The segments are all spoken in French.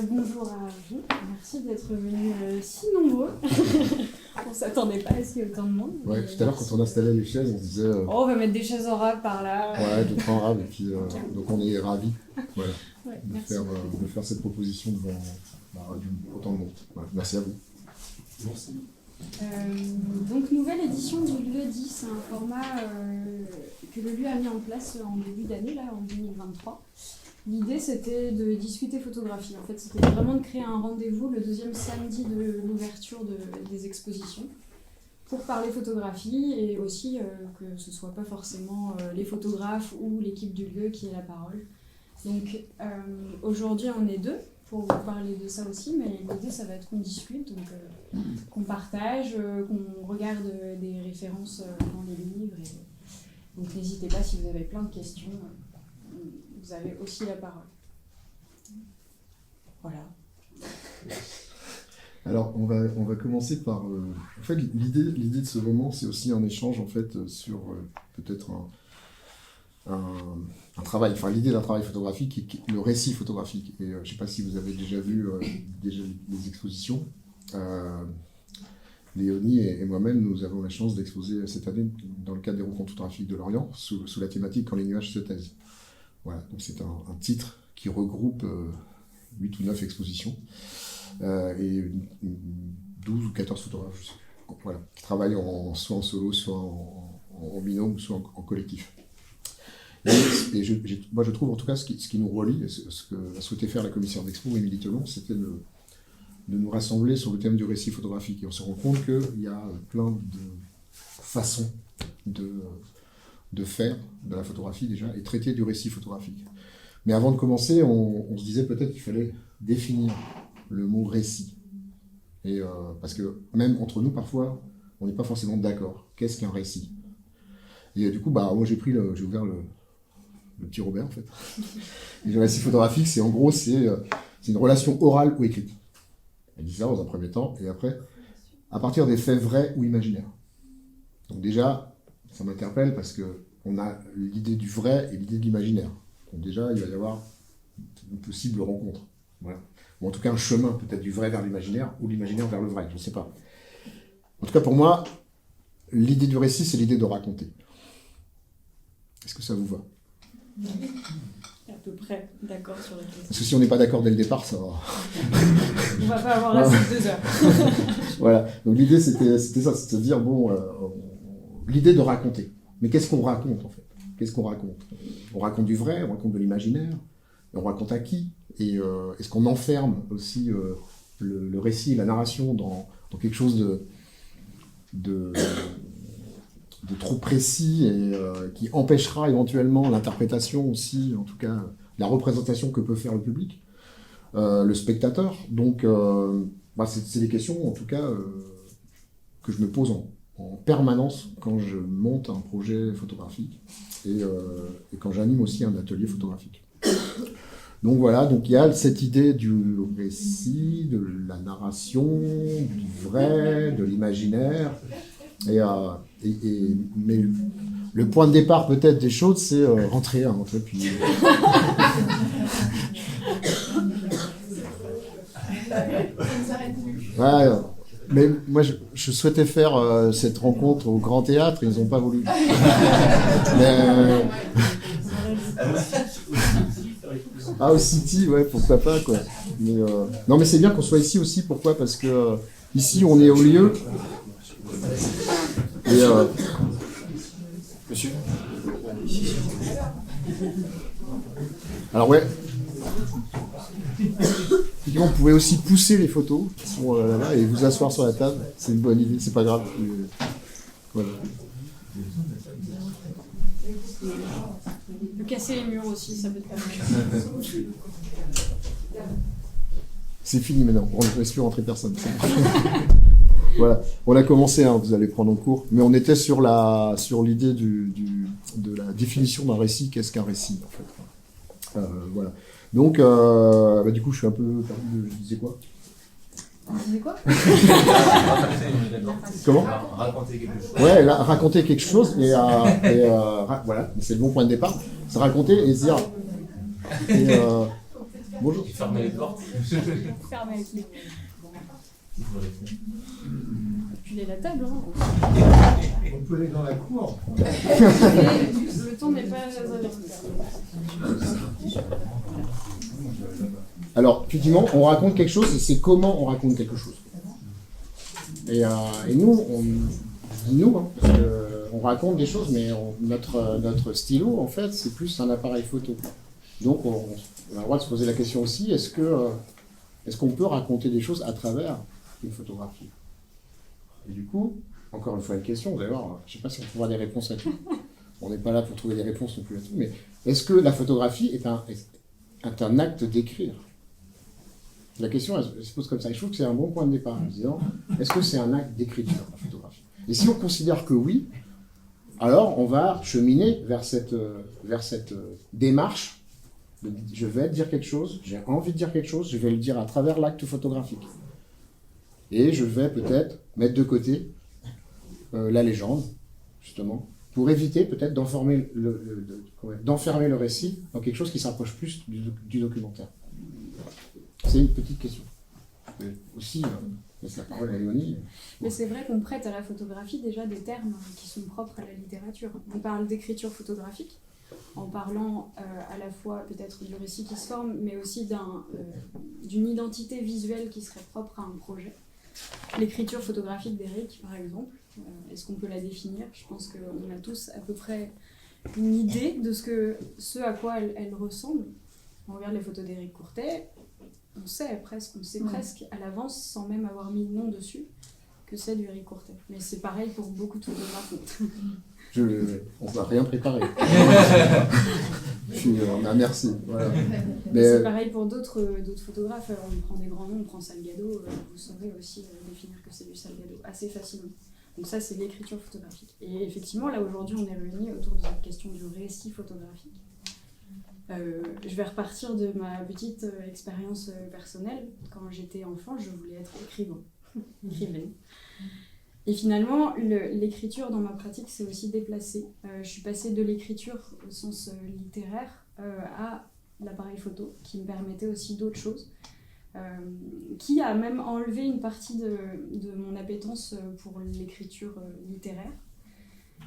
Bonjour à vous, merci d'être venus si nombreux. On ne s'attendait pas à ce qu'il y ait autant de monde. Ouais, tout à l'heure quand on installait les chaises, on se disait... on va mettre des chaises en rab par là. Ouais, d'autres en rab, et puis donc on est ravis voilà, Ouais, de faire cette proposition devant autant de monde. Voilà, merci à vous. Merci. Donc nouvelle édition du LUE10, c'est un format que le LUE a mis en place en début d'année, là, en 2023. L'idée c'était de discuter photographie, en fait c'était vraiment de créer un rendez-vous le deuxième samedi de l'ouverture des expositions pour parler photographie et aussi que ce soit pas forcément les photographes ou l'équipe du LUE qui ait la parole. Donc aujourd'hui on est deux pour vous parler de ça aussi, mais l'idée ça va être qu'on discute, donc qu'on partage, qu'on regarde des références dans les livres. Et donc n'hésitez pas si vous avez plein de questions, vous avez aussi la parole. Voilà. Alors on va commencer par... en fait l'idée de ce roman c'est aussi un échange en fait sur peut-être un travail, enfin l'idée d'un travail photographique qui est le récit photographique. Et je ne sais pas si vous avez déjà vu les expositions. Léonie et moi-même, nous avons la chance d'exposer cette année dans le cadre des rencontres photographiques de Lorient sous la thématique Quand les nuages se taisent. Voilà, donc c'est un titre qui regroupe 8 ou 9 expositions et 12 ou 14 photographes, je sais plus, voilà, qui travaillent soit en solo, soit en binôme, soit en collectif. Et moi je trouve en tout cas ce qui nous relie, ce que a souhaité faire la commissaire d'expo, Émilie Telon, c'était de nous rassembler sur le thème du récit photographique. Et on se rend compte qu'il y a plein de façons de faire de la photographie déjà, et traiter du récit photographique. Mais avant de commencer, on se disait peut-être qu'il fallait définir le mot récit. Et parce que même entre nous, parfois, on n'est pas forcément d'accord. Qu'est-ce qu'un récit? Et du coup, moi j'ai ouvert le petit Robert en fait. Et le récit photographique, c'est en gros, c'est une relation orale ou écrite. Elle dit ça dans un premier temps, et après, à partir des faits vrais ou imaginaires. Donc déjà, ça m'interpelle parce qu'on a l'idée du vrai et l'idée de l'imaginaire. Donc déjà, il va y avoir une possible rencontre. Voilà. Ou en tout cas un chemin, peut-être du vrai vers l'imaginaire, ou l'imaginaire vers le vrai, je ne sais pas. En tout cas, pour moi, l'idée du récit, c'est l'idée de raconter. Est-ce que ça vous va? À peu près d'accord sur la question. Parce que si on n'est pas d'accord dès le départ, ça va. On va pas avoir assez de 2 heures. Voilà. Donc l'idée, c'était ça, c'est de se dire, l'idée de raconter. Mais qu'est-ce qu'on raconte, en fait? Qu'est-ce qu'on raconte? On raconte du vrai, on raconte de l'imaginaire, et on raconte à qui? Et est-ce qu'on enferme aussi le récit, la narration dans quelque chose de trop précis et qui empêchera éventuellement l'interprétation aussi, en tout cas la représentation que peut faire le public, le spectateur. Donc c'est des questions en tout cas que je me pose en permanence quand je monte un projet photographique et quand j'anime aussi un atelier photographique. Donc voilà, donc il y a cette idée du récit, de la narration, du vrai, de l'imaginaire. Mais le point de départ peut-être des choses, c'est rentrer puis... Ouais, mais moi je souhaitais faire cette rencontre au Grand Théâtre, ils n'ont pas voulu. Au City, ouais, pourquoi pas, quoi. Mais, non, mais c'est bien qu'on soit ici aussi, pourquoi? Parce que ici on est au lieu. Et monsieur. Alors ouais. Vous pouvez aussi pousser les photos qui sont là-bas et vous asseoir sur la table. C'est une bonne idée, c'est pas grave. Voilà. On peut casser les murs aussi, ça peut être pas mal. C'est fini maintenant, on ne laisse plus rentrer personne. Voilà, on a commencé, vous allez prendre en cours, mais on était sur l'idée de la définition d'un récit. Qu'est-ce qu'un récit, en fait? Voilà. Donc, du coup, je suis un peu perdu. Je disais quoi? Vous disiez quoi? Comment? Raconter quelque chose. Ouais, raconter quelque chose, voilà, c'est le bon point de départ. C'est raconter et se dire... Bonjour. J'ai fermé les portes. Fermez les clés. Puis la table, hein. On peut aller dans la cour. Le temps n'est pas averti. Alors, effectivement, on raconte quelque chose et c'est comment on raconte quelque chose. Et nous, je dis nous, hein, parce qu'on raconte des choses, mais notre stylo, en fait, c'est plus un appareil photo. Donc, on a le droit de se poser la question aussi, est-ce qu'on peut raconter des choses à travers une photographie? Et du coup, encore une fois une question, vous allez voir, je ne sais pas si on trouvera des réponses à tout. On n'est pas là pour trouver des réponses non plus à tout, mais est-ce que la photographie est un acte d'écrire? La question, elle se pose comme ça. Et je trouve que c'est un bon point de départ en disant, est-ce que c'est un acte d'écriture, la photographie? Et si on considère que oui, alors on va cheminer vers cette démarche. Je vais dire quelque chose, j'ai envie de dire quelque chose, je vais le dire à travers l'acte photographique. Et je vais peut-être mettre de côté la légende, justement, pour éviter peut-être d'enfermer le récit dans quelque chose qui s'approche plus du documentaire. C'est une petite question. Je vais aussi laisser la parole à Léonie. Mais c'est vrai qu'on prête à la photographie déjà des termes qui sont propres à la littérature. On parle d'écriture photographique, en parlant à la fois peut-être du récit qui se forme, mais aussi d'une identité visuelle qui serait propre à un projet. L'écriture photographique d'Éric, par exemple, est-ce qu'on peut la définir? Je pense qu'on a tous à peu près une idée de ce à quoi elle ressemble. On regarde les photos d'Éric Courtet, on sait presque à l'avance, sans même avoir mis le nom dessus, que c'est du Éric Courtet. Mais c'est pareil pour beaucoup de photographes. On ne va rien préparer. Merci. Voilà. C'est pareil pour d'autres photographes. On prend des grands noms, on prend Salgado, vous saurez aussi définir que c'est du Salgado assez facilement. Donc ça, c'est l'écriture photographique. Et effectivement, là aujourd'hui, on est réunis autour de cette question du récit photographique. Je vais repartir de ma petite expérience personnelle. Quand j'étais enfant, je voulais être écrivaine. Et finalement, l'écriture dans ma pratique s'est aussi déplacée. Je suis passée de l'écriture au sens littéraire à l'appareil photo, qui me permettait aussi d'autres choses, qui a même enlevé une partie de mon appétence pour l'écriture littéraire,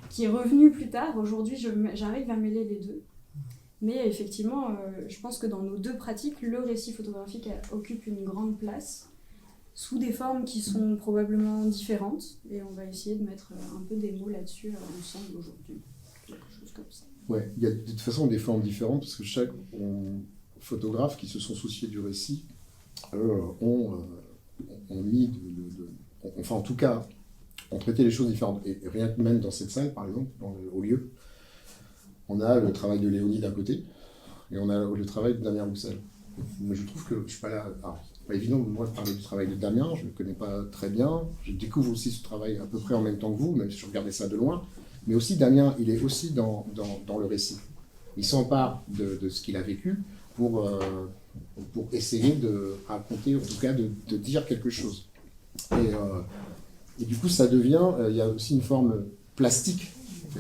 qui est revenue plus tard. Aujourd'hui, j'arrive à mêler les deux. Mais effectivement, je pense que dans nos deux pratiques, le récit photographique occupe une grande place, sous des formes qui sont probablement différentes, et on va essayer de mettre un peu des mots là-dessus ensemble aujourd'hui. Quelque chose comme ça. Ouais, il y a de toute façon des formes différentes, parce que chaque photographe qui se sont souciés du récit ont mis enfin en tout cas, ont traité les choses différentes. Et rien que même dans cette salle, par exemple, au lieu, on a le travail de Léonie d'un côté, et on a le travail de Damien Roussel. Mais je trouve que je ne suis pas là... Alors, c'est pas évident de moi de parler du travail de Damien, je ne le connais pas très bien. Je découvre aussi ce travail à peu près en même temps que vous, même si je regardais ça de loin. Mais aussi, Damien, il est aussi dans le récit. Il s'empare de ce qu'il a vécu pour essayer de raconter, en tout cas de dire quelque chose. Et du coup, ça devient... il y a aussi une forme plastique,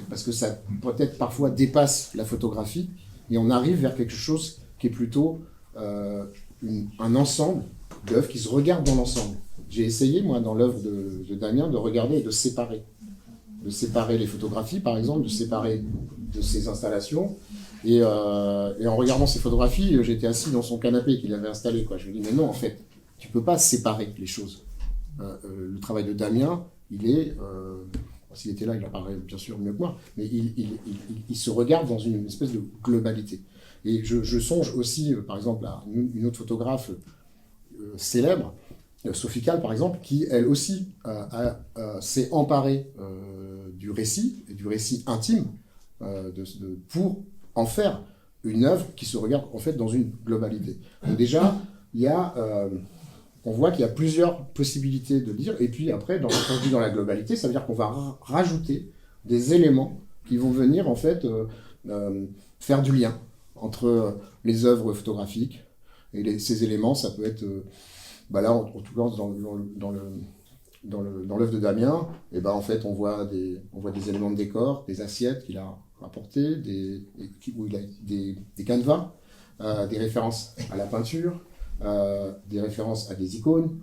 parce que ça peut-être parfois dépasse la photographie, et on arrive vers quelque chose qui est plutôt un ensemble d'œuvres qui se regardent dans l'ensemble. J'ai essayé, moi, dans l'œuvre de Damien, de regarder et de séparer. De séparer les photographies, par exemple, de séparer de ses installations. Et en regardant ces photographies, j'étais assis dans son canapé qu'il avait installé, quoi. Je me dis, mais non, en fait, tu ne peux pas séparer les choses. Le travail de Damien, il est... s'il était là, il apparaît bien sûr mieux que moi, mais il se regarde dans une espèce de globalité. Et je songe aussi, par exemple, à une autre photographe célèbre, Sophie Calle, par exemple, qui, elle aussi, s'est emparée du récit, et du récit intime, pour en faire une œuvre qui se regarde, en fait, dans une globalité. Donc déjà, on voit qu'il y a plusieurs possibilités de dire, et puis après, quand on dit dans la globalité, ça veut dire qu'on va rajouter des éléments qui vont venir, en fait, faire du lien entre les œuvres photographiques, et ces éléments, ça peut être, là, en tout cas, dans l'œuvre de Damien, et en fait, on voit des éléments de décor, des assiettes qu'il a rapportées, où il a des canevas, des références à la peinture, des références à des icônes,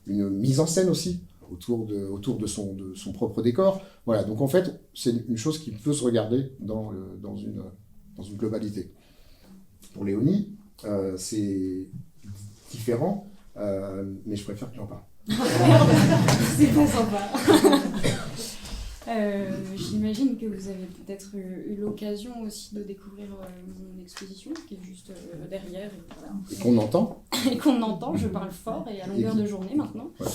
une mise en scène aussi autour de son propre décor. Voilà, donc en fait, c'est une chose qui peut se regarder dans une globalité. Pour Léonie, c'est différent, mais je préfère que tu en parles. C'est pas sympa. J'imagine que vous avez peut-être eu l'occasion aussi de découvrir mon exposition, qui est juste derrière. Et, voilà. Et qu'on entend. Et qu'on entend, je parle fort et à longueur de journée maintenant. Ouais.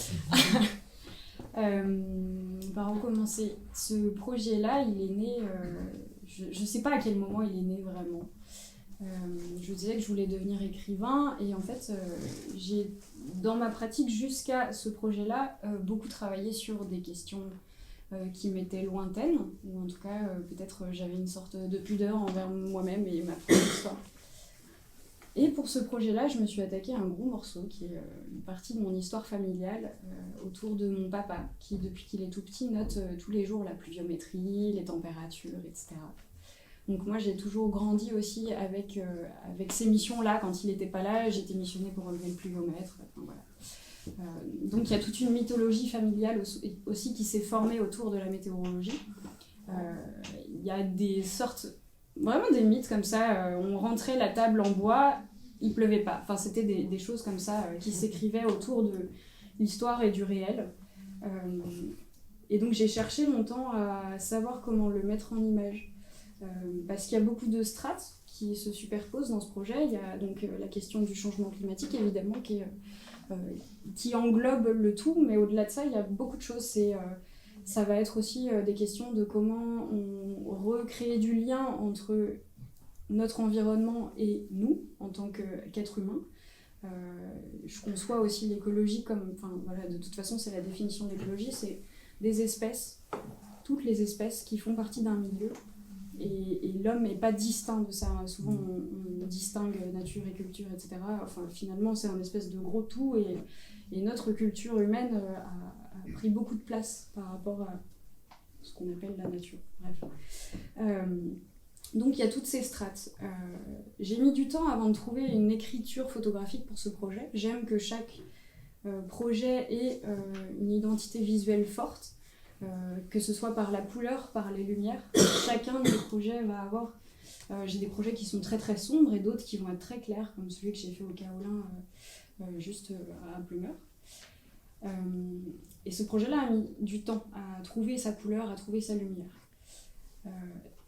Par où commencer ? Ce projet-là, il est né, je ne sais pas à quel moment il est né vraiment. Je vous disais que je voulais devenir écrivain et en fait, j'ai, dans ma pratique jusqu'à ce projet-là, beaucoup travaillé sur des questions qui m'étaient lointaines, ou en tout cas, peut-être j'avais une sorte de pudeur envers moi-même et ma propre histoire. Et pour ce projet-là, je me suis attaquée à un gros morceau qui est une partie de mon histoire familiale autour de mon papa, qui depuis qu'il est tout petit note tous les jours la pluviométrie, les températures, etc. Donc moi j'ai toujours grandi aussi avec ces missions-là. Quand il n'était pas là, j'étais missionnée pour relever le pluviomètre. Enfin, voilà. Donc il y a toute une mythologie familiale aussi qui s'est formée autour de la météorologie. Il y a des sortes, vraiment des mythes comme ça. On rentrait la table en bois, il pleuvait pas. Enfin c'était des choses comme ça qui s'écrivaient autour de l'histoire et du réel. Et donc j'ai cherché longtemps à savoir comment le mettre en image. Parce qu'il y a beaucoup de strates qui se superposent dans ce projet. Il y a donc la question du changement climatique, évidemment, qui englobe le tout, mais au-delà de ça, il y a beaucoup de choses. Ça va être aussi des questions de comment on recrée du lien entre notre environnement et nous, en tant qu'être humain. Je conçois aussi l'écologie comme... Enfin, voilà, de toute façon, c'est la définition de l'écologie, c'est des espèces, toutes les espèces qui font partie d'un milieu. Et l'homme n'est pas distinct de ça. Souvent, on distingue nature et culture, etc. Enfin, finalement, c'est un espèce de gros tout. Et notre culture humaine a pris beaucoup de place par rapport à ce qu'on appelle la nature. Bref. Donc, il y a toutes ces strates. J'ai mis du temps avant de trouver une écriture photographique pour ce projet. J'aime que chaque projet ait une identité visuelle forte. Que ce soit par la couleur, par les lumières. Chacun des projets va avoir... j'ai des projets qui sont très très sombres et d'autres qui vont être très clairs, comme celui que j'ai fait au Kaolin, juste à Plumeur. Et ce projet-là a mis du temps à trouver sa couleur, à trouver sa lumière.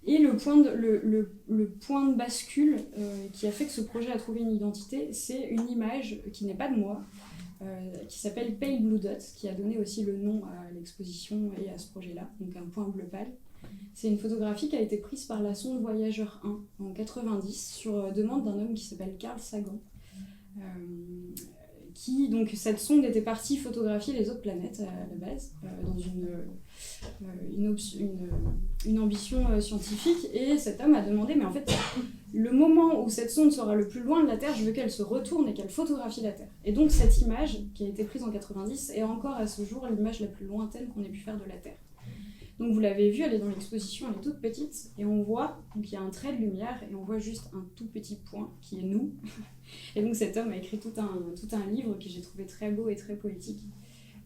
Et le point de bascule qui a fait que ce projet a trouvé une identité, c'est une image qui n'est pas de moi, qui s'appelle Pale Blue Dot, qui a donné aussi le nom à l'exposition et à ce projet-là, donc un point bleu pâle. C'est une photographie qui a été prise par la sonde Voyageur 1 en 90 sur demande d'un homme qui s'appelle Carl Sagan. Donc cette sonde était partie photographier les autres planètes à la base, dans une ambition scientifique, et cet homme a demandé, mais en fait, le moment où cette sonde sera le plus loin de la Terre, je veux qu'elle se retourne et qu'elle photographie la Terre. Et donc cette image, qui a été prise en 90, est encore à ce jour l'image la plus lointaine qu'on ait pu faire de la Terre. Donc vous l'avez vu, elle est dans l'exposition, elle est toute petite, et on voit qu'il y a un trait de lumière, et on voit juste un tout petit point, qui est nous. Et donc cet homme a écrit tout un livre que j'ai trouvé très beau et très poétique,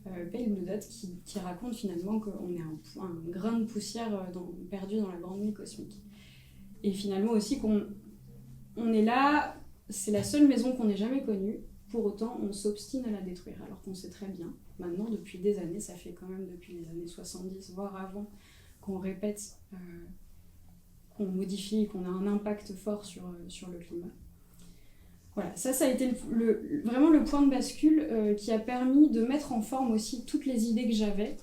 Pale Blue Dot, qui raconte finalement qu'on est un grain de poussière perdu dans la grande nuit cosmique. Et finalement aussi qu'on est là, c'est la seule maison qu'on n'ait jamais connue, pour autant on s'obstine à la détruire, alors qu'on sait très bien, maintenant depuis des années, ça fait quand même depuis les années 70, voire avant, qu'on répète, qu'on modifie, qu'on a un impact fort sur le climat. Voilà, ça a été vraiment le point de bascule qui a permis de mettre en forme aussi toutes les idées que j'avais,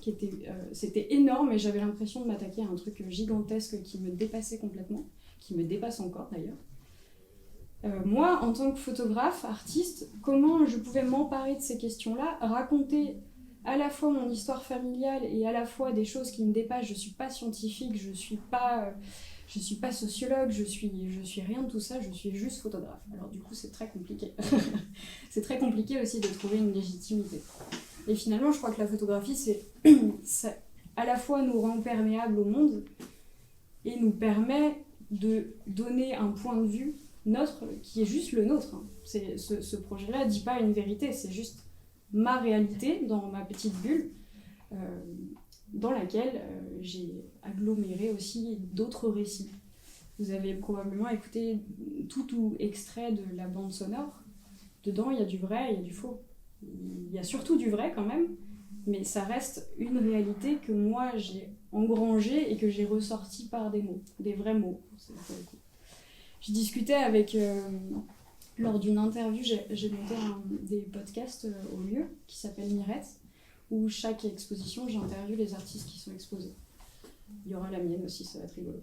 c'était énorme et j'avais l'impression de m'attaquer à un truc gigantesque qui me dépassait complètement, qui me dépasse encore d'ailleurs. Moi, en tant que photographe, artiste, comment je pouvais m'emparer de ces questions-là, raconter à la fois mon histoire familiale et à la fois des choses qui me dépassent. Je ne suis pas scientifique, je ne suis pas sociologue, je suis rien de tout ça, je suis juste photographe. Alors du coup, c'est très compliqué. C'est très compliqué aussi de trouver une légitimité. Et finalement, je crois que la photographie, ça, à la fois nous rend perméables au monde et nous permet de donner un point de vue qui est juste le nôtre. Hein. Ce projet-là ne dit pas une vérité, c'est juste ma réalité dans ma petite bulle, dans laquelle j'ai aggloméré aussi d'autres récits. Vous avez probablement écouté tout extrait de la bande sonore. Dedans, il y a du vrai, il y a du faux. Il y a surtout du vrai quand même, mais ça reste une réalité que moi j'ai engrangée et que j'ai ressortie par des mots, des vrais mots. Je discutais avec, lors d'une interview, j'ai monté des podcasts au lieu qui s'appelle Mirette, où chaque exposition, j'interviewe les artistes qui sont exposés. Il y aura la mienne aussi, ça va être rigolo.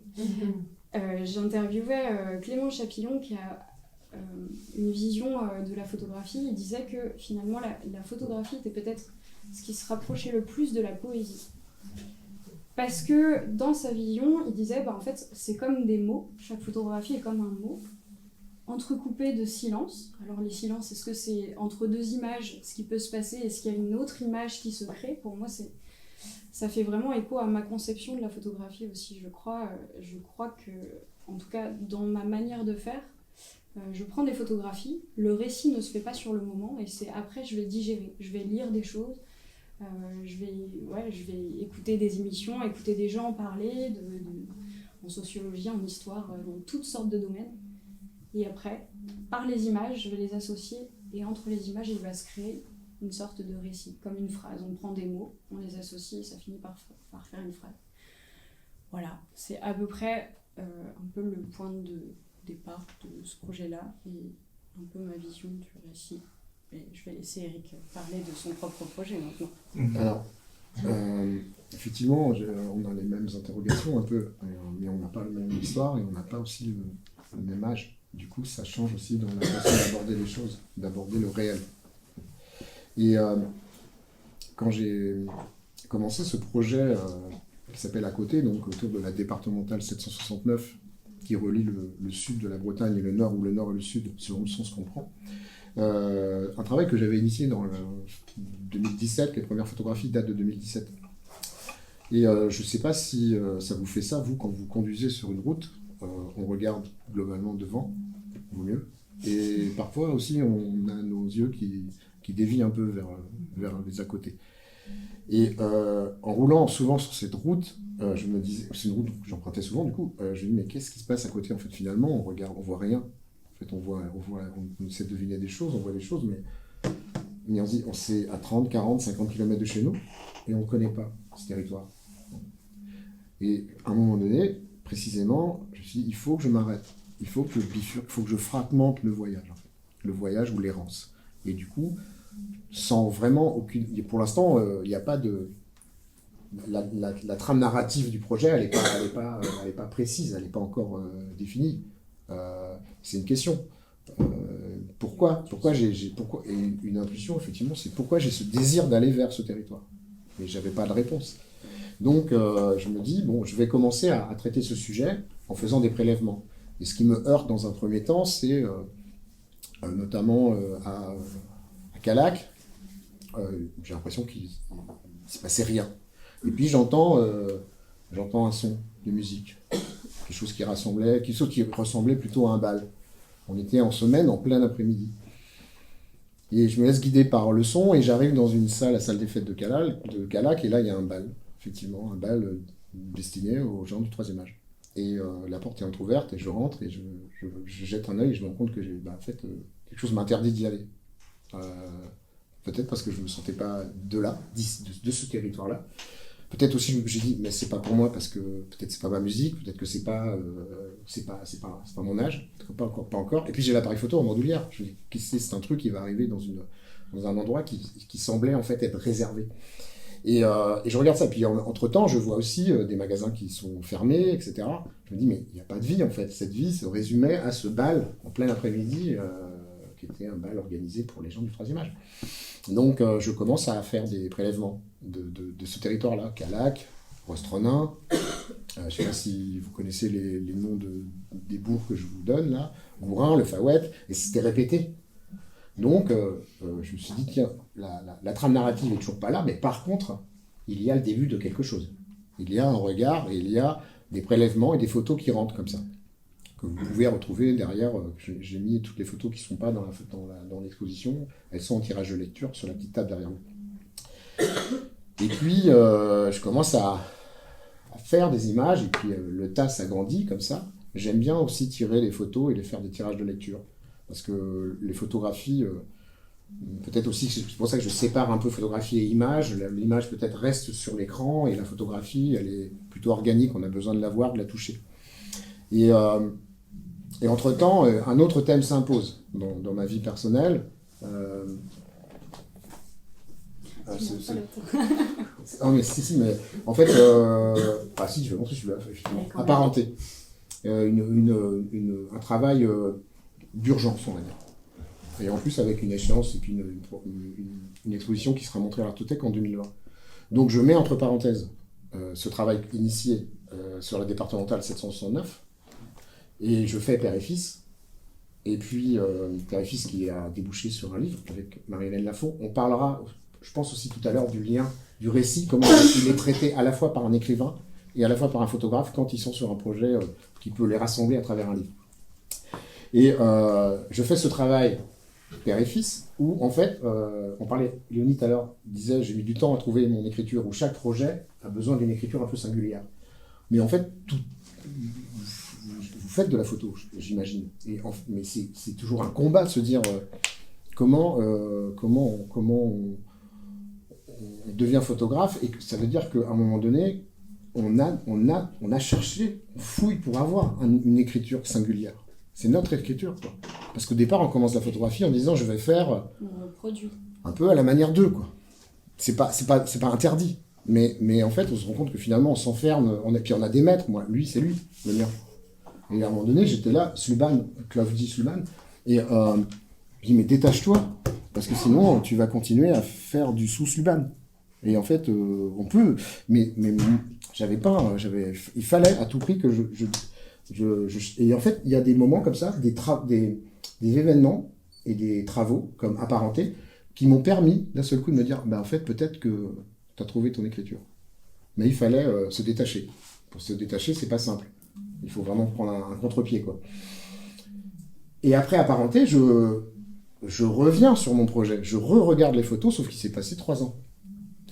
J'interviewais Clément Chapillon qui a une vision de la photographie. Il disait que finalement la photographie était peut-être ce qui se rapprochait le plus de la poésie. Parce que dans sa vision, il disait en fait c'est comme des mots, chaque photographie est comme un mot, entrecoupé de silence. Alors les silences, est-ce que c'est entre deux images ce qui peut se passer, est-ce qu'il y a une autre image qui se crée? Pour moi ça fait vraiment écho à ma conception de la photographie aussi. Je crois que, en tout cas dans ma manière de faire, je prends des photographies, le récit ne se fait pas sur le moment et c'est après je vais digérer, je vais lire des choses, je vais écouter des émissions, écouter des gens parler en sociologie, en histoire, dans toutes sortes de domaines. Et après, par les images, je vais les associer et entre les images, il va se créer une sorte de récit, comme une phrase. On prend des mots, on les associe et ça finit par faire une phrase. Voilà, c'est à peu près un peu le point de départ de ce projet-là et un peu ma vision du récit. Et je vais laisser Eric parler de son propre projet maintenant. Alors, effectivement, on a les mêmes interrogations un peu, mais on n'a pas la même histoire et on n'a pas aussi le même âge. Du coup, ça change aussi dans la façon d'aborder les choses, d'aborder le réel. Et quand j'ai commencé ce projet qui s'appelle À côté, donc autour de la départementale 769, qui relie le sud de la Bretagne et le nord, ou le nord et le sud, selon le sens qu'on prend, un travail que j'avais initié dans 2017, les premières photographies datent de 2017. Et je ne sais pas si ça vous fait ça, vous, quand vous conduisez sur une route, on regarde globalement devant, au mieux, et parfois aussi on a nos yeux qui dévient un peu vers les à côté. Et en roulant souvent sur cette route, je me disais, c'est une route que j'empruntais souvent du coup, je me dis mais qu'est-ce qui se passe à côté en fait finalement, on regarde, on voit rien. En fait on essaie de deviner des choses, on voit des choses, mais on se dit, on sait à 30, 40, 50 km de chez nous, et on ne connaît pas ce territoire. Et à un moment donné, précisément, je me suis dit, il faut que je m'arrête, il faut que je bifurque, il faut que je fragmente le voyage, en fait. Le voyage ou l'errance. Et du coup, sans vraiment aucune... Pour l'instant, il n'y a pas de... La trame narrative du projet, elle n'est pas précise, elle n'est pas encore définie. C'est une question. Pourquoi et une intuition, effectivement, c'est pourquoi j'ai ce désir d'aller vers ce territoire. Mais je n'avais pas de réponse. Donc, je me dis, bon, je vais commencer à traiter ce sujet en faisant des prélèvements. Et ce qui me heurte dans un premier temps, c'est notamment à Calac, j'ai l'impression qu'il ne se passait rien. Et puis j'entends un son de musique, quelque chose qui ressemblait plutôt à un bal. On était en semaine, en plein après-midi. Et je me laisse guider par le son et j'arrive dans une salle, la salle des fêtes de Calac, et là il y a un bal, effectivement, un bal destiné aux gens du 3e âge. Et la porte est entrouverte et je rentre et je jette un œil et je me rends compte que quelque chose m'interdit d'y aller. Peut-être parce que je ne me sentais pas de là, de ce territoire-là. Peut-être aussi j'ai dit, mais c'est pas pour moi parce que peut-être c'est pas ma musique, peut-être que c'est pas mon âge, pas encore. Et puis j'ai l'appareil photo en bandoulière. Je me dis, c'est un truc qui va arriver dans un endroit qui semblait en fait être réservé. Et je regarde ça. Puis entre-temps, je vois aussi des magasins qui sont fermés, etc. Je me dis, mais il n'y a pas de vie en fait. Cette vie se résumait à ce bal en plein après-midi, qui était un bal organisé pour les gens du 3e âge. Donc je commence à faire des prélèvements de ce territoire-là. Calac, Rostronin, je ne sais pas si vous connaissez les noms des bourgs que je vous donne là, Gourin, Le Fawet, et c'était répété. Donc je me suis dit, tiens, la trame narrative n'est toujours pas là, mais par contre, il y a le début de quelque chose. Il y a un regard, et il y a des prélèvements et des photos qui rentrent comme ça. que vous pouvez retrouver derrière. J'ai mis toutes les photos qui ne sont pas dans l'exposition. Elles sont en tirage de lecture sur la petite table derrière vous. Et puis, je commence à faire des images, et puis le tas s'agrandit comme ça. J'aime bien aussi tirer les photos et les faire des tirages de lecture. Parce que les photographies, peut-être aussi, c'est pour ça que je sépare un peu photographie et image. L'image peut-être reste sur l'écran, et la photographie, elle est plutôt organique, on a besoin de la voir, de la toucher. Et entre-temps, un autre thème s'impose dans ma vie personnelle. Non mais si, mais en fait, si, je vais montrer celui-là, effectivement. Apparenté. Un travail d'urgence, on va dire. Et en plus avec une échéance et puis une exposition qui sera montrée à l'Artothèque en 2020. Donc je mets entre parenthèses ce travail initié sur la départementale 769, et je fais Père et Fils. Et puis Père et Fils qui a débouché sur un livre avec Marie-Hélène Lafont. On parlera, je pense aussi tout à l'heure, du lien, du récit, comment il est traité à la fois par un écrivain et à la fois par un photographe quand ils sont sur un projet qui peut les rassembler à travers un livre. Et je fais ce travail Père et Fils, où en fait, on parlait, Léonie tout à l'heure disait, j'ai mis du temps à trouver mon écriture, où chaque projet a besoin d'une écriture un peu singulière. Mais en fait, vous faites de la photo, j'imagine. Mais c'est toujours un combat de se dire comment on devient photographe, et ça veut dire qu'à un moment donné, on a cherché, on fouille pour avoir une écriture singulière. C'est notre écriture, quoi. Parce qu'au départ, on commence la photographie en disant je vais faire un peu à la manière d'eux, quoi. C'est pas interdit. Mais en fait, on se rend compte que finalement, on s'enferme, puis on a des maîtres. Moi, lui, c'est lui, le mien. Et à un moment donné, j'étais là, Claude Sluban, et je dis mais détache-toi, parce que sinon, tu vas continuer à faire du sous-Sluban. Et en fait, on peut, mais il fallait à tout prix que et en fait, il y a des moments comme ça, des événements et des travaux, comme Apparenté, qui m'ont permis d'un seul coup de me dire, en fait, peut-être que tu as trouvé ton écriture. Mais il fallait se détacher. Pour se détacher, c'est pas simple. Il faut vraiment prendre un contre-pied, quoi. Et après Apparenté, je reviens sur mon projet. Je re-regarde les photos, sauf qu'il s'est passé 3 ans.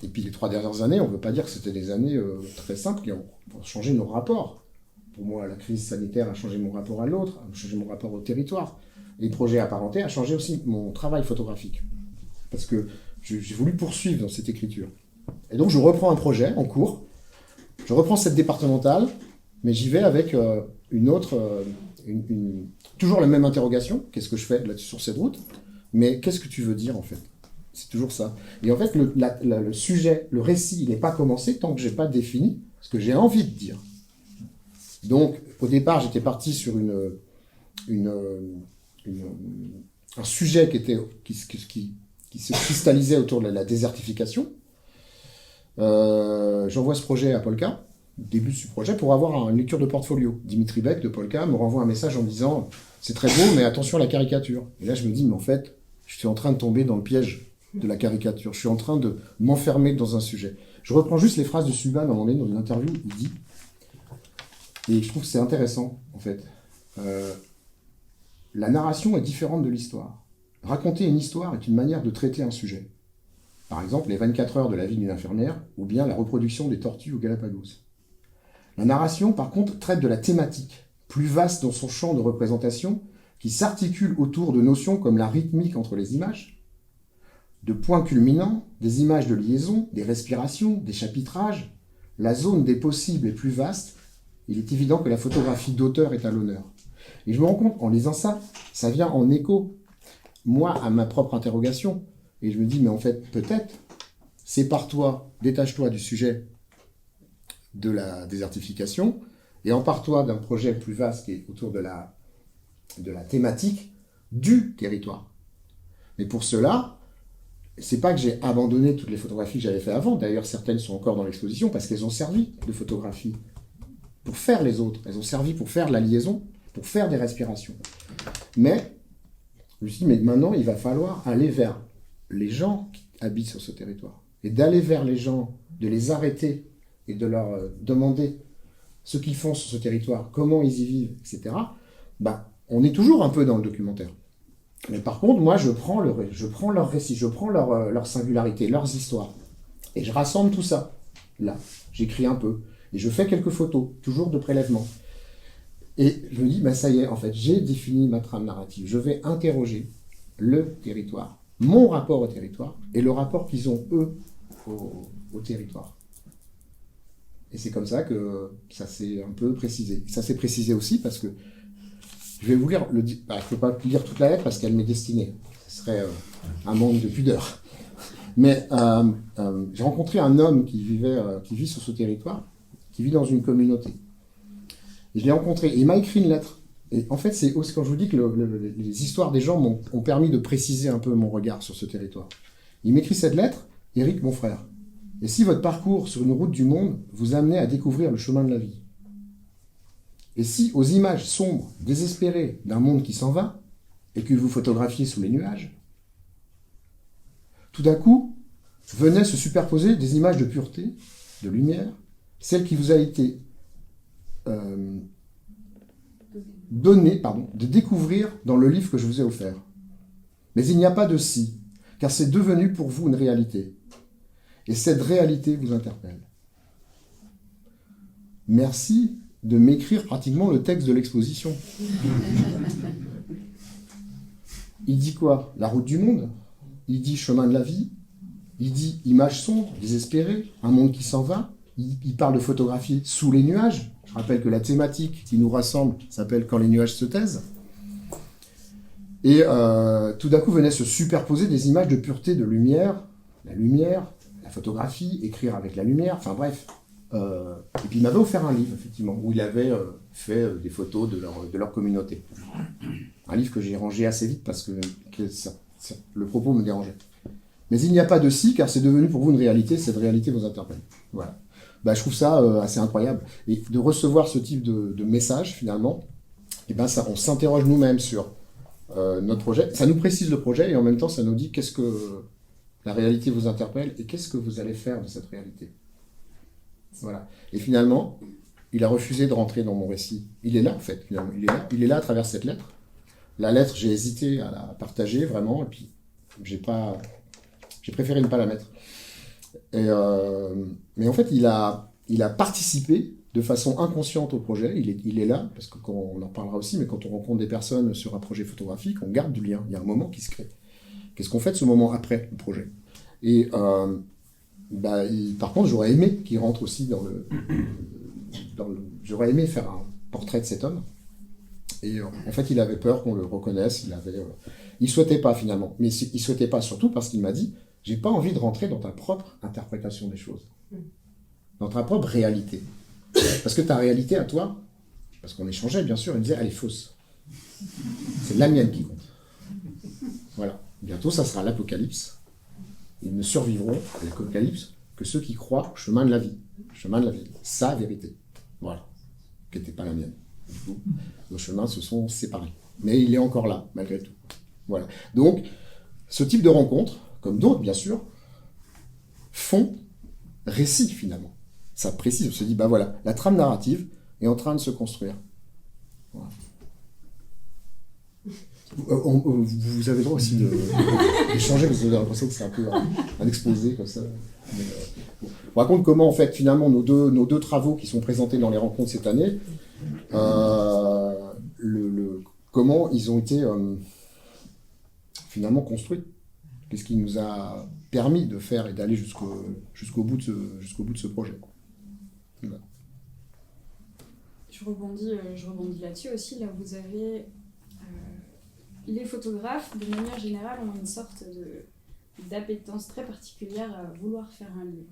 Et puis les 3 dernières années, on ne veut pas dire que c'était des années très simples qui ont changé nos rapports. Pour moi, la crise sanitaire a changé mon rapport à l'autre, a changé mon rapport au territoire. Les projets Apparentés a changé aussi mon travail photographique. Parce que j'ai voulu poursuivre dans cette écriture. Et donc je reprends un projet en cours, je reprends cette départementale, mais j'y vais avec toujours la même interrogation, qu'est-ce que je fais là sur cette route, mais qu'est-ce que tu veux dire en fait? C'est toujours ça. Et en fait, le sujet, le récit, il n'est pas commencé tant que je n'ai pas défini ce que j'ai envie de dire. Donc, au départ, j'étais parti sur un sujet qui se cristallisait autour de la désertification. J'envoie ce projet à Polka, début du projet, pour avoir une lecture de portfolio. Dimitri Beck de Polka me renvoie un message en me disant « C'est très beau, mais attention à la caricature ». Et là, je me dis « Mais en fait, je suis en train de tomber dans le piège de la caricature. Je suis en train de m'enfermer dans un sujet. » Je reprends juste les phrases de Sluban à un moment donné dans une interview. Il dit, et je trouve que c'est intéressant, en fait, la narration est différente de l'histoire. Raconter une histoire est une manière de traiter un sujet. Par exemple, les 24 heures de la vie d'une infirmière, ou bien la reproduction des tortues aux Galapagos. La narration, par contre, traite de la thématique, plus vaste dans son champ de représentation, qui s'articule autour de notions comme la rythmique entre les images, de points culminants, des images de liaison, des respirations, des chapitrages. La zone des possibles est plus vaste. Il est évident que la photographie d'auteur est à l'honneur. Et je me rends compte, en lisant ça, ça vient en écho, moi, à ma propre interrogation. Et je me dis, mais en fait, peut-être, sépare-toi, détache-toi du sujet de la désertification, et empare-toi d'un projet plus vaste qui est autour de la thématique du territoire. Mais pour cela, c'est pas que j'ai abandonné toutes les photographies que j'avais fait avant. D'ailleurs, certaines sont encore dans l'exposition parce qu'elles ont servi de photographie pour faire les autres. Elles ont servi pour faire la liaison, pour faire des respirations. Mais je me suis dit, mais maintenant, il va falloir aller vers les gens qui habitent sur ce territoire. Et d'aller vers les gens, de les arrêter et de leur demander ce qu'ils font sur ce territoire, comment ils y vivent, etc. on est toujours un peu dans le documentaire. Mais par contre, moi, je prends leur récit, je prends leur singularité, leurs histoires, et je rassemble tout ça. Là, j'écris un peu, et je fais quelques photos, toujours de prélèvement. Et je me dis, ça y est, en fait, j'ai défini ma trame narrative. Je vais interroger le territoire, mon rapport au territoire, et le rapport qu'ils ont, eux, au territoire. Et c'est comme ça que ça s'est un peu précisé. Ça s'est précisé aussi parce que, je vais vous lire, je ne peux pas lire toute la lettre parce qu'elle m'est destinée. Ce serait un manque de pudeur. Mais j'ai rencontré un homme qui vit sur ce territoire, qui vit dans une communauté. Et je l'ai rencontré, et il m'a écrit une lettre. Et en fait, c'est aussi quand je vous dis que les histoires des gens ont permis de préciser un peu mon regard sur ce territoire. Il m'écrit cette lettre, Éric, mon frère. Et si votre parcours sur une route du monde vous amenait à découvrir le chemin de la vie, et si aux images sombres, désespérées d'un monde qui s'en va, et que vous photographiez sous les nuages, tout d'un coup, venaient se superposer des images de pureté, de lumière, celle qui vous a été donnée, de découvrir dans le livre que je vous ai offert. Mais il n'y a pas de si, car c'est devenu pour vous une réalité. Et cette réalité vous interpelle. Merci de m'écrire pratiquement le texte de l'exposition. Il dit quoi? La route du monde? Il dit chemin de la vie? Il dit images sombres, désespérées, un monde qui s'en va? Il parle de photographie sous les nuages. Je rappelle que la thématique qui nous rassemble s'appelle « Quand les nuages se taisent ». Et tout d'un coup venaient se superposer des images de pureté, de lumière, la photographie, écrire avec la lumière, enfin bref. Et puis il m'avait offert un livre, effectivement, où il avait fait des photos de leur communauté. Un livre que j'ai rangé assez vite parce que le propos me dérangeait. Mais il n'y a pas de si, car c'est devenu pour vous une réalité, cette réalité vous interpelle. Voilà. Je trouve ça assez incroyable. Et de recevoir ce type de message, finalement, on s'interroge nous-mêmes sur notre projet. Ça nous précise le projet et en même temps, ça nous dit qu'est-ce que la réalité vous interpelle et qu'est-ce que vous allez faire de cette réalité. Voilà. Et finalement, il a refusé de rentrer dans mon récit. Il est là, en fait, finalement. Il est là à travers cette lettre. La lettre, j'ai hésité à la partager, vraiment, et puis j'ai préféré ne pas la mettre. Mais en fait, il a participé de façon inconsciente au projet. Il est là, parce qu'on en parlera aussi, mais quand on rencontre des personnes sur un projet photographique, on garde du lien. Il y a un moment qui se crée. Qu'est-ce qu'on fait de ce moment après le projet? Et par contre, j'aurais aimé qu'il rentre aussi j'aurais aimé faire un portrait de cet homme. Et en fait, il avait peur qu'on le reconnaisse. Il souhaitait pas finalement. Mais il souhaitait pas surtout parce qu'il m'a dit « J'ai pas envie de rentrer dans ta propre interprétation des choses. Dans ta propre réalité. Parce que ta réalité à toi, parce qu'on échangeait bien sûr, il me disait « Elle est fausse. C'est la mienne qui compte. » Voilà. Bientôt, ça sera l'apocalypse. Ils ne survivront à l'apocalypse que ceux qui croient au chemin de la vie. Le chemin de la vie. Sa vérité. Voilà. Qui n'était pas la mienne. Du coup, nos chemins se sont séparés. Mais il est encore là, malgré tout. Voilà. Donc, ce type de rencontres, comme d'autres, bien sûr, font récit, finalement. Ça précise, on se dit, voilà, la trame narrative est en train de se construire. Voilà. Vous avez le droit aussi d'échanger, parce que vous avez l'impression que c'est un peu un exposé, comme ça. Mais, on raconte comment, en fait, finalement, nos deux travaux qui sont présentés dans les rencontres cette année, comment ils ont été finalement construits. Qu'est-ce qui nous a permis de faire et d'aller jusqu'au bout de ce projet. Voilà. Je rebondis là-dessus aussi. Là, vous avez les photographes, de manière générale, ont une sorte d'appétence très particulière à vouloir faire un livre.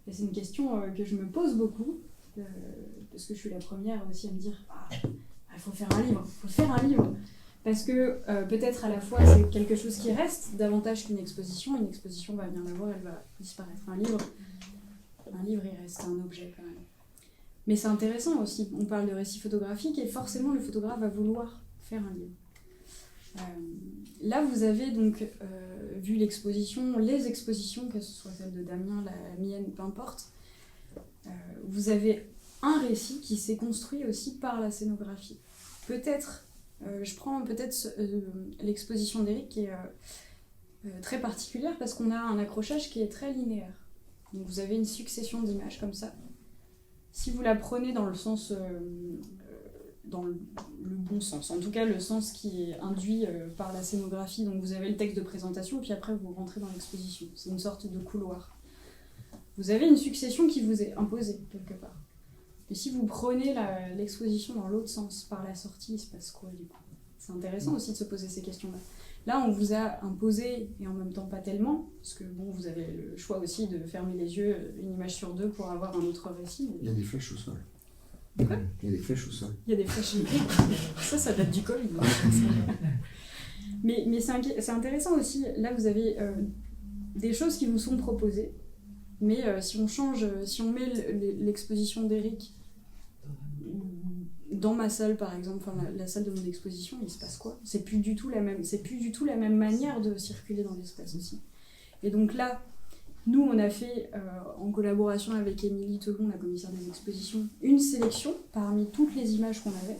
Et c'est une question que je me pose beaucoup, parce que je suis la première aussi à me dire il faut faire un livre. Parce que peut-être à la fois c'est quelque chose qui reste davantage qu'une exposition. Une exposition va bien l'avoir, elle va disparaître. Un livre, il reste un objet quand même. Mais c'est intéressant aussi, on parle de récit photographique et forcément le photographe va vouloir faire un livre. Là, vous avez donc vu les expositions, que ce soit celle de Damien, la mienne, peu importe. Vous avez un récit qui s'est construit aussi par la scénographie. Peut-être Je prends peut-être l'exposition d'Éric qui est très particulière parce qu'on a un accrochage qui est très linéaire. Donc vous avez une succession d'images comme ça. Si vous la prenez dans le sens, dans le bon sens, en tout cas le sens qui est induit par la scénographie, donc vous avez le texte de présentation, puis après vous rentrez dans l'exposition. C'est une sorte de couloir. Vous avez une succession qui vous est imposée quelque part. Et si vous prenez l'exposition dans l'autre sens, par la sortie, il se passe quoi du coup ? C'est intéressant aussi de se poser ces questions-là. Là, on vous a imposé, et en même temps pas tellement, parce que bon, vous avez le choix aussi de fermer les yeux une image sur deux pour avoir un autre récit. Il y a des flèches au sol. Quoi ? Il y a des flèches au sol. Il y a des flèches. Ça date du Covid. Mais c'est intéressant aussi. Là, vous avez des choses qui vous sont proposées. Mais si on change, si on met l'exposition d'Éric dans ma salle, par exemple, enfin la salle de mon exposition, il se passe quoi ? C'est plus du tout la même manière de circuler dans l'espace aussi. Et donc là, nous, on a fait, en collaboration avec Émilie Telon, la commissaire des expositions, une sélection parmi toutes les images qu'on avait.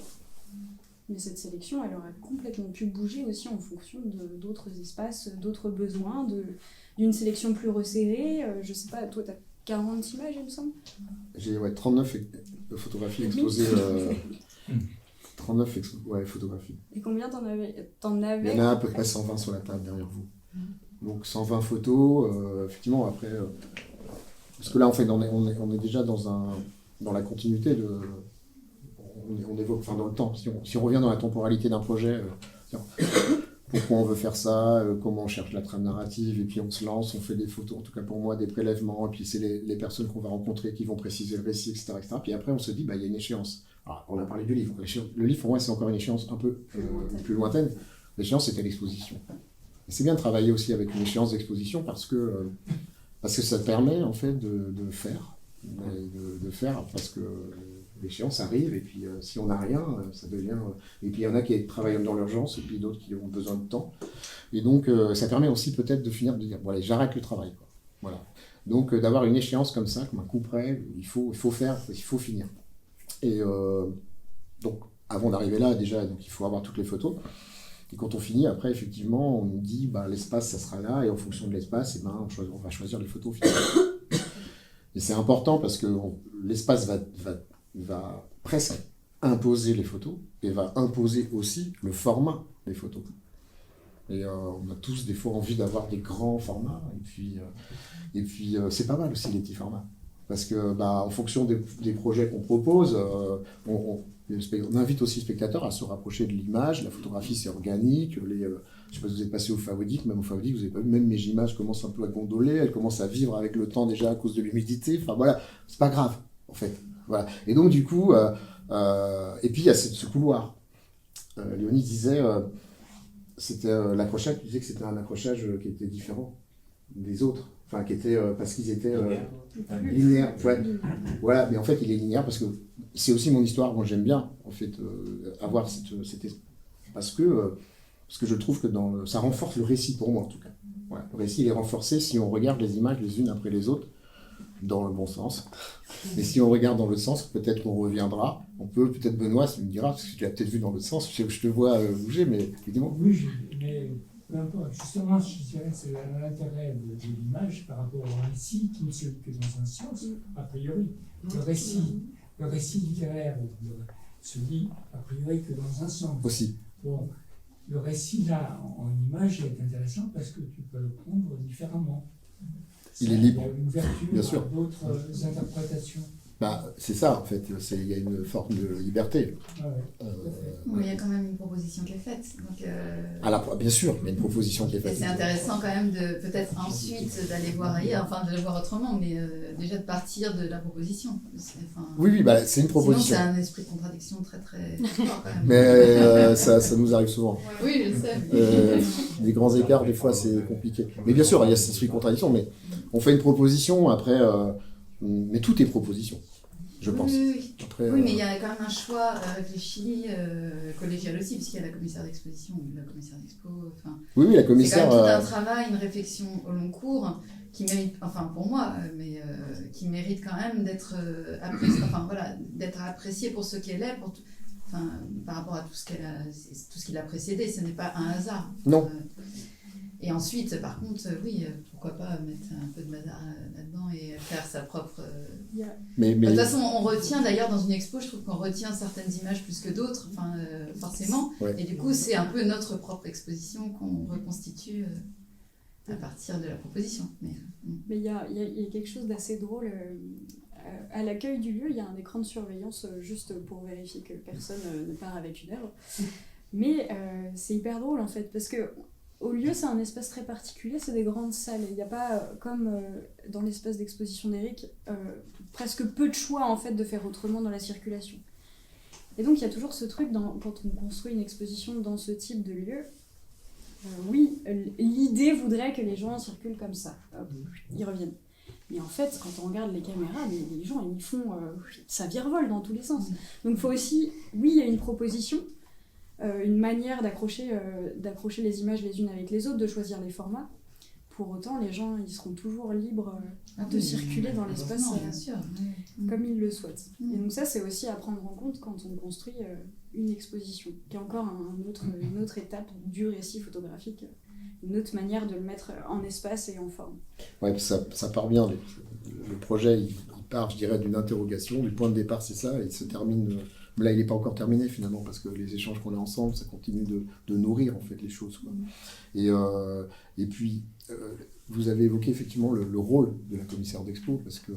Mais cette sélection, elle aurait complètement pu bouger aussi en fonction d'autres espaces, d'autres besoins, d'une sélection plus resserrée. Je sais pas, toi, tu as 40 images, il me semble ? J'ai 39 photographies exposées. 39 photographies. Et combien t'en avais ? Il y en a à peu près 120 sur la table derrière vous. Donc 120 photos, effectivement, après... parce que là, en fait, on est déjà dans la continuité de... On évoque dans le temps. Si on revient dans la temporalité d'un projet, pourquoi on veut faire ça, comment on cherche la trame narrative, et puis on se lance, on fait des photos, en tout cas pour moi, des prélèvements, et puis c'est les personnes qu'on va rencontrer qui vont préciser le récit, etc. Puis après, on se dit, il y a une échéance. Alors, on a parlé du livre. Le livre, pour moi, c'est encore une échéance un peu plus lointaine. L'échéance, c'était l'exposition. Et c'est bien de travailler aussi avec une échéance d'exposition parce que ça permet, en fait, de faire. De faire parce que l'échéance arrive, et puis si on n'a rien, ça devient... et puis il y en a qui travaillent dans l'urgence, et puis d'autres qui ont besoin de temps. Et donc, ça permet aussi peut-être de finir de dire, bon allez, j'arrête le travail. Quoi. Voilà. Donc, d'avoir une échéance comme ça, comme un coup près, il faut faire, il faut finir. Et donc, avant d'arriver là, déjà, donc, il faut avoir toutes les photos. Et quand on finit, après, effectivement, on nous dit, l'espace, ça sera là, et en fonction de l'espace, on va choisir les photos finalement. Et c'est important parce que l'espace va presque imposer les photos et va imposer aussi le format des photos. Et on a tous des fois envie d'avoir des grands formats, et puis c'est pas mal aussi les petits formats. Parce que en fonction des projets qu'on propose, on invite aussi le spectateur à se rapprocher de l'image. La photographie, c'est organique. Je ne sais pas si vous êtes passé au Favodic, même au Favodic, vous avez pas vu, même mes images commencent un peu à gondoler, elles commencent à vivre avec le temps déjà à cause de l'humidité. Enfin voilà, c'est pas grave, en fait. Voilà. Et donc, du coup, et puis il y a ce couloir. Léonie disait, c'était l'accrochage, tu disais que c'était un accrochage qui était différent des autres. Enfin, qui était, parce qu'ils étaient linéaires. Ouais. Voilà, mais en fait, il est linéaire parce que c'est aussi mon histoire. Moi, j'aime bien, en fait, avoir cette parce que je trouve que ça renforce le récit pour moi, en tout cas. Voilà. Le récit, il est renforcé si on regarde les images les unes après les autres, dans le bon sens. Mais si on regarde dans l'autre sens, peut-être qu'on reviendra. Peut-être Benoît, tu me diras, parce que tu l'as peut-être vu dans l'autre sens, je te vois bouger, mais évidemment. Oui, mais peu importe. Justement, je dirais que c'est l'intérêt de l'image par rapport au récit qui ne se lit que dans un sens, a priori. Le récit littéraire se lit a priori que dans un sens. Aussi. Bon, le récit là, en image, est intéressant parce que tu peux le prendre différemment. Il est libre. Il y a une ouverture bien sûr. À d'autres interprétations. C'est ça, en fait. Il y a une forme de liberté. Mais il y a quand même une proposition qui est faite. Donc, bien sûr, il y a une proposition qui est et faite. c'est intéressant quand même de peut-être ensuite d'aller voir ailleurs, enfin de le voir autrement, mais déjà de partir de la proposition. Oui, c'est une proposition. Sinon, c'est un esprit de contradiction très très fort quand même. Mais ça nous arrive souvent. Oui, je sais. Les grands écarts, des fois, c'est compliqué. Mais bien sûr, il y a cet esprit de contradiction, mais on fait une proposition, après... mais tout est proposition, je pense. Oui. Après, oui, mais il y a quand même un choix réfléchi, collégial aussi, puisqu'il y a la commissaire d'exposition, la commissaire d'expo. Oui, la commissaire. C'est quand même tout un travail, une réflexion au long cours qui mérite, enfin pour moi, mais qui mérite quand même d'être appréciée pour ce qu'elle est, par rapport à tout ce qui l'a précédé, ce n'est pas un hasard. Non. Et ensuite, par contre, oui, pourquoi pas mettre un peu de bazar là-dedans et faire sa propre... Mais... De toute façon, on retient d'ailleurs dans une expo, je trouve qu'on retient certaines images plus que d'autres, forcément. Ouais. Et du coup, c'est un peu notre propre exposition qu'on reconstitue à partir de la proposition. Mais il y a quelque chose d'assez drôle. À l'accueil du lieu, il y a un écran de surveillance juste pour vérifier que personne ne part avec une œuvre. Mais c'est hyper drôle en fait, parce que au lieu, c'est un espace très particulier, c'est des grandes salles. Il n'y a pas, comme dans l'espace d'exposition d'Éric, presque peu de choix en fait de faire autrement dans la circulation. Et donc il y a toujours ce truc, quand on construit une exposition dans ce type de lieu, oui, l'idée voudrait que les gens circulent comme ça, hop, ils reviennent. Mais en fait, quand on regarde les caméras, les gens ils font, ça virevolte dans tous les sens. Donc il faut aussi, oui, il y a une proposition, une manière d'accrocher les images les unes avec les autres, de choisir les formats. Pour autant, les gens ils seront toujours libres de circuler dans l'espace bien sûr, comme ils le souhaitent. Et donc ça, c'est aussi à prendre en compte quand on construit une exposition, qui est encore une autre étape du récit photographique, une autre manière de le mettre en espace et en forme. Ouais, ça part bien. Le projet, il part, je dirais, d'une interrogation. Du point de départ, c'est ça, et il se termine... Là, il n'est pas encore terminé finalement, parce que les échanges qu'on a ensemble, ça continue de nourrir en fait les choses, quoi. Et puis, vous avez évoqué effectivement le rôle de la commissaire d'expo, parce que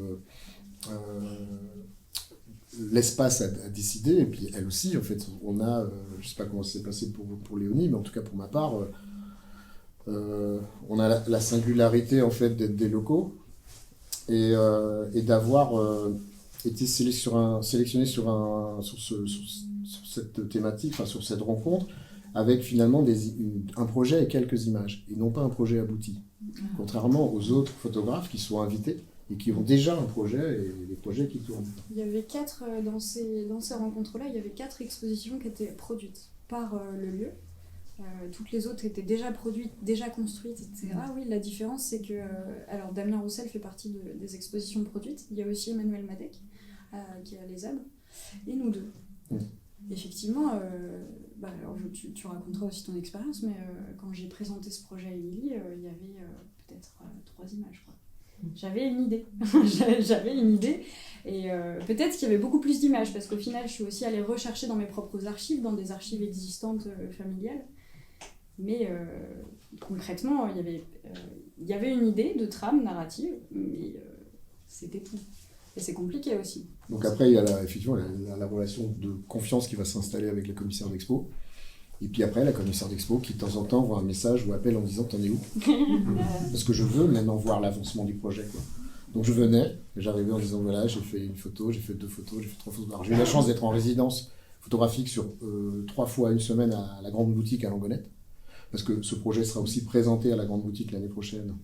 l'espace a décidé, et puis elle aussi, en fait, on a, je ne sais pas comment ça s'est passé pour Léonie, mais en tout cas pour ma part, on a la singularité en fait d'être des locaux, et d'avoir... été sélectionné sur cette thématique, enfin sur cette rencontre, avec finalement un projet et quelques images, et non pas un projet abouti. Contrairement aux autres photographes qui sont invités et qui ont déjà un projet et des projets qui tournent. Il y avait dans ces rencontres-là, il y avait 4 expositions qui étaient produites par le lieu. Toutes les autres étaient déjà produites, déjà construites, etc. Oui, la différence, c'est que... alors, Damien Roussel fait partie des expositions produites. Il y a aussi Emmanuel Madec, qui est à Les Abres, et nous deux. Effectivement, alors tu raconteras aussi ton expérience, mais quand j'ai présenté ce projet à Émilie, il y avait peut-être 3 images, je crois. J'avais une idée. Et peut-être qu'il y avait beaucoup plus d'images, parce qu'au final, je suis aussi allée rechercher dans mes propres archives, dans des archives existantes familiales. Mais concrètement, il y avait une idée de trame narrative, mais c'était tout. Et c'est compliqué aussi. Donc après, il y a effectivement la relation de confiance qui va s'installer avec la commissaire d'expo. Et puis après, la commissaire d'expo qui, de temps en temps, voit un message ou appelle en disant « T'en es où ?» Parce que je veux maintenant voir l'avancement du projet, quoi. Donc je venais, j'arrivais en disant « Voilà, j'ai fait une photo, j'ai fait 2 photos, j'ai fait 3 photos. » Alors j'ai eu la chance d'être en résidence photographique sur 3 fois une semaine à la Grande Boutique à Langonette, parce que ce projet sera aussi présenté à la Grande Boutique l'année prochaine,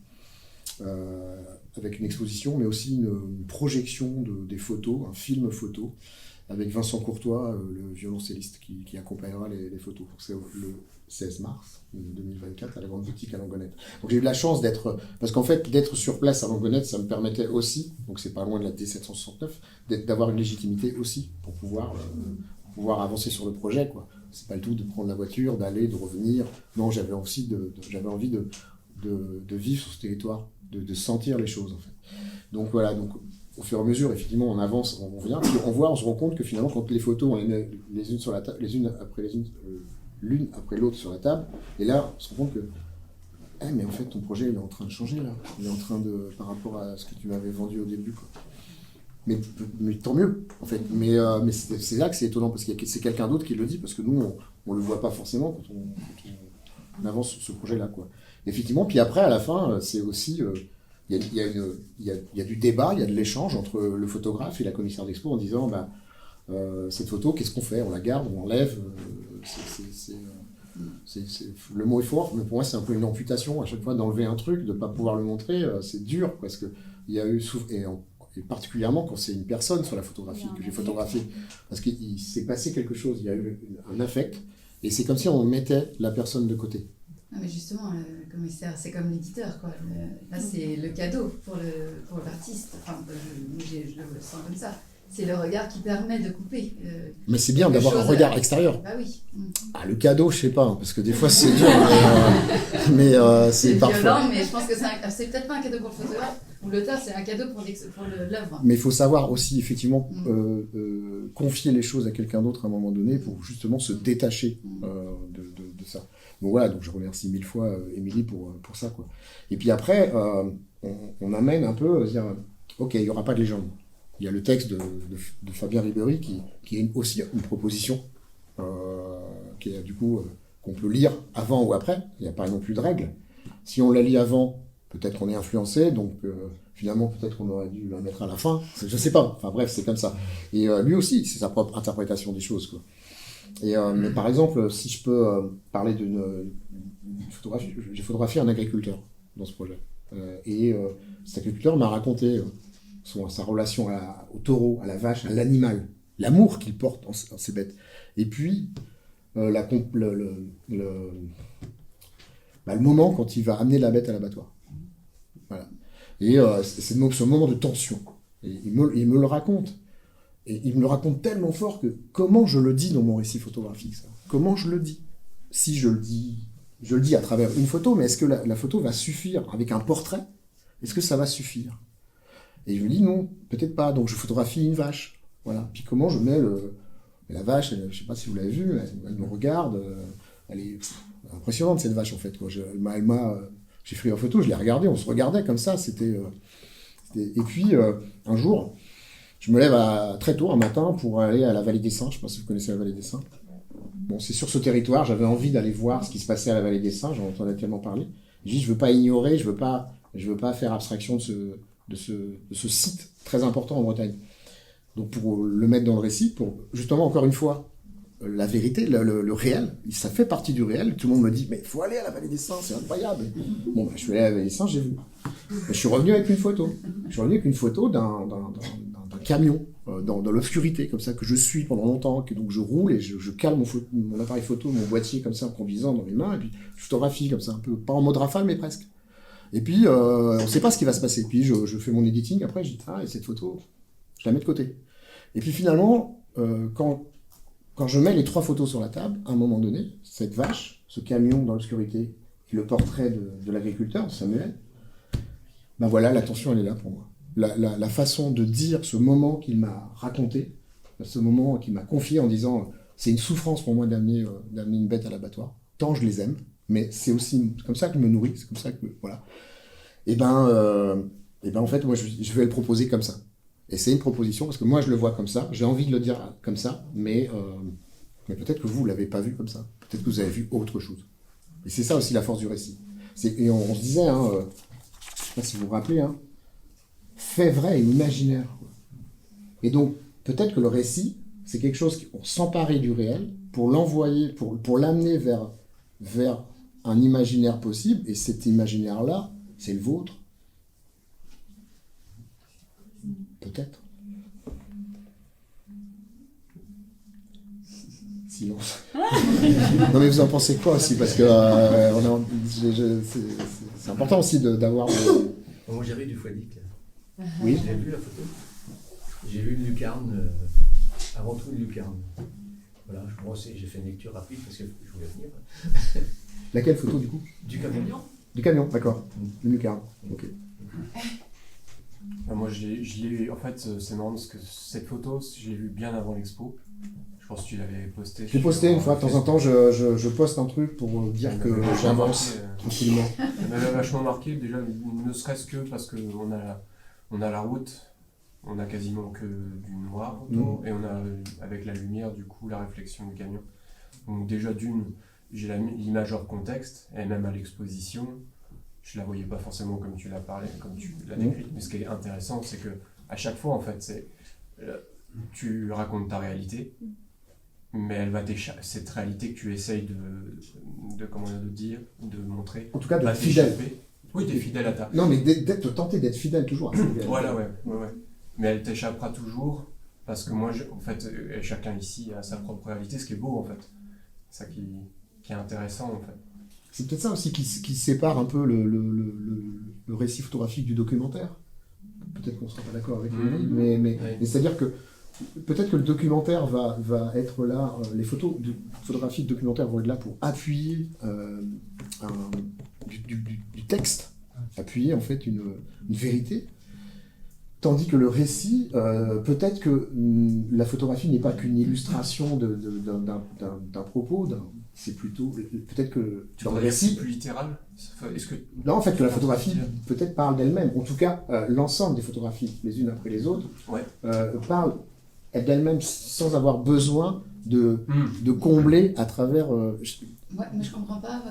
avec une exposition, mais aussi une projection des photos, un film photo, avec Vincent Courtois, le violoncelliste, qui accompagnera les photos. C'est le 16 mars 2024 à la Grande Boutique à Langonette. Donc j'ai eu la chance parce qu'en fait, d'être sur place à Langonette, ça me permettait aussi, donc c'est pas loin de la D769, d'avoir une légitimité aussi pour pouvoir avancer sur le projet, quoi. C'est pas le tout de prendre la voiture, d'aller, de revenir. Non, j'avais envie de vivre sur ce territoire, de sentir les choses, en fait. Donc voilà, au fur et à mesure, effectivement, on avance, on vient, puis on se rend compte que finalement, quand les photos, on les met les unes sur la table, les unes après les unes, l'une après l'autre sur la table, et là, on se rend compte que, mais en fait, ton projet, il est en train de changer, là. Il est en train par rapport à ce que tu m'avais vendu au début, quoi. Mais tant mieux, en fait. Mais c'est là que c'est étonnant, parce que c'est quelqu'un d'autre qui le dit, parce que nous, on le voit pas forcément quand on avance sur ce projet-là, quoi. Effectivement, puis après, à la fin, c'est aussi... Il y a du débat, il y a de l'échange entre le photographe et la commissaire d'expo en disant cette photo, qu'est-ce qu'on fait? On la garde, on l'enlève? Le mot est fort, mais pour moi, c'est un peu une amputation. À chaque fois, d'enlever un truc, de ne pas pouvoir le montrer, c'est dur, parce qu'il y a eu... Et particulièrement quand c'est une personne sur la photographie que j'ai photographiée, parce qu'il s'est passé quelque chose, il y a eu un affect, et c'est comme si on mettait la personne de côté. Ah mais justement, le commissaire, c'est comme l'éditeur, quoi. Là, c'est le cadeau pour l'artiste. Enfin, je le sens comme ça. c'est le regard qui permet de couper. Mais c'est bien quelque d'avoir un chose regard extérieur. Bah oui. Ah, le cadeau, je sais pas, parce que des fois c'est dur, mais c'est C'est parfois. violent, mais je pense que c'est peut-être pas un cadeau pour le photographe ou l'auteur, c'est un cadeau pour l'œuvre. Mais il faut savoir aussi, effectivement, confier les choses à quelqu'un d'autre à un moment donné pour justement se détacher de ça. Donc voilà, donc je remercie 1000 fois Émilie pour ça, quoi. Et puis après, on amène un peu, dire, ok, il n'y aura pas de légende. Il y a le texte de Fabien Ribéry qui est aussi une proposition, qui est du coup qu'on peut lire avant ou après. Il n'y a pas non plus de règle. Si on la lit avant, peut-être qu'on est influencé, donc finalement peut-être qu'on aurait dû la mettre à la fin. Je ne sais pas. Enfin bref, c'est comme ça. Et lui aussi, c'est sa propre interprétation des choses, quoi. Et mais par exemple, si je peux parler d'une photographie, j'ai photographié un agriculteur dans ce projet. Et cet agriculteur m'a raconté sa relation au taureau, à la vache, à l'animal, l'amour qu'il porte en ces bêtes. Et puis, le moment quand il va amener la bête à l'abattoir. Voilà. Et c'est ce moment de tension. Et il me le raconte. Et il me le raconte tellement fort que comment je le dis dans mon récit photographique, ça ? Comment je le dis ? Si je le dis à travers une photo, mais est-ce que la photo va suffire avec un portrait ? Est-ce que ça va suffire ? Et je lui dis non, peut-être pas. Donc je photographie une vache. Voilà. Puis comment je mets la vache, je ne sais pas si vous l'avez vue, elle me regarde. Elle est impressionnante cette vache en fait, quoi. J'ai pris en photo, je l'ai regardée, on se regardait comme ça. Et puis un jour, je me lève très tôt un matin pour aller à la Vallée des Saints. Je ne sais pas si vous connaissez la Vallée des Saints. Bon, c'est sur ce territoire, j'avais envie d'aller voir ce qui se passait à la Vallée des Saints, j'en entendais tellement parler. Je dis, je veux pas ignorer, je veux pas faire abstraction de ce site très important en Bretagne. Donc pour le mettre dans le récit, pour justement encore une fois, la vérité, le réel, ça fait partie du réel. Tout le monde me dit, mais il faut aller à la Vallée des Saints, c'est incroyable. Bon, je suis allé à la Vallée des Saints, j'ai vu. Je suis revenu avec une photo. Je suis revenu avec une photo d'un camion dans l'obscurité, comme ça, que je suis pendant longtemps, que donc je roule et je cale mon appareil photo, mon boîtier comme ça, en conduisant dans mes mains, et puis je photographie comme ça, un peu, pas en mode rafale, mais presque. Et puis, on ne sait pas ce qui va se passer. Puis je fais mon editing, après je dis, et cette photo, je la mets de côté. Et puis finalement, quand je mets les 3 photos sur la table, à un moment donné, cette vache, ce camion dans l'obscurité, et le portrait de l'agriculteur, Samuel, ben voilà, l'attention elle est là pour moi. La façon de dire ce moment qu'il m'a raconté, ce moment qu'il m'a confié en disant c'est une souffrance pour moi d'amener une bête à l'abattoir, tant je les aime, mais c'est aussi comme ça que je me nourris, c'est comme ça que voilà. Et ben en fait moi je vais le proposer comme ça. Et c'est une proposition parce que moi je le vois comme ça, j'ai envie de le dire comme ça, mais peut-être que vous l'avez pas vu comme ça, peut-être que vous avez vu autre chose. Et c'est ça aussi la force du récit. Et on se disait, je sais pas si vous vous rappelez, fait vrai et imaginaire. Et donc, peut-être que le récit, c'est quelque chose qu'on s'emparer du réel pour l'envoyer, pour l'amener vers un imaginaire possible, et cet imaginaire-là, c'est le vôtre. Peut-être. Silence. Non mais vous en pensez quoi aussi ? Parce que c'est important aussi d'avoir... Moi j'ai vu du Fouadic. Oui. J'ai vu la photo. J'ai vu une lucarne, avant tout une lucarne. Voilà, moi aussi j'ai fait une lecture rapide parce que je voulais venir. Laquelle photo du coup ? Du camion. Du camion, d'accord. Une lucarne, ok. Moi en fait c'est marrant parce que cette photo, je l'ai vue bien avant l'expo. Je pense que tu l'avais postée. Je l'ai posté une fois, de temps en temps je poste un truc pour dire que j'avance tranquillement. Ça m'avait vachement marqué, déjà ne serait-ce que parce qu'on a la route, on a quasiment que du noir autour, et on a avec la lumière du coup la réflexion du camion. Donc déjà j'ai l'image hors contexte, et même à l'exposition, je la voyais pas forcément comme tu l'as parlé, comme tu l'as décrit. Mais ce qui est intéressant, c'est que à chaque fois en fait, tu racontes ta réalité. Mais elle va cette réalité que tu essayes de dire, de montrer. En tout cas, d'être fidèle. Oui, tu es fidèle à ta. Non, mais tenter d'être fidèle toujours à ça. Voilà, ouais. Mais elle t'échappera toujours, parce que moi, en fait, chacun ici a sa propre réalité, ce qui est beau, en fait. C'est ça qui est intéressant, en fait. C'est peut-être ça aussi qui sépare un peu le récit photographique du documentaire. Peut-être qu'on ne sera pas d'accord avec lui, mais c'est-à-dire que peut-être que le documentaire va être là, les photographies de documentaire vont être là pour appuyer du texte, appuyer en fait une vérité, tandis que le récit, peut-être que la photographie n'est pas qu'une illustration d'un propos, c'est plutôt, peut-être que dans le récit... C'est plus littéral. Est-ce que... Non, en fait, que la photographie peut-être parle d'elle-même. En tout cas, l'ensemble des photographies, les unes après les autres, parlent d'elle-même sans avoir besoin de combler à travers... Ouais, mais je comprends pas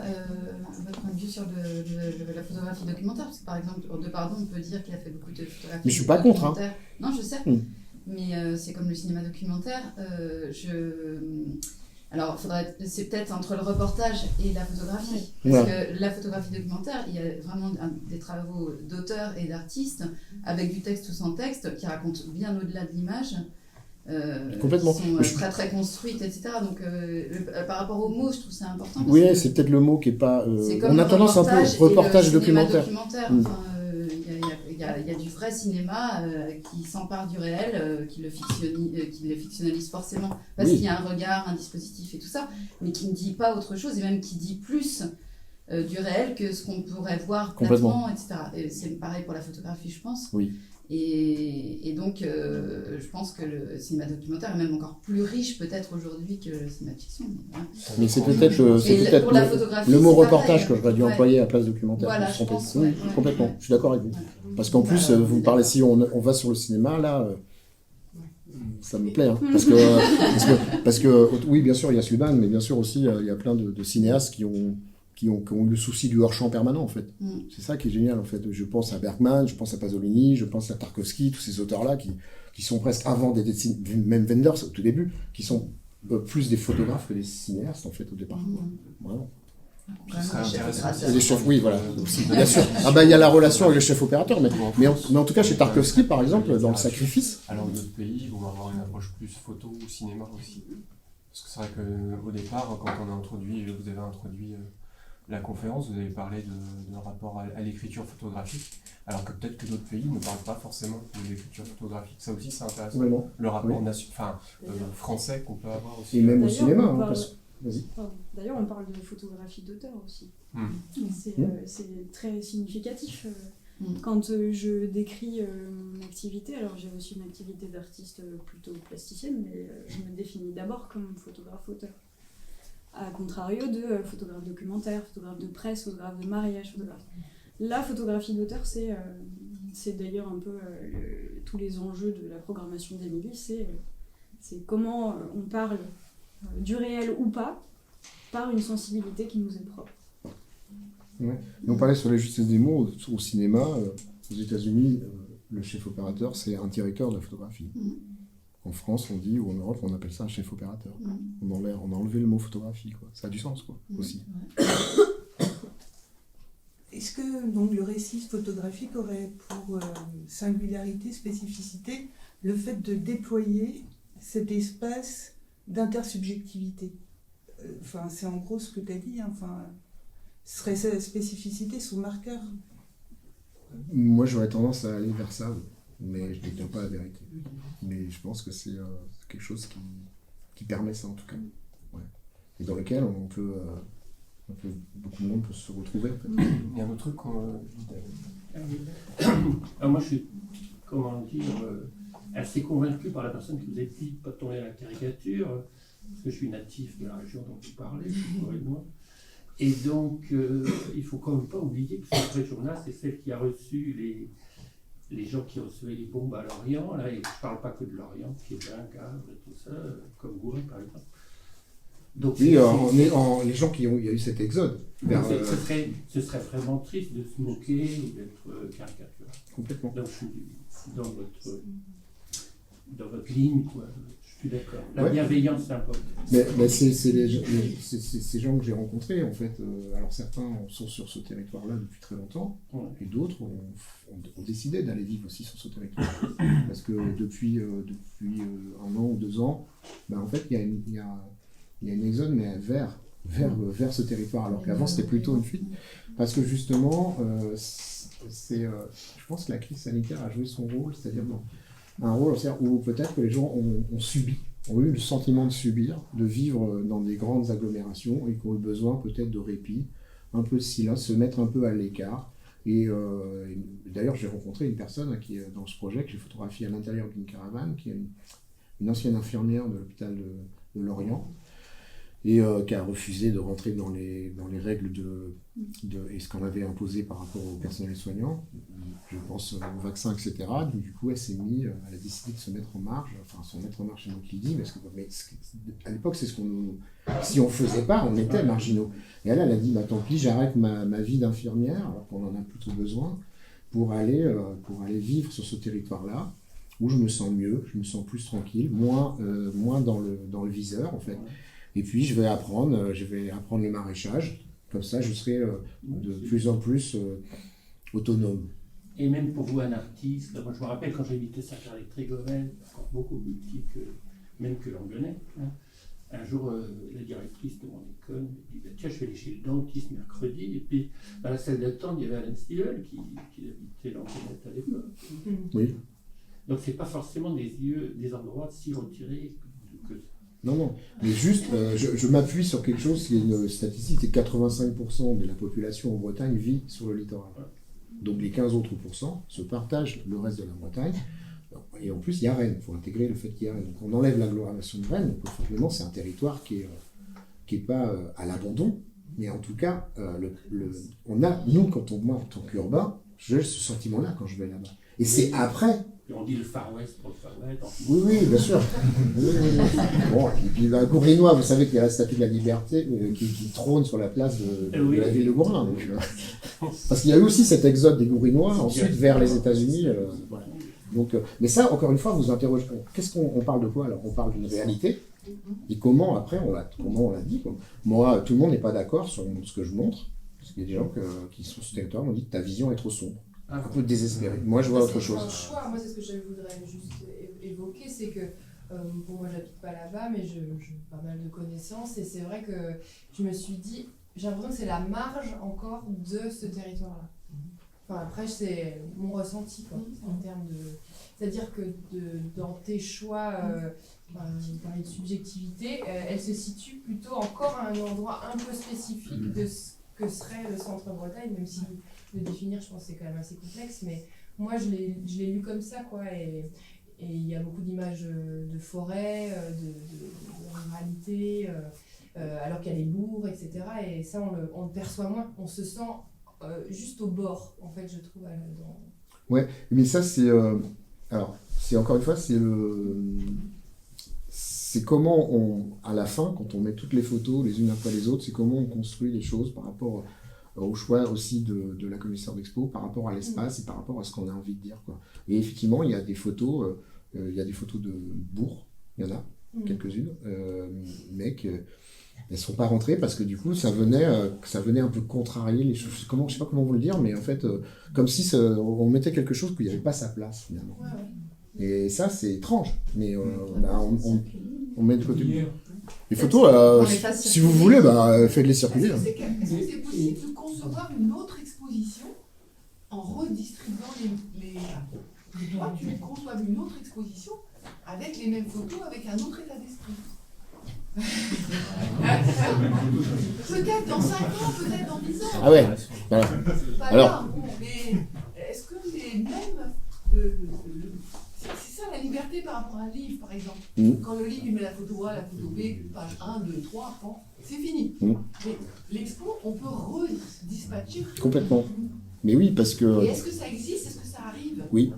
votre point de vue sur la photographie documentaire, parce que par exemple, de pardon, on peut dire qu'il a fait beaucoup de photographies. Mais je suis pas contre, hein. Non, je sais, mais c'est comme le cinéma documentaire. Alors, c'est peut-être entre le reportage et la photographie, parce que la photographie documentaire, il y a vraiment des travaux d'auteurs et d'artistes avec du texte ou sans texte qui racontent bien au-delà de l'image. Complètement. Qui sont très très construites, etc. Donc par rapport aux mots, je trouve ça important. Oui, c'est peut-être le mot qui est pas... C'est comme on a tendance un peu reportage documentaire. Il y a du vrai cinéma qui s'empare du réel, qui le fictionnalise forcément, parce qu'il y a un regard, un dispositif et tout ça, mais qui ne dit pas autre chose, et même qui dit plus du réel que ce qu'on pourrait voir platement, etc. Et c'est pareil pour la photographie, je pense. Oui. Et donc, je pense que le cinéma documentaire est même encore plus riche peut-être aujourd'hui que le cinéma de fiction. Mais c'est peut-être le mot reportage que j'aurais dû employer à la place documentaire. Voilà, je pense, complètement. Je suis d'accord avec vous. Parce qu'en plus, vous parlez, si on va sur le cinéma, là, ça me plaît. Hein, parce que, oui, bien sûr, il y a Sluban, mais bien sûr aussi, il y a plein de cinéastes qui ont eu le souci du hors-champ permanent, en fait. C'est ça qui est génial, en fait. Je pense à Bergman, je pense à Pasolini, je pense à Tarkovsky, tous ces auteurs-là qui sont presque avant même Wenders, au tout début, qui sont plus des photographes que des cinéastes, en fait, au départ. Vraiment. Et les chefs, oui, voilà, aussi, bien sûr. Il y a la relation avec le chef opérateur, mais en tout cas, chez Tarkovsky, par exemple, dans Le Sacrifice... Alors, d'autres pays vont avoir une approche plus photo ou cinéma aussi. Parce que c'est vrai qu'au départ, quand vous avez introduit la conférence, vous avez parlé de rapport à l'écriture photographique, alors que peut-être que d'autres pays ne parlent pas forcément de l'écriture photographique. Ça aussi, c'est intéressant. Vraiment. Le rapport français qu'on peut avoir aussi. Et même au cinéma. Vas-y. D'ailleurs, on parle de photographie d'auteur aussi. C'est très significatif. Quand je décris mon activité, alors j'ai aussi une activité d'artiste plutôt plasticienne, mais je me définis d'abord comme photographe-auteur. À contrario de photographe documentaire, photographe de presse, photographe de mariage, photographe. La photographie d'auteur, c'est d'ailleurs un peu tous les enjeux de la programmation d'Émilie, c'est comment on parle du réel ou pas, par une sensibilité qui nous est propre. Ouais. Et on parlait sur les justesses des mots au cinéma. Aux États-Unis, le chef opérateur, c'est un directeur de la photographie. En France, on dit, ou en Europe, on appelle ça un chef opérateur. On a enlevé le mot photographie, quoi. Ça a du sens, quoi, aussi. Est-ce que donc, le récit photographique aurait pour singularité, spécificité, le fait de déployer cet espace d'intersubjectivité? C'est en gros ce que tu as dit, serait sa spécificité, son marqueur? Moi, j'aurais tendance à aller vers ça, mais je ne détiens pas la vérité. Mais je pense que c'est quelque chose qui permet ça, en tout cas. Ouais. Et dans lequel beaucoup de monde peut se retrouver. En fait. Il y a un autre truc qu'on... Moi, je suis, assez convaincu par la personne qui vous a dit de ne pas tomber à la caricature, parce que je suis natif de la région dont vous parlez, moi. Et donc, il ne faut quand même pas oublier que cette région-là, c'est celle qui a reçu les gens qui recevaient les bombes à Lorient. Là, et je ne parle pas que de Lorient, qui est un Gavre et tout ça, comme Gouin, par exemple. Donc, oui, les gens il y a eu cet exode. Ce serait vraiment triste de se moquer ou d'être caricatural. Complètement. Donc, je suis dans votre ligne, quoi. Je suis d'accord. La bienveillance, c'est important. Mais c'est ces gens que j'ai rencontrés, en fait. Alors, certains sont sur ce territoire-là depuis très longtemps, et d'autres ont décidé d'aller vivre aussi sur ce territoire. Parce que depuis 1 an ou 2 ans, en fait, il y a une exode, mais vers ce territoire, alors qu'avant, c'était plutôt une fuite. Parce que justement, je pense que la crise sanitaire a joué son rôle, c'est-à-dire un rôle, c'est-à-dire où peut-être que les gens ont subi, ont eu le sentiment de subir, de vivre dans des grandes agglomérations et qui ont eu besoin peut-être de répit, un peu de silence, se mettre un peu à l'écart. Et d'ailleurs, j'ai rencontré une personne qui est dans ce projet, que j'ai photographié à l'intérieur d'une caravane, qui est une ancienne infirmière de l'hôpital de Lorient, et qui a refusé de rentrer dans les règles et ce qu'on avait imposé par rapport au personnel soignant, je pense au vaccin, etc. Donc, du coup, elle a décidé de se mettre en marge, enfin, se mettre en marge, c'est moi qui le dis, parce que à l'époque, c'est ce qu'on nous... Si on ne faisait pas, on était marginaux. Et elle a dit, bah, tant pis, j'arrête ma vie d'infirmière, alors qu'on en a plutôt besoin, pour aller vivre sur ce territoire-là, où je me sens mieux, je me sens plus tranquille, moins dans le viseur, en fait. Et puis, je vais apprendre le maraîchage. Comme ça, je serai de plus en plus autonome. Et même pour vous, un artiste, moi je me rappelle quand j'habitais Saint-Pierre-les-Trégorel, encore beaucoup plus petit même que Languenay, hein. Un jour, la directrice de mon école me dit bah, tiens, je vais aller chez le dentiste mercredi. Et puis, dans la salle d'attente, il y avait Alain Stilwell qui habitait Languenay à l'époque. Oui. Donc, c'est pas forcément des endroits si retirés que Non. Mais juste, je m'appuie sur quelque chose qui est une statistique, c'est 85% de la population en Bretagne vit sur le littoral. Donc les 15 autres pourcents se partagent le reste de la Bretagne. Et en plus, il y a Rennes. Il faut intégrer le fait qu'il y a Rennes. Donc on enlève l'agglomération de Rennes. Donc simplement, c'est un territoire qui est pas à l'abandon. Mais en tout cas, nous, quand moi, en tant qu'urbain, j'ai ce sentiment-là quand je vais là-bas. Et c'est après... Et on dit le Far West pour le Far West. Oui, bien sûr. Oui. Bon, et puis à Gourinois, vous savez qu'il y a la statue de la liberté qui trône sur la place de la ville de Gourlin. Parce qu'il y a eu aussi cet exode des Gourinois, ensuite vers les États-Unis. Voilà. Donc, mais ça, encore une fois, vous interrogez. On parle de quoi alors? On parle d'une réalité. Et comment, après, comment on l'a dit quoi. Moi, tout le monde n'est pas d'accord sur ce que je montre. Parce qu'il y a des gens qui sont sur ce territoire m'ont dit que ta vision est trop sombre. Un peu désespéré. Moi, je vois autre chose. C'est un choix. Moi, c'est ce que je voudrais juste évoquer, c'est que bon, moi, j'habite pas là-bas, mais j'ai pas mal de connaissances, et c'est vrai que je me suis dit, j'ai l'impression que c'est la marge encore de ce territoire-là. Enfin, après, c'est mon ressenti, quoi, en termes de... C'est-à-dire que dans tes choix, vous parlez de subjectivité, elle se situe plutôt encore à un endroit un peu spécifique de ce que serait le centre-Bretagne, même si le définir, je pense que c'est quand même assez complexe, mais moi, je l'ai lu comme ça, quoi, et il y a beaucoup d'images de forêt, de ruralité, alors qu'il y a les bourgs, etc., et ça, on le perçoit moins, on se sent juste au bord, en fait, je trouve. Ouais, mais ça, c'est... alors, c'est encore une fois, c'est comment à la fin, quand on met toutes les photos les unes après les autres, c'est comment on construit les choses par rapport au choix aussi de la commissaire d'expo, par rapport à l'espace et par rapport à ce qu'on a envie de dire, quoi. Et effectivement, il y a des photos de bourgs, il y en a quelques-unes, mais elles ne sont pas rentrées parce que du coup, ça venait un peu contrarier les choses. Je ne sais pas comment vous le dire, mais en fait, comme si on mettait quelque chose qu'il n'y avait pas sa place, finalement. Ouais. Et ça, c'est étrange, mais on met de côté. Les photos, si vous voulez, faites-les circuler. Est-ce que c'est possible de concevoir une autre exposition en redistribuant les droits? Tu conçois une autre exposition avec les mêmes photos, avec un autre état d'esprit. Peut-être dans 5 ans, peut-être dans 10 ans. Ah ouais, voilà. Alors, mais est-ce que les mêmes... C'est ça la liberté par rapport à un livre, par exemple. Quand le livre, il met la photo A, la photo B, page 1, 2, 3, c'est fini. Mais l'expo, on peut redispatcher. Complètement. Mais oui, parce que... Et est-ce que ça existe? Est-ce que ça arrive? Oui.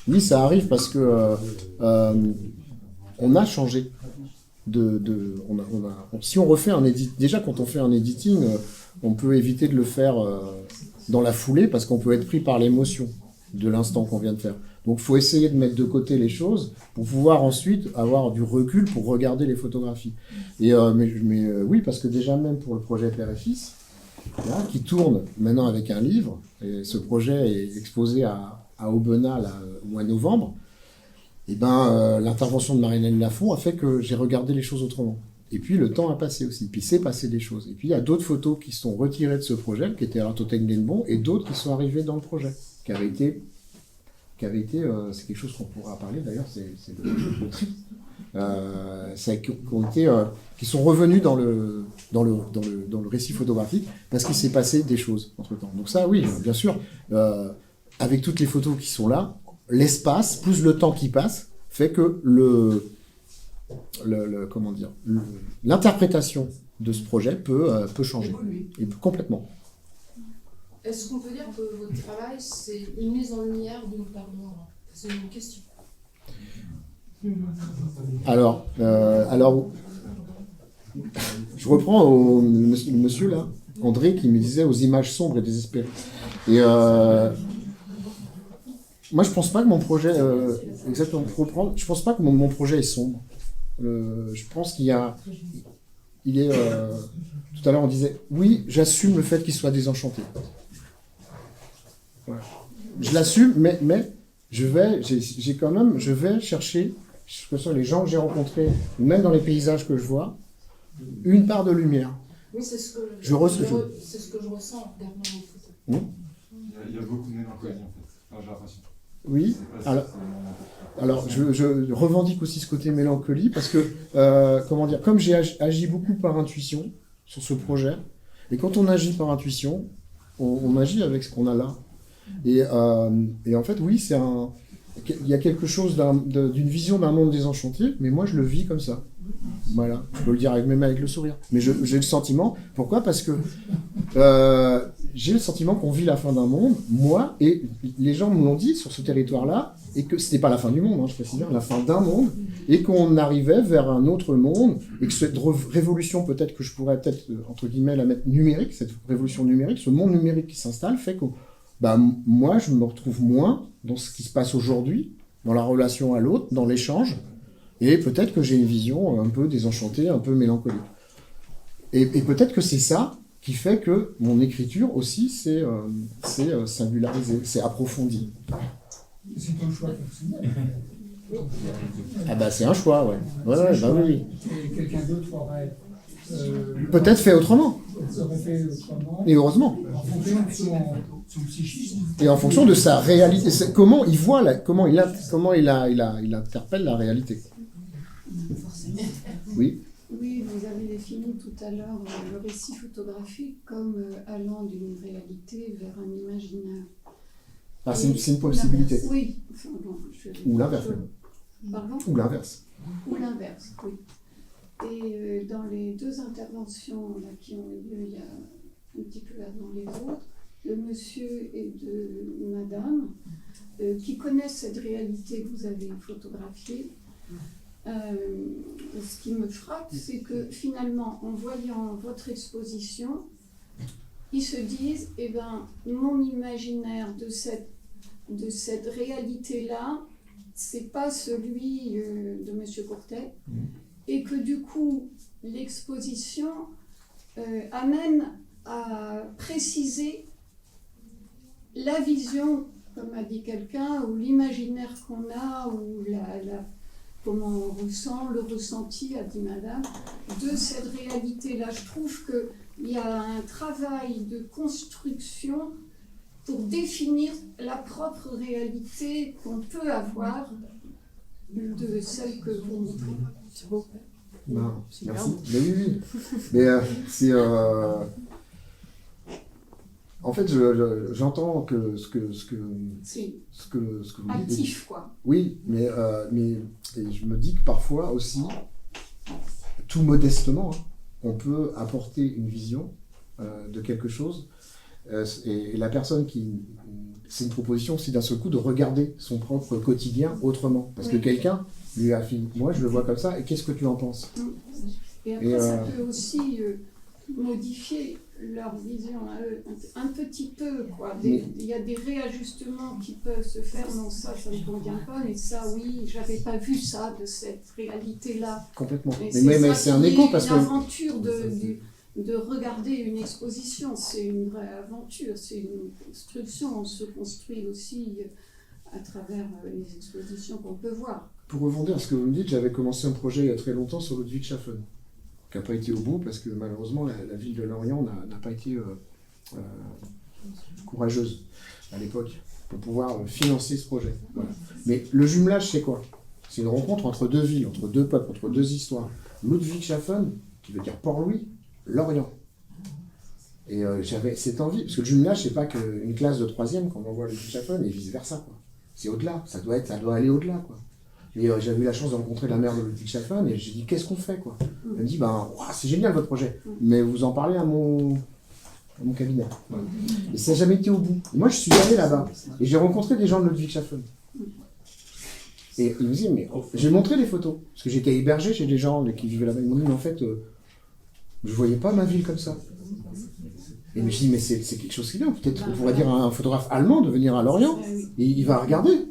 Oui, ça arrive parce que on a changé. Si on refait un edit, déjà quand on fait un editing, on peut éviter de le faire dans la foulée parce qu'on peut être pris par l'émotion de l'instant qu'on vient de faire. Donc il faut essayer de mettre de côté les choses pour pouvoir ensuite avoir du recul pour regarder les photographies. Et, mais oui, parce que déjà même pour le projet Père et Fils, là, qui tourne maintenant avec un livre, et ce projet est exposé à Aubenas là, au mois de novembre, et l'intervention de Marie-Hélène Lafont a fait que j'ai regardé les choses autrement. Et puis le temps a passé aussi, puis c'est passé des choses. Et puis il y a d'autres photos qui sont retirées de ce projet, qui étaient à Ratoteng-Denbon, et d'autres qui sont arrivées dans le projet, qui avaient qui avait été, c'est quelque chose qu'on pourra parler d'ailleurs, c'est le tri. Qui sont revenus dans le récit photographique parce qu'il s'est passé des choses entre-temps. Donc ça, oui, bien sûr, avec toutes les photos qui sont là, l'espace plus le temps qui passe fait que l'interprétation de ce projet peut changer, et complètement. Est-ce qu'on peut dire que votre travail, c'est une mise en lumière d'une part noire? C'est une question. Alors, je reprends le monsieur là, André, qui me disait aux images sombres et désespérées. Et moi, je pense pas que mon projet, exactement, pour reprendre, je pense pas que mon projet est sombre. Je pense qu'il est. Tout à l'heure, on disait, oui, j'assume le fait qu'il soit désenchanté. Voilà. Je l'assume, mais je vais chercher, que ce soit les gens que j'ai rencontrés, ou même dans les paysages que je vois, une part de lumière. Oui, c'est ce que je ressens derrière mon photo. Il y a beaucoup de mélancolie, en fait. Enfin, j'ai l'impression. Oui, alors je revendique aussi ce côté mélancolie, parce que, comme j'ai agi beaucoup par intuition sur ce projet, et quand on agit par intuition, on agit avec ce qu'on a là. Et en fait, oui, il y a quelque chose d'une vision d'un monde désenchanté, mais moi je le vis comme ça. Voilà, je peux le dire même avec le sourire. Mais j'ai le sentiment, pourquoi ? Parce que j'ai le sentiment qu'on vit la fin d'un monde, moi, et les gens me l'ont dit sur ce territoire-là, et que ce n'est pas la fin du monde, je précise bien, la fin d'un monde, et qu'on arrivait vers un autre monde, et que cette révolution, peut-être que je pourrais entre guillemets la mettre numérique, cette révolution numérique, ce monde numérique qui s'installe, fait que moi, je me retrouve moins dans ce qui se passe aujourd'hui, dans la relation à l'autre, dans l'échange, et peut-être que j'ai une vision un peu désenchantée, un peu mélancolique. Et peut-être que c'est ça qui fait que mon écriture aussi, c'est singularisé, c'est approfondi. C'est ton choix personnel. C'est un choix, ouais. Oui. Et quelqu'un d'autre aurait... peut-être fait autrement. Aurait fait autrement. Et heureusement. En fonction de son psychisme. Et en fonction de sa réalité, comment il voit, comment il interpelle la réalité. Oui. Oui, vous avez défini tout à l'heure le récit photographique comme allant d'une réalité vers un imaginaire. C'est une possibilité. Oui. Ou l'inverse. Pardon ? Ou l'inverse. Ou l'inverse, oui. Et dans les deux interventions là, qui ont eu lieu il y a un petit peu avant les autres, de monsieur et de madame, qui connaissent cette réalité que vous avez photographiée, ce qui me frappe, c'est que finalement, en voyant votre exposition, ils se disent, mon imaginaire de cette réalité-là, c'est pas celui de monsieur Courtet, et que du coup, l'exposition amène à préciser la vision, comme a dit quelqu'un, ou l'imaginaire qu'on a, ou comment on ressent, le ressenti, a dit madame, de cette réalité-là. Je trouve qu'il y a un travail de construction pour définir la propre réalité qu'on peut avoir de celle que vous montrez. C'est beau. Merci. Mais oui. Mais c'est... En fait, j'entends que ce que vous dites. Actif, quoi. Oui, mais je me dis que parfois aussi, tout modestement, on peut apporter une vision de quelque chose. Et la personne c'est une proposition aussi d'un seul coup de regarder son propre quotidien autrement. Parce que quelqu'un lui a fait, moi je le vois comme ça, et qu'est-ce que tu en penses ? Et après, ça peut aussi modifier leur vision à eux, un petit peu, quoi. Il y a des réajustements qui peuvent se faire, non, ça ne convient pas, mais ça, oui, j'avais pas vu ça, de cette réalité-là. Complètement. Mais c'est un écho, parce que... Une aventure de regarder une exposition, c'est une vraie aventure, c'est une construction, on se construit aussi à travers les expositions qu'on peut voir. Pour rebondir à ce que vous me dites, j'avais commencé un projet il y a très longtemps sur Ludwigshafen, qui n'a pas été au bout parce que malheureusement la ville de Lorient n'a pas été courageuse à l'époque pour pouvoir financer ce projet. Voilà. Mais le jumelage, c'est quoi? C'est une rencontre entre deux villes, entre deux peuples, entre deux histoires. Ludwigshafen, qui veut dire Port-Louis, Lorient. Et j'avais cette envie, parce que le jumelage, c'est pas qu'une classe de 3e quand on envoie Ludwigshafen et vice-versa, quoi. C'est au-delà, ça doit aller au-delà, quoi. Et j'avais eu la chance de rencontrer la mère de Ludwigshafen et j'ai dit, qu'est-ce qu'on fait, quoi? Elle me dit, c'est génial votre projet, mais vous en parlez à mon cabinet. Voilà. Et ça n'a jamais été au bout. Et moi, je suis allé là-bas et j'ai rencontré des gens de Ludwigshafen. Et ils me disaient, mais j'ai montré des photos, parce que j'étais hébergé chez des gens qui vivaient là-bas. Ils m'ont dit, mais en fait, je ne voyais pas ma ville comme ça. Et je me dis, mais c'est quelque chose qui vient. Peut-être on pourrait dire à un photographe allemand de venir à Lorient, et il va regarder, et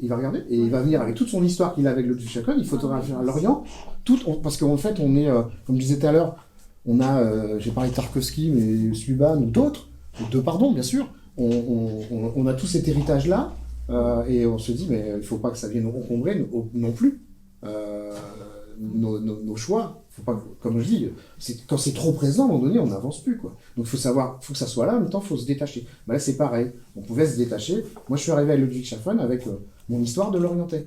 il va venir avec toute son histoire qu'il a avec Ludwigshafen, il photographie à Lorient, parce qu'en fait, on est, comme je disais tout à l'heure, on a, j'ai parlé de Tarkovsky, mais Sluban ou d'autres, bien sûr, on a tout cet héritage-là, et on se dit, mais il ne faut pas que ça vienne encombrer non plus nos choix. Faut pas, comme je dis, quand c'est trop présent, à un moment donné, on n'avance plus, quoi. Donc il faut que ça soit là, en même temps, il faut se détacher. Là, c'est pareil, on pouvait se détacher. Moi, je suis arrivé à Ludwigshafen avec mon histoire de l'Orientais.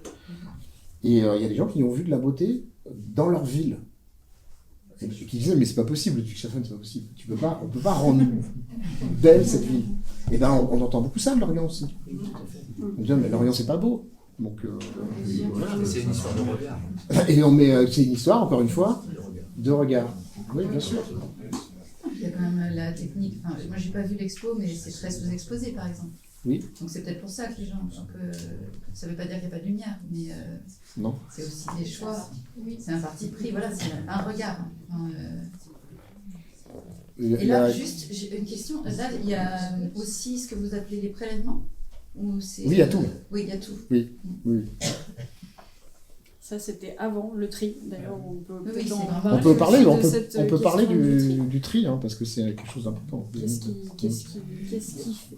Et il y a des gens qui ont vu de la beauté dans leur ville. Et qui disaient, mais c'est pas possible, Ludwigshafen, c'est pas possible. On peut pas rendre belle cette ville. Et ben, on entend beaucoup ça de Lorient aussi. On dit, mais Lorient, c'est pas beau. Donc, voilà. C'est une histoire de regard. Et c'est une histoire, encore une fois, de regard. Oui, bien sûr. Il y a quand même la technique. Enfin, moi, j'ai pas vu l'expo, mais c'est très sous-exposé, par exemple. Oui. Donc c'est peut-être pour ça que les gens un peu. Ça veut pas dire qu'il n'y a pas de lumière, mais non. C'est aussi des choix. Oui. C'est un parti pris. Voilà, c'est un regard. Et là, juste j'ai une question. Là, il y a aussi ce que vous appelez les prélèvements. Oui, il y a tout. Oui, il y a tout. Oui, oui. Ça, c'était avant le tri. D'ailleurs, on peut parler du tri, hein, parce que c'est quelque chose d'important. Qu'est-ce qui fait?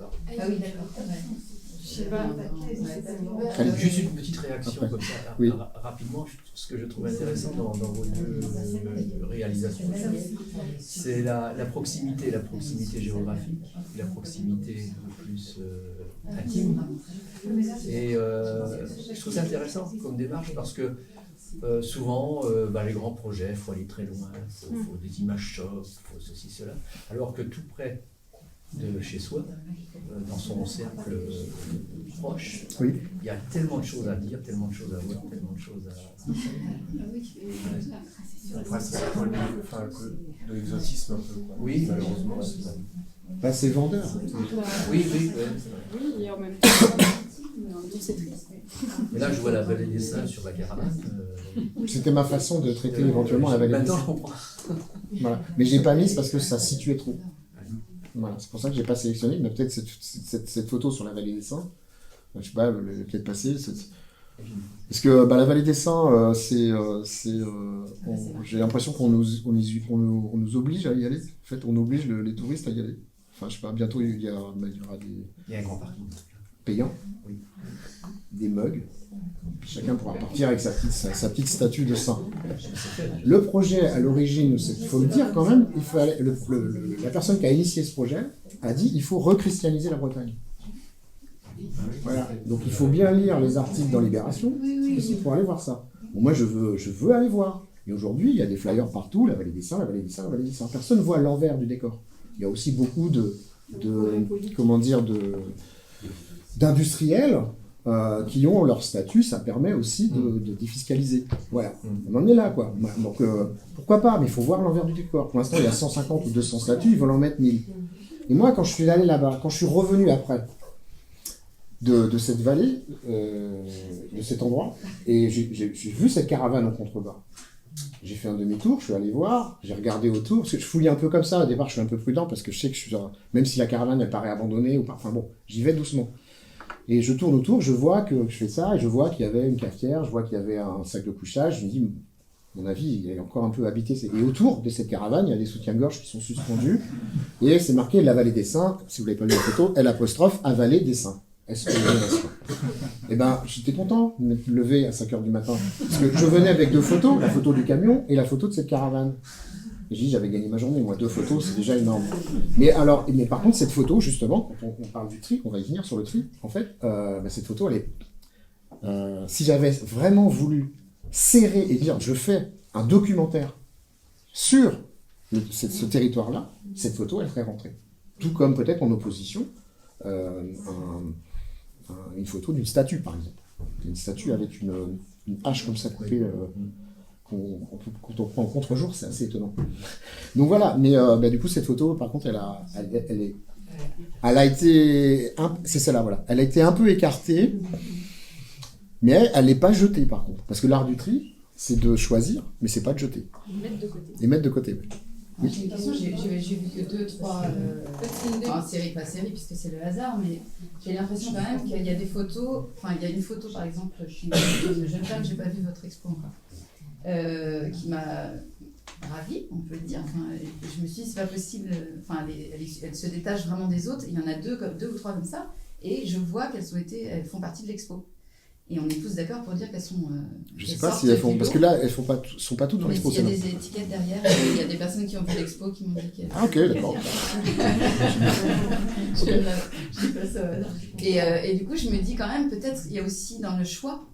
Ah oui, d'accord. Je sais pas. Juste une petite réaction comme ça, oui. Rapidement. Ce que je trouve intéressant dans vos deux réalisations, c'est la proximité géographique, la proximité plus intime. Et je trouve ça intéressant comme démarche parce que souvent, les grands projets, il faut aller très loin, il faut des images chocs, il faut ceci, cela, alors que tout près de chez soi, dans son cercle proche, oui. Il y a tellement de choses à dire, tellement de choses à voir, tellement de choses à... Après, c'est un peu de l'exotisme un peu. Oui, malheureusement. C'est vendeur. Oui. Oui, et en même temps, c'est triste. Mais là, je vois la vallée des Saints sur la caravane. C'était ma façon de traiter éventuellement la vallée des Saints. Maintenant, je comprends. Voilà. Mais je n'ai pas mis parce que ça situait trop. Voilà. C'est pour ça que je n'ai pas sélectionné, mais peut-être cette photo sur la vallée des Saints, je ne sais pas, peut-être passer. Parce que la vallée des Saints, j'ai l'impression qu'on nous oblige à y aller. En fait, on oblige les touristes à y aller. Enfin, je sais pas, bientôt il y aura des... Il y a un grand parking. Payants. Oui. Des mugs. Chacun pourra partir avec sa petite statue de saint. Le projet, à l'origine, il faut le dire quand même, la personne qui a initié ce projet a dit il faut rechristianiser la Bretagne. Voilà. Donc il faut bien lire les articles dans Libération aussi pour aller voir ça. Bon, moi, je veux aller voir. Et aujourd'hui, il y a des flyers partout, la vallée des Saints, la vallée des Saints, la vallée des Saints. Personne ne voit l'envers du décor. Il y a aussi beaucoup d'industriels qui ont leur statut, ça permet aussi de défiscaliser. Voilà, on en est là, quoi. Donc, pourquoi pas, mais il faut voir l'envers du décor. Pour l'instant, il y a 150 ou 200 statuts, ils veulent en mettre 1000. Et moi, quand je suis allé là-bas, quand je suis revenu après de cette vallée, de cet endroit, et j'ai vu cette caravane en contrebas. J'ai fait un demi-tour, je suis allé voir, j'ai regardé autour, parce que je fouille un peu comme ça, au départ je suis un peu prudent, parce que je sais que même si la caravane elle paraît abandonnée, ou pas, enfin bon, j'y vais doucement. Et je tourne autour, je vois que je fais ça, et je vois qu'il y avait une cafetière, je vois qu'il y avait un sac de couchage, je me dis, à mon avis, il est encore un peu habité. Et autour de cette caravane, il y a des soutiens-gorge qui sont suspendus, et c'est marqué la vallée des Saints, si vous l'avez pas vu la photo, L'' à vallée des Saints. Et ben, j'étais content de me lever à 5h du matin. Parce que je venais avec deux photos, la photo du camion et la photo de cette caravane. Et je dis, j'avais gagné ma journée, moi, 2 photos, c'est déjà énorme. Mais par contre, cette photo, justement, quand on parle du tri, on va y venir sur le tri, en fait, cette photo, elle est... si j'avais vraiment voulu serrer et dire, je fais un documentaire sur ce territoire-là, cette photo, elle ferait rentrer. Tout comme peut-être en opposition, une photo d'une statue, par exemple. Une statue avec une hache comme ça coupée, quand on prend en contre-jour, c'est assez étonnant. Donc voilà, mais du coup, cette photo, par contre, elle a été... C'est celle-là, voilà. Elle a été un peu écartée, mais elle n'est pas jetée, par contre. Parce que l'art du tri, c'est de choisir, mais c'est pas de jeter. Mettre de côté. Et mettre de côté, oui. J'ai une question, j'ai vu que 2, 3 série, pas série puisque c'est le hasard, mais j'ai l'impression quand même qu'il y a des photos, enfin il y a une photo par exemple chez une jeune femme, j'ai pas vu votre expo encore, qui m'a ravie, on peut le dire. Enfin, je me suis dit c'est pas possible, enfin elle se détache vraiment des autres, il y en a 2 ou 3 comme ça, et je vois elles font partie de l'expo. Et on est tous d'accord pour dire qu'elles sont. Je ne sais pas si elles font. Parce que là, elles sont pas toutes dans l'expo. Il y a des étiquettes derrière. Il y a des personnes qui ont vu l'expo qui m'ont dit qu'elles. Ah, ok, d'accord. Je dis pas ça. Et du coup, je me dis quand même, peut-être, il y a aussi dans le choix,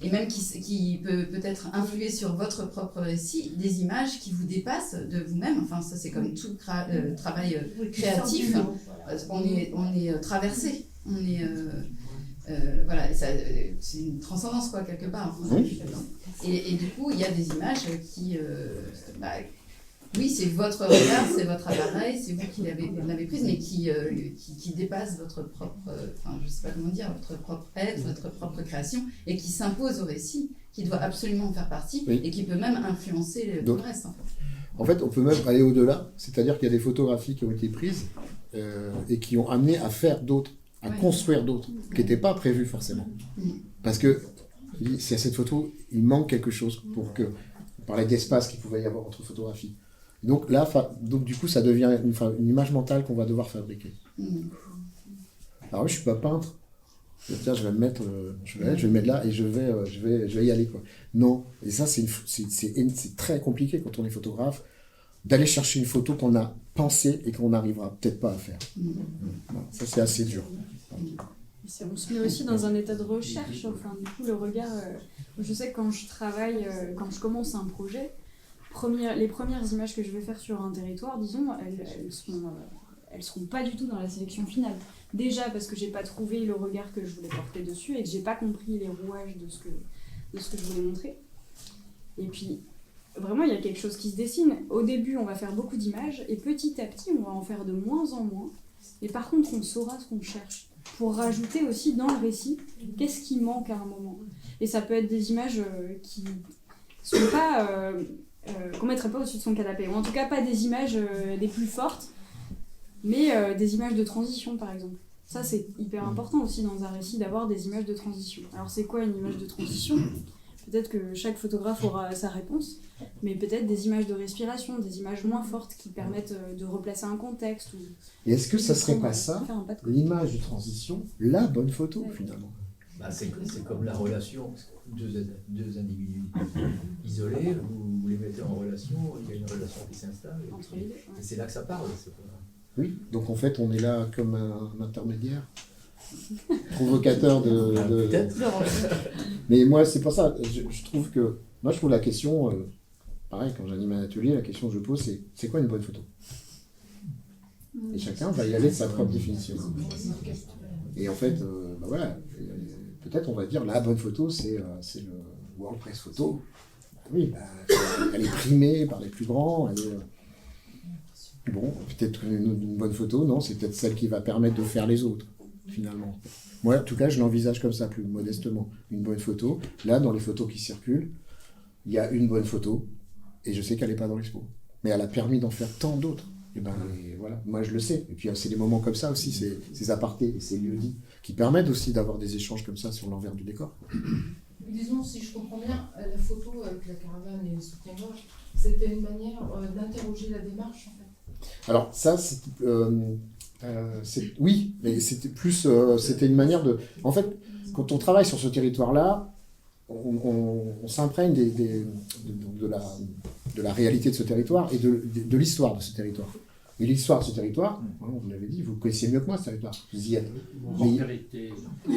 et même qui peut peut-être influer sur votre propre récit, des images qui vous dépassent de vous-même. Enfin, ça, c'est comme tout travail créatif. On est traversé. On est. Voilà, c'est une transcendance quoi quelque part. Et du coup, il y a des images qui, oui, c'est votre regard, c'est votre appareil, c'est vous qui l'avez prise, mais qui dépasse votre propre, je sais pas comment dire, votre propre être, votre propre création, et qui s'impose au récit, qui doit absolument en faire partie, et qui peut même influencer tout le reste. En fait, on peut même aller au-delà, c'est-à-dire qu'il y a des photographies qui ont été prises et qui ont amené à faire d'autres. À construire d'autres, qui n'étaient pas prévus forcément. Parce que, si à cette photo, il manque quelque chose pour que... On parlait d'espace qu'il pouvait y avoir entre photographies. Donc là, du coup, ça devient une image mentale qu'on va devoir fabriquer. Alors oui, je ne suis pas peintre. Tiens, je vais me mettre, je vais me mettre là et je vais y aller, quoi. Non. Et ça, c'est très compliqué quand on est photographe, d'aller chercher une photo qu'on a pensée et qu'on n'arrivera peut-être pas à faire. Voilà, ça, c'est assez dur. On se met aussi dans un état de recherche, enfin du coup le regard, je sais que quand je travaille, quand je commence un projet, les premières images que je vais faire sur un territoire, disons, elles seront pas du tout dans la sélection finale. Déjà parce que j'ai pas trouvé le regard que je voulais porter dessus et que j'ai pas compris les rouages de ce que je voulais montrer. Et puis vraiment il y a quelque chose qui se dessine. Au début on va faire beaucoup d'images et petit à petit on va en faire de moins en moins. Et par contre on saura ce qu'on cherche. Pour rajouter aussi dans le récit, qu'est-ce qui manque à un moment. Et ça peut être des images qui sont pas... qu'on mettrait pas au-dessus de son canapé. Ou en tout cas pas des images des plus fortes, mais des images de transition par exemple. Ça c'est hyper important aussi dans un récit d'avoir des images de transition. Alors c'est quoi une image de transition ? Peut-être que chaque photographe aura sa réponse, mais peut-être des images de respiration, des images moins fortes qui permettent de replacer un contexte. Et est-ce que ça serait pas ça, l'image de transition, la bonne photo finalement ? C'est comme la relation, deux individus isolés, vous les mettez en relation, il y a une relation qui s'installe, et c'est là que ça parle. Oui, donc en fait on est là comme un intermédiaire. Provocateur de... Peut-être. Mais moi c'est pas ça, je trouve que moi je trouve la question pareil quand j'anime un atelier, la question que je pose c'est quoi une bonne photo, et chacun va y aller de sa propre définition, et en fait voilà, peut-être on va dire la bonne photo c'est le World Press Photo, oui, elle est primée par les plus grands, bon, peut-être une bonne photo, non, c'est peut-être celle qui va permettre de faire les autres finalement. Moi, en tout cas, je l'envisage comme ça, plus modestement. Une bonne photo. Là, dans les photos qui circulent, il y a une bonne photo, et je sais qu'elle n'est pas dans l'expo. Mais elle a permis d'en faire tant d'autres. Et voilà, moi je le sais. Et puis c'est des moments comme ça aussi, ces apartés et ces lieux-dits, qui permettent aussi d'avoir des échanges comme ça sur l'envers du décor. Disons, si je comprends bien, la photo avec la caravane et les soutiens-gorge, c'était une manière d'interroger la démarche, en fait. Alors ça, oui, mais c'était plus, c'était une manière de... En fait, quand on travaille sur ce territoire-là, on s'imprègne de la réalité de ce territoire et de l'histoire de ce territoire. Et l'histoire de ce territoire, vous l'avez dit, vous connaissez mieux que moi ce territoire, vous y êtes. Mon père était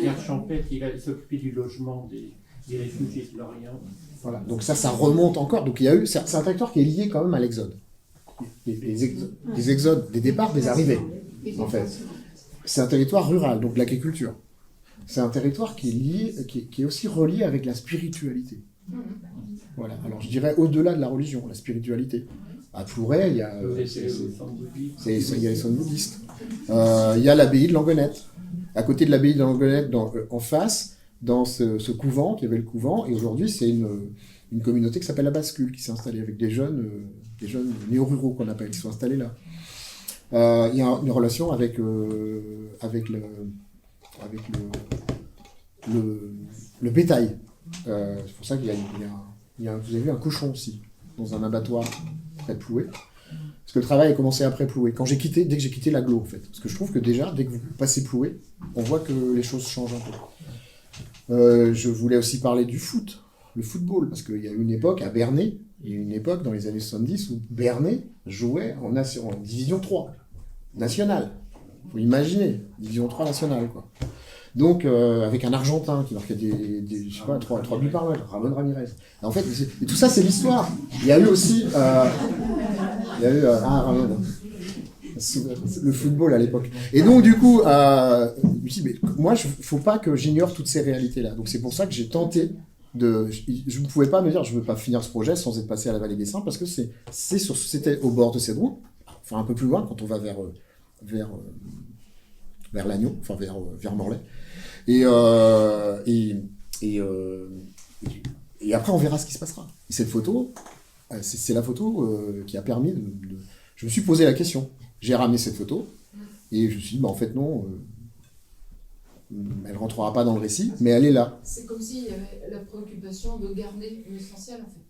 garde champêtre, il s'occupait du logement des réfugiés de l'Orient. Voilà, donc ça remonte encore. Donc c'est un territoire qui est lié quand même à l'exode. Des exodes, des départs, des arrivées, en fait. C'est un territoire rural, donc l'agriculture. C'est un territoire qui est lié, qui est aussi relié avec la spiritualité. Voilà, alors je dirais au-delà de la religion, la spiritualité. À Plouray, il y a les centres bouddhistes. Il y a l'abbaye de Langonette. À côté de l'abbaye de Langonette, en face, dans ce couvent, qui avait le couvent, et aujourd'hui c'est une communauté qui s'appelle la Bascule, qui s'est installée avec des jeunes néo-ruraux qu'on appelle, qui sont installés là. Il y a une relation avec le bétail. C'est pour ça qu'il y a, vous avez vu un cochon aussi, dans un abattoir près de Plouay. Parce que le travail a commencé après Plouay. Dès que j'ai quitté l'agglo, en fait. Parce que je trouve que déjà, dès que vous passez Plouay, on voit que les choses changent un peu. Je voulais aussi parler du foot, le football, parce qu'il y a eu une époque à Bernay, il y a eu une époque dans les années 70 où Bernay jouait en Division 3, nationale. Il faut imaginer, Division 3 nationale, quoi. Donc, avec un Argentin qui marquait je sais pas, 3 buts par match, Ramon Ramirez. En fait, et tout ça, c'est l'histoire. Il y a eu aussi... Ramon, le football à l'époque. Et donc, du coup, je me dis, mais moi, il ne faut pas que j'ignore toutes ces réalités-là. Donc, c'est pour ça que j'ai tenté je ne pouvais pas me dire, je ne veux pas finir ce projet sans être passé à la Vallée des Saints, parce que c'était au bord de cette route, enfin un peu plus loin, quand on va vers Lannion, enfin vers Morlaix. Et après, on verra ce qui se passera. Et cette photo, c'est la photo qui a permis je me suis posé la question. J'ai ramené cette photo, et je me suis dit, en fait, non, elle ne rentrera pas dans le récit, mais elle est là. C'est comme s'il y avait la préoccupation de garder l'essentiel, en fait.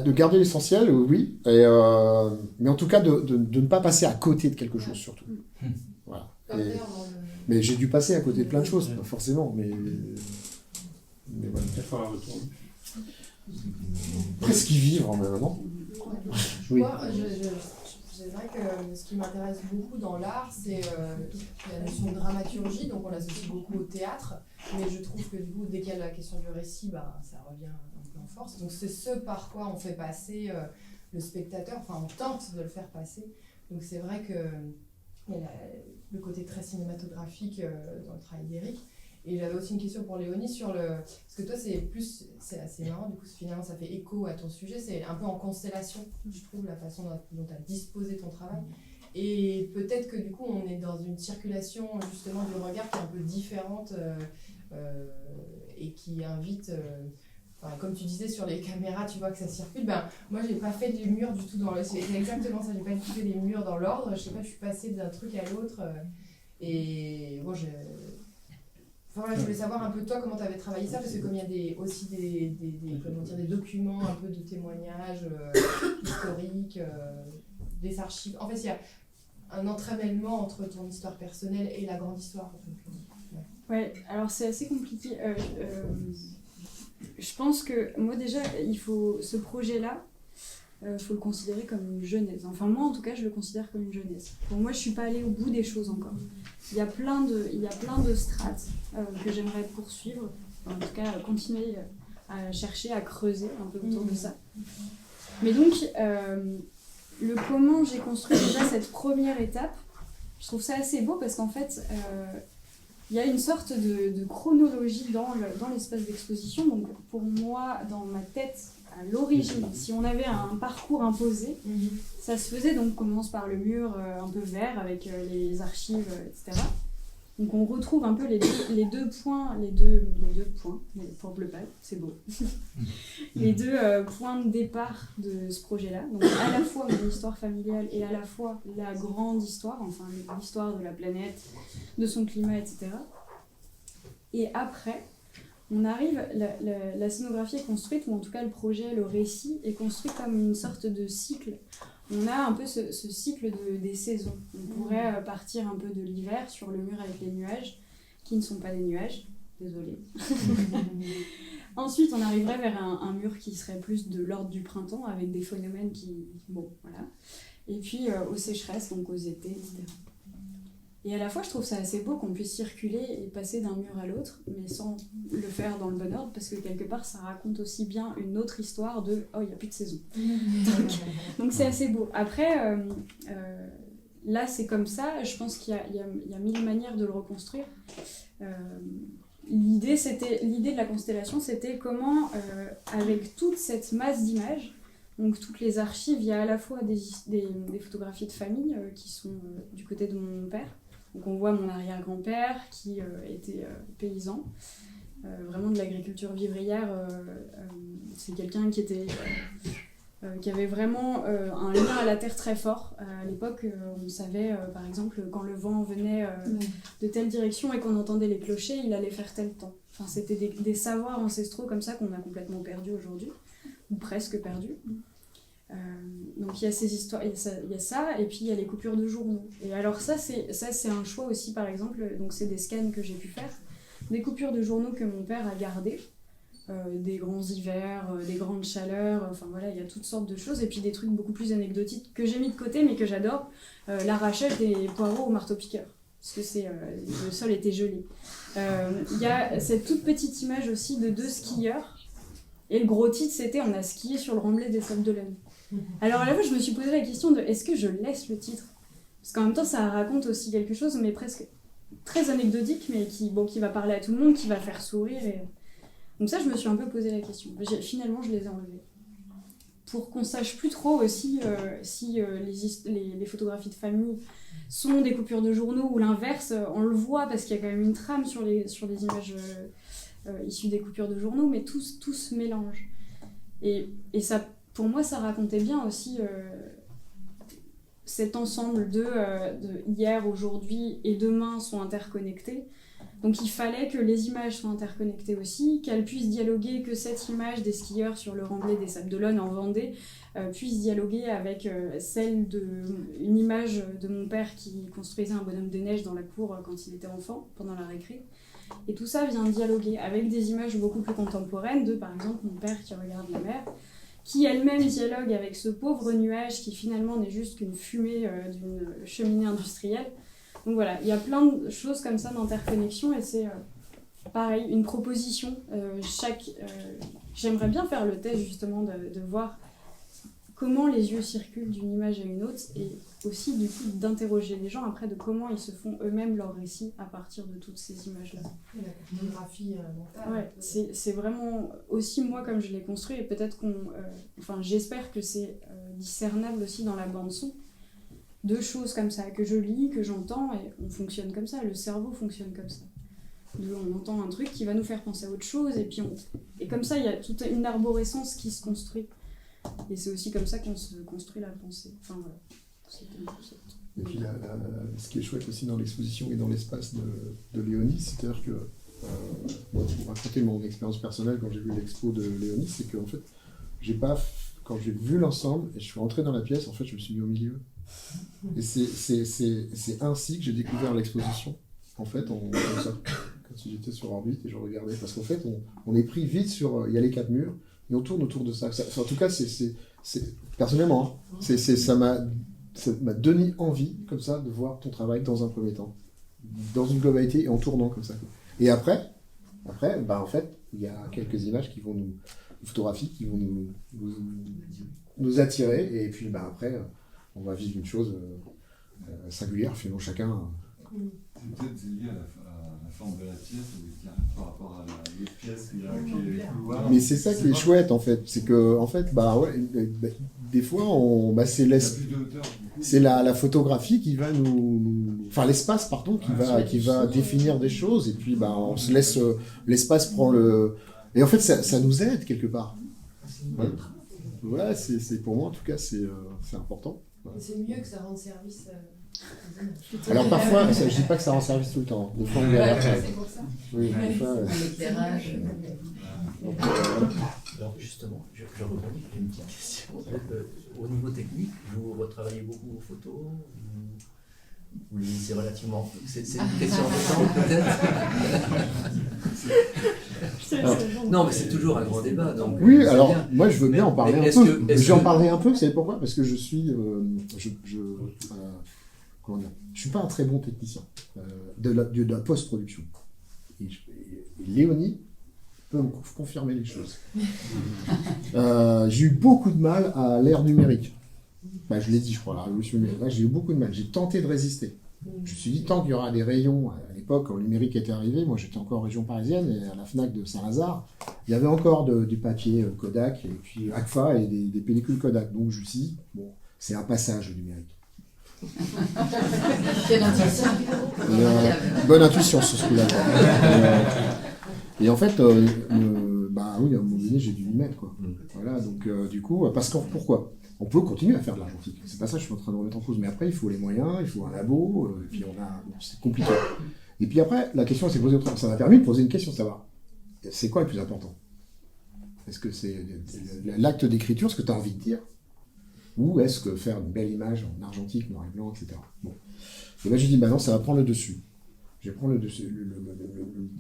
De garder l'essentiel, oui, mais en tout cas, de ne pas passer à côté de quelque chose, surtout. Voilà. Mais j'ai dû passer à côté de plein de choses, pas forcément, mais voilà. Il faudra retourner. Presque y vivre en même temps. Oui. Moi, c'est vrai que ce qui m'intéresse beaucoup dans l'art, c'est la notion de dramaturgie, donc on l'associe beaucoup au théâtre, mais je trouve que du coup, dès qu'il y a la question du récit, ça revient un peu en force. Donc c'est ce par quoi on fait passer le spectateur, enfin on tente de le faire passer. Donc c'est vrai que il y a le côté très cinématographique dans le travail d'Éric. Et j'avais aussi une question pour Léonie sur parce que toi c'est assez marrant, du coup finalement ça fait écho à ton sujet, c'est un peu en constellation, je trouve, la façon dont tu as disposé ton travail. Et peut-être que du coup on est dans une circulation justement du regard qui est un peu différente et qui invite, comme tu disais sur les caméras, tu vois que ça circule. Moi j'ai pas fait les murs du tout c'est exactement ça, j'ai pas du tout fait les murs dans l'ordre, je sais pas, je suis passée d'un truc à l'autre et bon je voulais savoir un peu toi comment tu avais travaillé ça, parce que comme il y a aussi des documents, un peu de témoignages historiques, des archives. En fait, il y a un entremêlement entre ton histoire personnelle et la grande histoire. Ouais, alors c'est assez compliqué. Je pense que moi déjà, ce projet-là, faut le considérer comme une genèse. Enfin moi en tout cas, je le considère comme une genèse. Pour moi, je suis pas allée au bout des choses encore. Il y a plein de strates que j'aimerais poursuivre, en tout cas continuer à chercher, à creuser un peu autour de ça. Mais donc, le comment j'ai construit déjà cette première étape, je trouve ça assez beau parce qu'en fait, il y a une sorte de chronologie dans l'espace d'exposition. Donc pour moi, dans ma tête, à l'origine, si on avait un parcours imposé, ça se faisait, donc on commence par le mur un peu vert avec les archives, etc. Donc on retrouve un peu les deux points, bleu pâle, c'est beau. Les deux points de départ de ce projet-là. Donc à la fois mon histoire familiale et à la fois la grande histoire, enfin l'histoire de la planète, de son climat, etc. Et après, on arrive, la scénographie est construite, ou en tout cas le projet, le récit est construit comme une sorte de cycle. On a un peu ce cycle des saisons. On pourrait partir un peu de l'hiver sur le mur avec les nuages, qui ne sont pas des nuages, désolée. Ensuite, on arriverait vers un mur qui serait plus de l'ordre du printemps, avec des phénomènes qui... Bon, voilà. Et puis aux sécheresses, donc aux étés, etc. Et à la fois, je trouve ça assez beau qu'on puisse circuler et passer d'un mur à l'autre, mais sans le faire dans le bon ordre, parce que quelque part, ça raconte aussi bien une autre histoire de « oh, il n'y a plus de saison ». Donc c'est assez beau. Après, là, c'est comme ça. Je pense qu'il y a mille manières de le reconstruire. L'idée de la constellation, c'était comment, avec toute cette masse d'images, donc toutes les archives, il y a à la fois des photographies de famille qui sont du côté de mon père. Donc on voit mon arrière-grand-père qui était paysan, vraiment de l'agriculture vivrière. C'est quelqu'un qui avait vraiment un lien à la terre très fort. À l'époque, on savait, par exemple, quand le vent venait de telle direction et qu'on entendait les clochers, il allait faire tel temps. Enfin, c'était des savoirs ancestraux comme ça qu'on a complètement perdus aujourd'hui, ou presque perdus. Donc il y a ces histoires, il y a ça, et puis il y a les coupures de journaux. Et alors ça c'est un choix aussi, par exemple, donc c'est des scans que j'ai pu faire, des coupures de journaux que mon père a gardées, des grands hivers, des grandes chaleurs, enfin voilà, il y a toutes sortes de choses, et puis des trucs beaucoup plus anecdotiques que j'ai mis de côté mais que j'adore, l'arrachage des poireaux au marteau-piqueur, parce que le sol était gelé. Il y a cette toute petite image aussi de 2 skieurs, et le gros titre c'était « On a skié sur le remblai des Sables d'Olonne ». Alors à la fois je me suis posé la question de est-ce que je laisse le titre, parce qu'en même temps ça raconte aussi quelque chose mais presque très anecdotique mais qui va parler à tout le monde, qui va faire sourire donc ça je me suis un peu posé la question. Finalement je les ai enlevés pour qu'on sache plus trop aussi si les photographies de famille sont des coupures de journaux ou l'inverse. On le voit parce qu'il y a quand même une trame sur les images issues des coupures de journaux, mais tout se mélange et ça, pour moi, ça racontait bien aussi cet ensemble de hier, aujourd'hui et demain sont interconnectés. Donc il fallait que les images soient interconnectées aussi, qu'elles puissent dialoguer, que cette image des skieurs sur le remblai des Sables d'Olonne en Vendée puisse dialoguer avec celle d'une image de mon père qui construisait un bonhomme de neige dans la cour quand il était enfant, pendant la récré. Et tout ça vient dialoguer avec des images beaucoup plus contemporaines de, par exemple, mon père qui regarde la mer, qui elle-même dialogue avec ce pauvre nuage qui finalement n'est juste qu'une fumée d'une cheminée industrielle. Donc voilà, il y a plein de choses comme ça d'interconnexion et c'est pareil, une proposition. J'aimerais bien faire le test justement de voir comment les yeux circulent d'une image à une autre et aussi du coup d'interroger les gens après de comment ils se font eux-mêmes leur récit à partir de toutes ces images-là. La photographie mentale. Ouais, c'est vraiment aussi moi comme je l'ai construit et peut-être j'espère que c'est discernable aussi dans la bande son. 2 choses comme ça que je lis, que j'entends et on fonctionne comme ça, le cerveau fonctionne comme ça. On entend un truc qui va nous faire penser à autre chose et comme ça il y a toute une arborescence qui se construit. Et c'est aussi comme ça qu'on se construit la pensée. Enfin, voilà. Et puis ce qui est chouette aussi dans l'exposition et dans l'espace de Léonie, c'est-à-dire que, pour raconter mon expérience personnelle quand j'ai vu l'expo de Léonie, c'est qu'en fait, quand j'ai vu l'ensemble et je suis rentré dans la pièce, en fait, je me suis mis au milieu. Et c'est ainsi que j'ai découvert l'exposition, en fait, comme ça, quand j'étais sur orbite et je regardais. Parce qu'en fait, on est pris vite sur... Il y a les 4 murs, et on tourne autour de ça. En tout cas, personnellement, ça m'a donné envie, comme ça, de voir ton travail dans un premier temps, dans une globalité, et en tournant comme ça. Et après, en fait, il y a quelques images qui vont photographies qui vont nous attirer, et puis après, on va vivre une chose singulière, finalement, chacun... C'est peut-être lié à la forme de la pièce, par rapport à l'autre pièce qui est les couloirs. Mais c'est ça qui est chouette, en fait. C'est que, en fait, des fois, c'est la photographie qui va enfin, l'espace, pardon, qui va définir des choses, et puis on se laisse... l'espace prend le... Et en fait, ça nous aide, quelque part. Ouais, c'est pour moi, en tout cas, c'est important. Ouais. C'est mieux que ça rende service... Alors parfois, je dis pas que ça rend service tout le temps. Des fois, c'est pour ça. Oui, des fois, l'éclairage. Alors justement, je rebondis, j'ai une petite question. Au niveau technique, vous retravaillez beaucoup vos photos, Oui, c'est relativement... C'est une question de temps, peut-être. Non, mais c'est toujours un grand débat. Donc, oui, alors bien. Moi je veux bien en parler un peu. J'en que... parlerai un peu, vous savez pourquoi? Parce que je suis... comment dire? Je suis pas un très bon technicien de la post-production. Et Léonie peut me confirmer les choses. J'ai eu beaucoup de mal à l'ère numérique. Bah, je l'ai dit, je crois, la révolution numérique. Là, j'ai eu beaucoup de mal. J'ai tenté de résister. Je me suis dit, tant qu'il y aura des rayons, à l'époque, quand le numérique était arrivé, moi j'étais encore en région parisienne, et à la FNAC de Saint-Lazare, il y avait encore du papier Kodak, et puis Agfa, et des pellicules Kodak. Donc je me suis dit, bon, c'est un passage au numérique. Quelle intuition. Bonne intuition sur ce coup-là. Et en fait, bah oui, à un moment donné, j'ai dû m'y mettre, quoi. Voilà, donc du coup, parce que pourquoi? On peut continuer à faire de l'argentique. C'est pas ça que je suis en train de remettre en cause. Mais après, il faut les moyens, il faut un labo, et puis c'est compliqué. Et puis après, la question s'est posée autrement. Ça m'a permis de poser une question, de savoir, c'est quoi le plus important? Est-ce que c'est l'acte d'écriture, ce que tu as envie de dire? Ou est-ce que faire une belle image en argentique, noir et blanc, etc. Bon. Et là, j'ai dit, bah non, ça va prendre le dessus. Je vais prendre le dessus,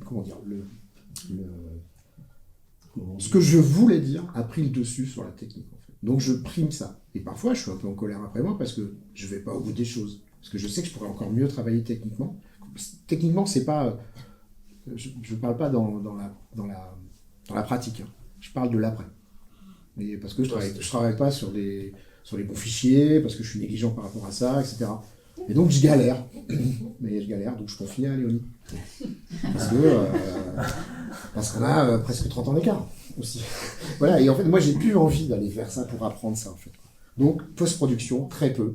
comment dire, ce que je voulais dire a pris le dessus sur la technique, en fait. Donc je prime ça. Et parfois, je suis un peu en colère après moi parce que je ne vais pas au bout des choses. Parce que je sais que je pourrais encore mieux travailler techniquement. Techniquement, c'est pas... Je ne parle pas dans la pratique. Hein. Je parle de l'après. Parce que je ne travaille pas sur les bons fichiers, parce que je suis négligent par rapport à ça, etc. Et donc je galère. Mais je galère, donc je confie à Léonie. Parce qu'on a presque 30 ans d'écart aussi. Voilà, et en fait, moi, j'ai plus envie d'aller vers ça pour apprendre ça, en fait. Donc, post-production, très peu.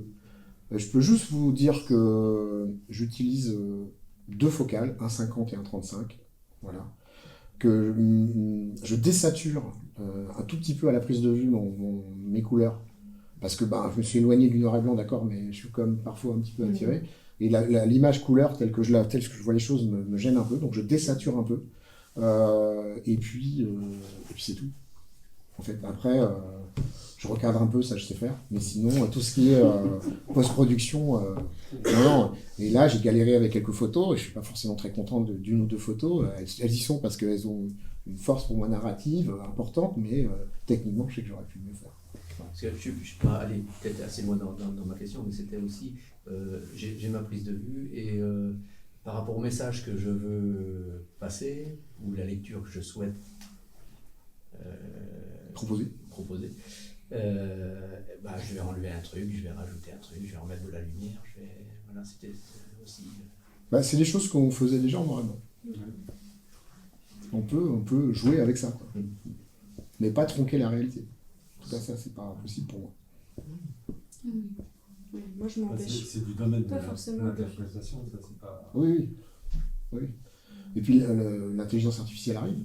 Je peux juste vous dire que j'utilise 2 focales, un 50 et un 35. Voilà. Que je désature un tout petit peu à la prise de vue mes couleurs. Parce que je me suis éloigné du noir et blanc, d'accord, mais je suis comme parfois un petit peu attiré. Et l'image couleur, telle que je vois les choses, me gêne un peu. Donc, je désature un peu. Et puis c'est tout. En fait, après, je recadre un peu, ça je sais faire. Mais sinon, tout ce qui est post-production, non. Et là, j'ai galéré avec quelques photos, et je suis pas forcément très content d'une ou 2 photos. Elles y sont parce qu'elles ont une force pour moi narrative importante, mais techniquement, je sais que j'aurais pu mieux faire. Parce que je ne suis pas allé peut-être assez loin dans ma question, mais c'était aussi, j'ai ma prise de vue, et par rapport au message que je veux passer, ou la lecture que je souhaite proposer, je vais enlever un truc, je vais rajouter un truc, je vais remettre de la lumière, voilà, c'était aussi... c'est des choses qu'on faisait déjà en noir et blanc. On peut jouer avec ça, quoi. Mais pas tronquer la réalité. Tout à ça, c'est pas possible pour moi. Oui, moi je m'empêche. C'est du domaine de l'interprétation, ça c'est pas... Oui. Et puis l'intelligence artificielle arrive.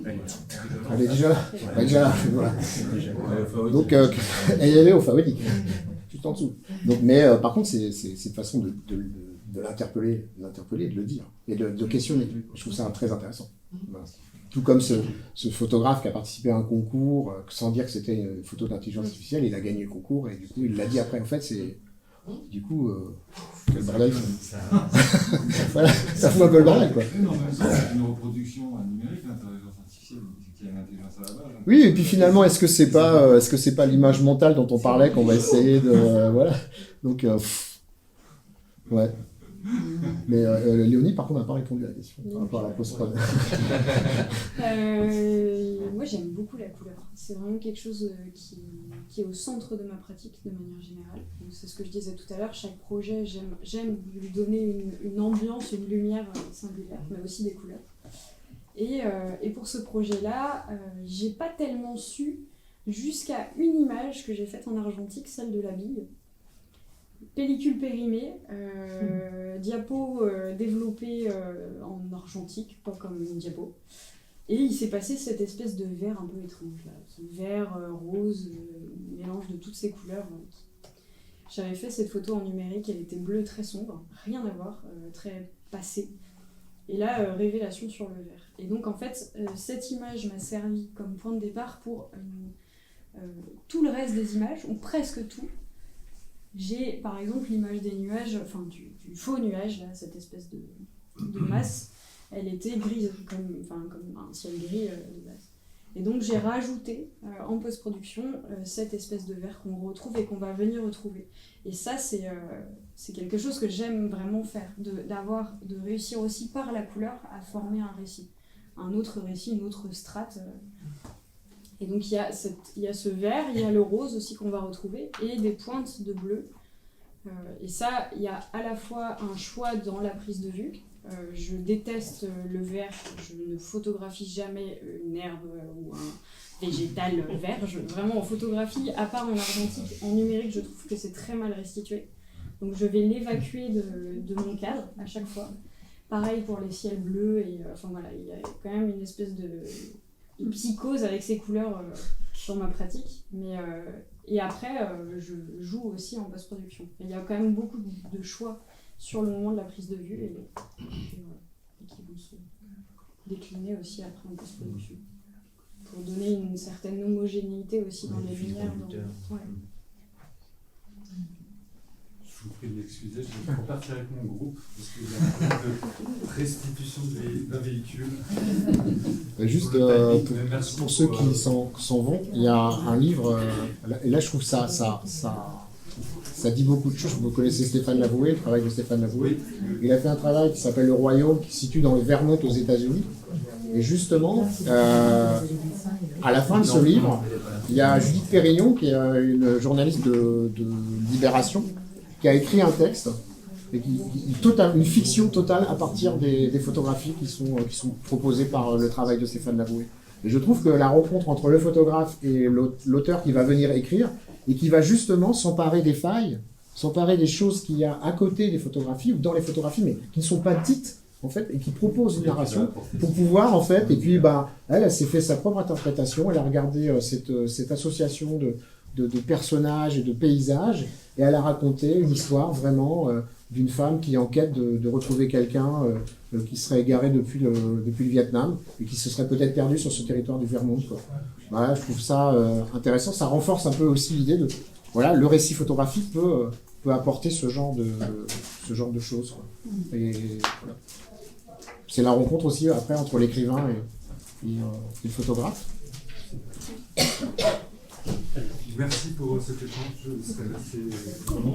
Elle est déjà là. Voilà. Donc, elle est au fabrique, juste en dessous. Donc, mais par contre, c'est une façon de l'interpeller, de le dire, et de questionner. Je trouve ça très intéressant. Voilà. Tout comme ce photographe qui a participé à un concours, sans dire que c'était une photo d'intelligence artificielle, il a gagné le concours, et du coup, il l'a dit après. En fait, c'est... Du coup, quel bordel. Voilà, ça fout un peu le bordel, quoi. Non, mais c'est une reproduction numérique, l'intelligence artificielle, qui a une intelligence à la base. Oui, et puis finalement, est-ce que c'est pas l'image mentale dont on parlait qu'on va essayer de... voilà. Donc, ouais. Mais Léonie, par contre, n'a pas répondu à la question par rapport à la post-prod. Moi, j'aime beaucoup la couleur. C'est vraiment quelque chose qui est au centre de ma pratique de manière générale. C'est ce que je disais tout à l'heure. Chaque projet, j'aime lui donner une ambiance, une lumière singulière, mais aussi des couleurs. Et pour ce projet-là, j'ai pas tellement su jusqu'à une image que j'ai faite en argentique, celle de la bille. Pellicule périmée, diapo développée en argentique, pas comme une diapo. Et il s'est passé cette espèce de vert un peu étrange, là. Ce vert, rose, mélange de toutes ces couleurs. J'avais fait cette photo en numérique, elle était bleue très sombre, rien à voir, très passée. Et là, révélation sur le vert. Et donc en fait, cette image m'a servi comme point de départ pour tout le reste des images, ou presque tout. j'ai par exemple l'image des nuages, enfin du faux nuage, là, cette espèce de masse, elle était grise, comme un ciel gris de base. Et donc j'ai rajouté en post-production cette espèce de vert qu'on retrouve et qu'on va venir retrouver. Et ça, c'est quelque chose que j'aime vraiment faire, de réussir aussi par la couleur à former un récit, un autre récit, une autre strate. Et donc il y a ce vert, il y a le rose aussi qu'on va retrouver, et des pointes de bleu. Et ça, il y a à la fois un choix dans la prise de vue. Je déteste le vert, je ne photographie jamais une herbe ou un végétal vert. Vraiment en photographie, à part en argentique, en numérique, je trouve que c'est très mal restitué. Donc je vais l'évacuer de mon cadre à chaque fois. Pareil pour les ciels bleus, et enfin voilà, il y a quand même une espèce de psychose avec ces couleurs dans ma pratique. Et après, je joue aussi en post-production. Il y a quand même beaucoup de choix sur le moment de la prise de vue et qui vont se décliner aussi après en post-production. Pour donner une certaine homogénéité aussi dans les lumières. Ouais. Je vous prie de m'excuser, je vais repartir avec mon groupe, parce qu'il y a un problème de restitution d'un véhicule. Juste pour ceux qui s'en vont, il y a un livre, et là je trouve ça dit beaucoup de choses. Vous connaissez Stéphane Lavoué, le travail de Stéphane Lavoué. Il a fait un travail qui s'appelle Le Royaume, qui se situe dans le Vermont aux États-Unis. Et justement, à la fin de ce livre, il y a Judith Pérignon, qui est une journaliste de Libération, qui a écrit un texte, et une fiction totale à partir des photographies qui sont proposées par le travail de Stéphane Lavoué. Et je trouve que la rencontre entre le photographe et l'auteur qui va venir écrire, et qui va justement s'emparer des failles, s'emparer des choses qu'il y a à côté des photographies, ou dans les photographies, mais qui ne sont pas dites, en fait, et qui proposent une narration pour pouvoir, en fait, et puis, elle s'est fait sa propre interprétation, elle a regardé cette association de personnages et de paysages, et elle a raconté une histoire vraiment d'une femme qui est en quête de retrouver quelqu'un qui serait égaré depuis le Vietnam et qui se serait peut-être perdu sur ce territoire du Vermont, quoi. Voilà, je trouve ça intéressant. Ça renforce un peu aussi l'idée de le récit photographique peut apporter ce genre de choses, quoi. Et voilà. C'est la rencontre aussi après entre l'écrivain et le photographe. Merci pour cet échange.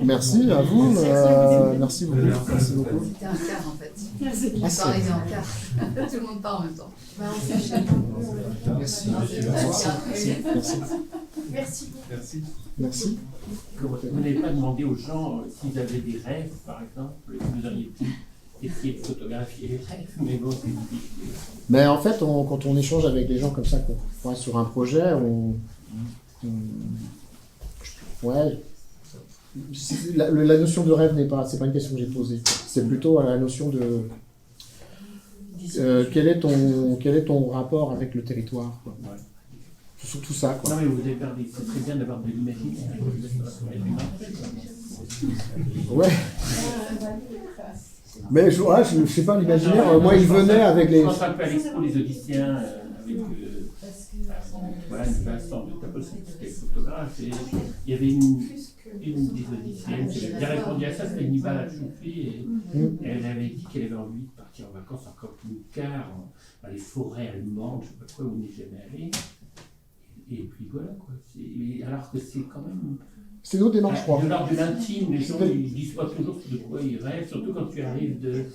Merci à vous. Merci beaucoup. Merci beaucoup. C'était un quart en fait. Merci. Il est arrivé en quart. Tout le monde part en même temps. Merci. Merci. Merci. Vous n'avez pas demandé aux gens s'ils avaient des rêves, par exemple, vous auriez pu essayer de photographier les rêves, mais bon, c'est difficile. Mais en fait, quand on échange avec les gens comme ça, sur un projet, la notion de rêve c'est pas une question que j'ai posée. C'est plutôt la notion de quel est ton rapport avec le territoire, quoi. Ouais. C'est surtout ça, quoi. Non mais vous avez perdu. C'est très bien d'avoir de l'imaginaire. Ouais. Mais je sais pas, l'imaginaire. Moi, il venait avec les. Je pense un peu à l'expo Les Audiciens avec. Voilà, Vincent de Tapos, qui était photographe, et il y avait une des audiciennes qui a répondu à ça, c'était Nibal Al-Choufi, et elle avait dit qu'elle avait envie de partir en vacances en camping-car, dans les forêts allemandes, je ne sais pas quoi, où on n'est jamais allé. Et puis voilà, quoi. Alors que c'est quand même. C'est notre démarche, je crois. De l'ordre de l'intime, les gens ne disent pas toujours de quoi ils rêvent, surtout quand tu arrives de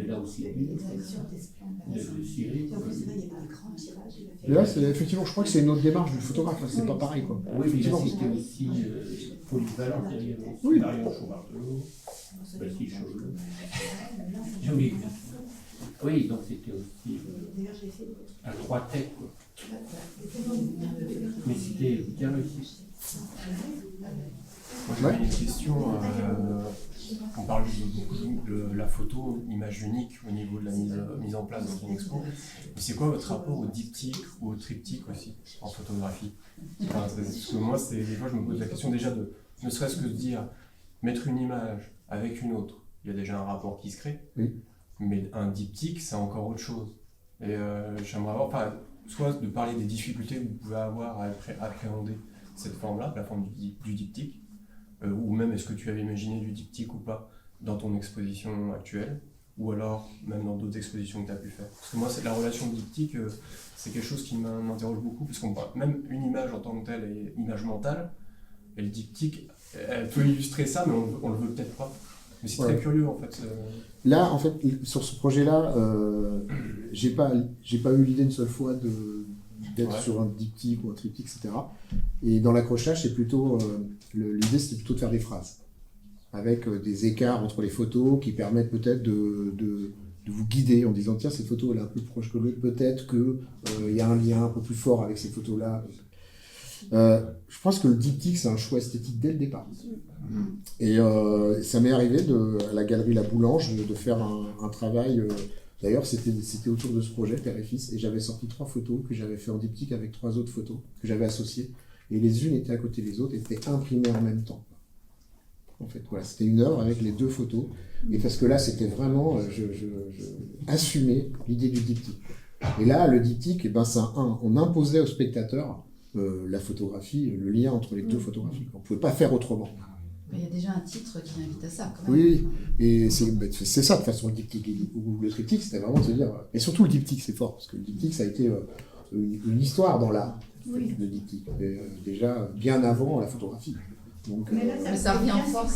là aussi, de Syrie. Et là, effectivement, je crois que c'est une autre démarche du photographe, c'est pas pareil, quoi. Oui, mais là, c'était aussi polyvalent, il y avait aussi Marion Chaumartelot, Bastille Chaulot. J'ai oublié. Oui, donc c'était aussi à trois têtes, quoi. Mais c'était bien réussi. Moi j'avais une question, on parle beaucoup de la photo, image unique au niveau de la mise en place dans une expo. Mais c'est quoi votre rapport au diptyque ou au triptyque aussi en photographie? Parce que moi, des fois je me pose la question déjà ne serait-ce que de dire, mettre une image avec une autre, il y a déjà un rapport qui se crée, oui. Mais un diptyque c'est encore autre chose. Et j'aimerais avoir, soit de parler des difficultés que vous pouvez avoir à appréhender cette forme-là, la forme du diptyque, ou même est-ce que tu avais imaginé du diptyque ou pas dans ton exposition actuelle, ou alors même dans d'autres expositions que tu as pu faire. Parce que moi, c'est la relation diptyque, c'est quelque chose qui m'interroge beaucoup, parce qu'on même une image en tant que telle est image mentale, et le diptyque, elle peut illustrer ça, mais on le veut peut-être pas. Mais c'est très curieux en fait. Là, en fait, sur ce projet-là, j'ai pas eu l'idée une seule fois d'être sur un diptyque ou un triptyque, etc. Et dans l'accrochage, c'est plutôt l'idée, c'était plutôt de faire des phrases avec des écarts entre les photos qui permettent peut-être de vous guider en disant tiens, cette photo elle est un peu proche que l'autre, peut-être qu'il y a un lien un peu plus fort avec ces photos-là. Je pense que le diptyque, c'est un choix esthétique dès le départ. Et ça m'est arrivé à la galerie La Boulange de faire un travail. D'ailleurs, c'était autour de ce projet, Père et Fils, et j'avais sorti 3 photos que j'avais fait en diptyque avec 3 autres photos que j'avais associées. Et les unes étaient à côté des autres, étaient imprimées en même temps. En fait, voilà, c'était une œuvre avec les 2 photos. Et parce que là, c'était vraiment, je assumais l'idée du diptyque. Et là, le diptyque, on imposait au spectateur la photographie, le lien entre les 2 photographies. On ne pouvait pas faire autrement. Il y a déjà un titre qui invite à ça, quand même. Oui, et c'est ça de façon le diptyque. Ou le triptyque, c'était vraiment de se dire. Et surtout le diptyque, c'est fort, parce que le diptyque, ça a été une histoire dans l'art, le diptyque. Déjà bien avant la photographie. Donc, mais là, ça revient en force.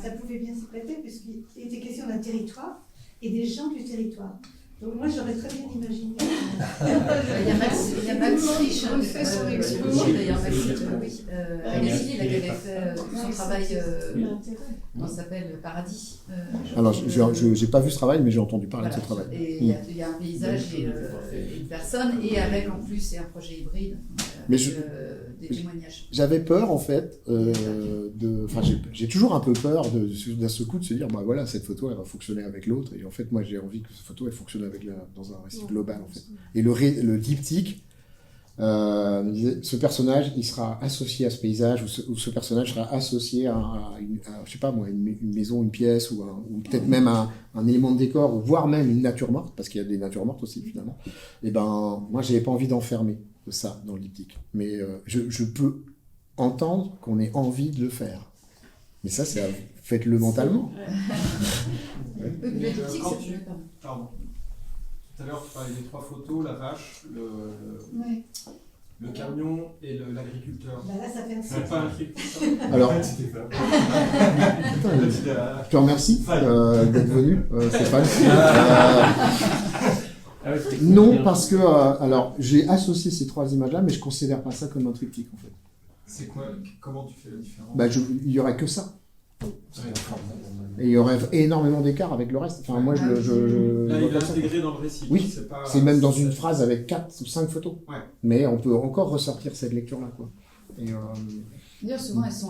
Ça pouvait bien s'y prêter, puisqu'il était question d'un territoire et des gens du territoire. Donc moi, j'aurais très bien imaginé. Il y a Max Rich, on le fait sur l'expo. D'ailleurs, Max Rich, oui. Alexis, qui avait fait son travail, on s'appelle Paradis. Alors, je n'ai pas vu ce travail, mais j'ai entendu parler de ce travail. Et il y a un paysage et une personne, et avec en plus, c'est un projet hybride. Mais des témoignages. J'avais peur en fait, j'ai toujours un peu peur d'un seul coup de se dire bah voilà, cette photo elle va fonctionner avec l'autre, et en fait moi j'ai envie que cette photo elle fonctionne dans un récit global en fait. Et le diptyque me disait ce personnage il sera associé à ce paysage, ou ce personnage sera associé à je sais pas moi, une maison, une pièce, ou peut-être même un élément de décor, ou voire même une nature morte, parce qu'il y a des natures mortes aussi finalement. Et ben moi j'avais pas envie d'enfermer ça dans le diptyque, mais je peux entendre qu'on ait envie de le faire, mais ça c'est faites-le mentalement. Le diptyque, Pardon. Tout à l'heure tu parlais des 3 photos, la vache, le camion et l'agriculteur. Bah là ça fait un c'est pas un truc. Alors je te remercie d'être venu, Stéphane. Non, parce que alors j'ai associé ces 3 images-là, mais je considère pas ça comme un triptyque en fait. C'est quoi? Comment tu fais la différence? Il y aurait que ça. Et il y aurait énormément d'écart avec le reste. Enfin, moi, là, il est intégré dans le récit. Oui, c'est même dans une phrase avec 4 ou 5 photos. Ouais. Mais on peut encore ressortir cette lecture-là, quoi. D'ailleurs, souvent, elles sont.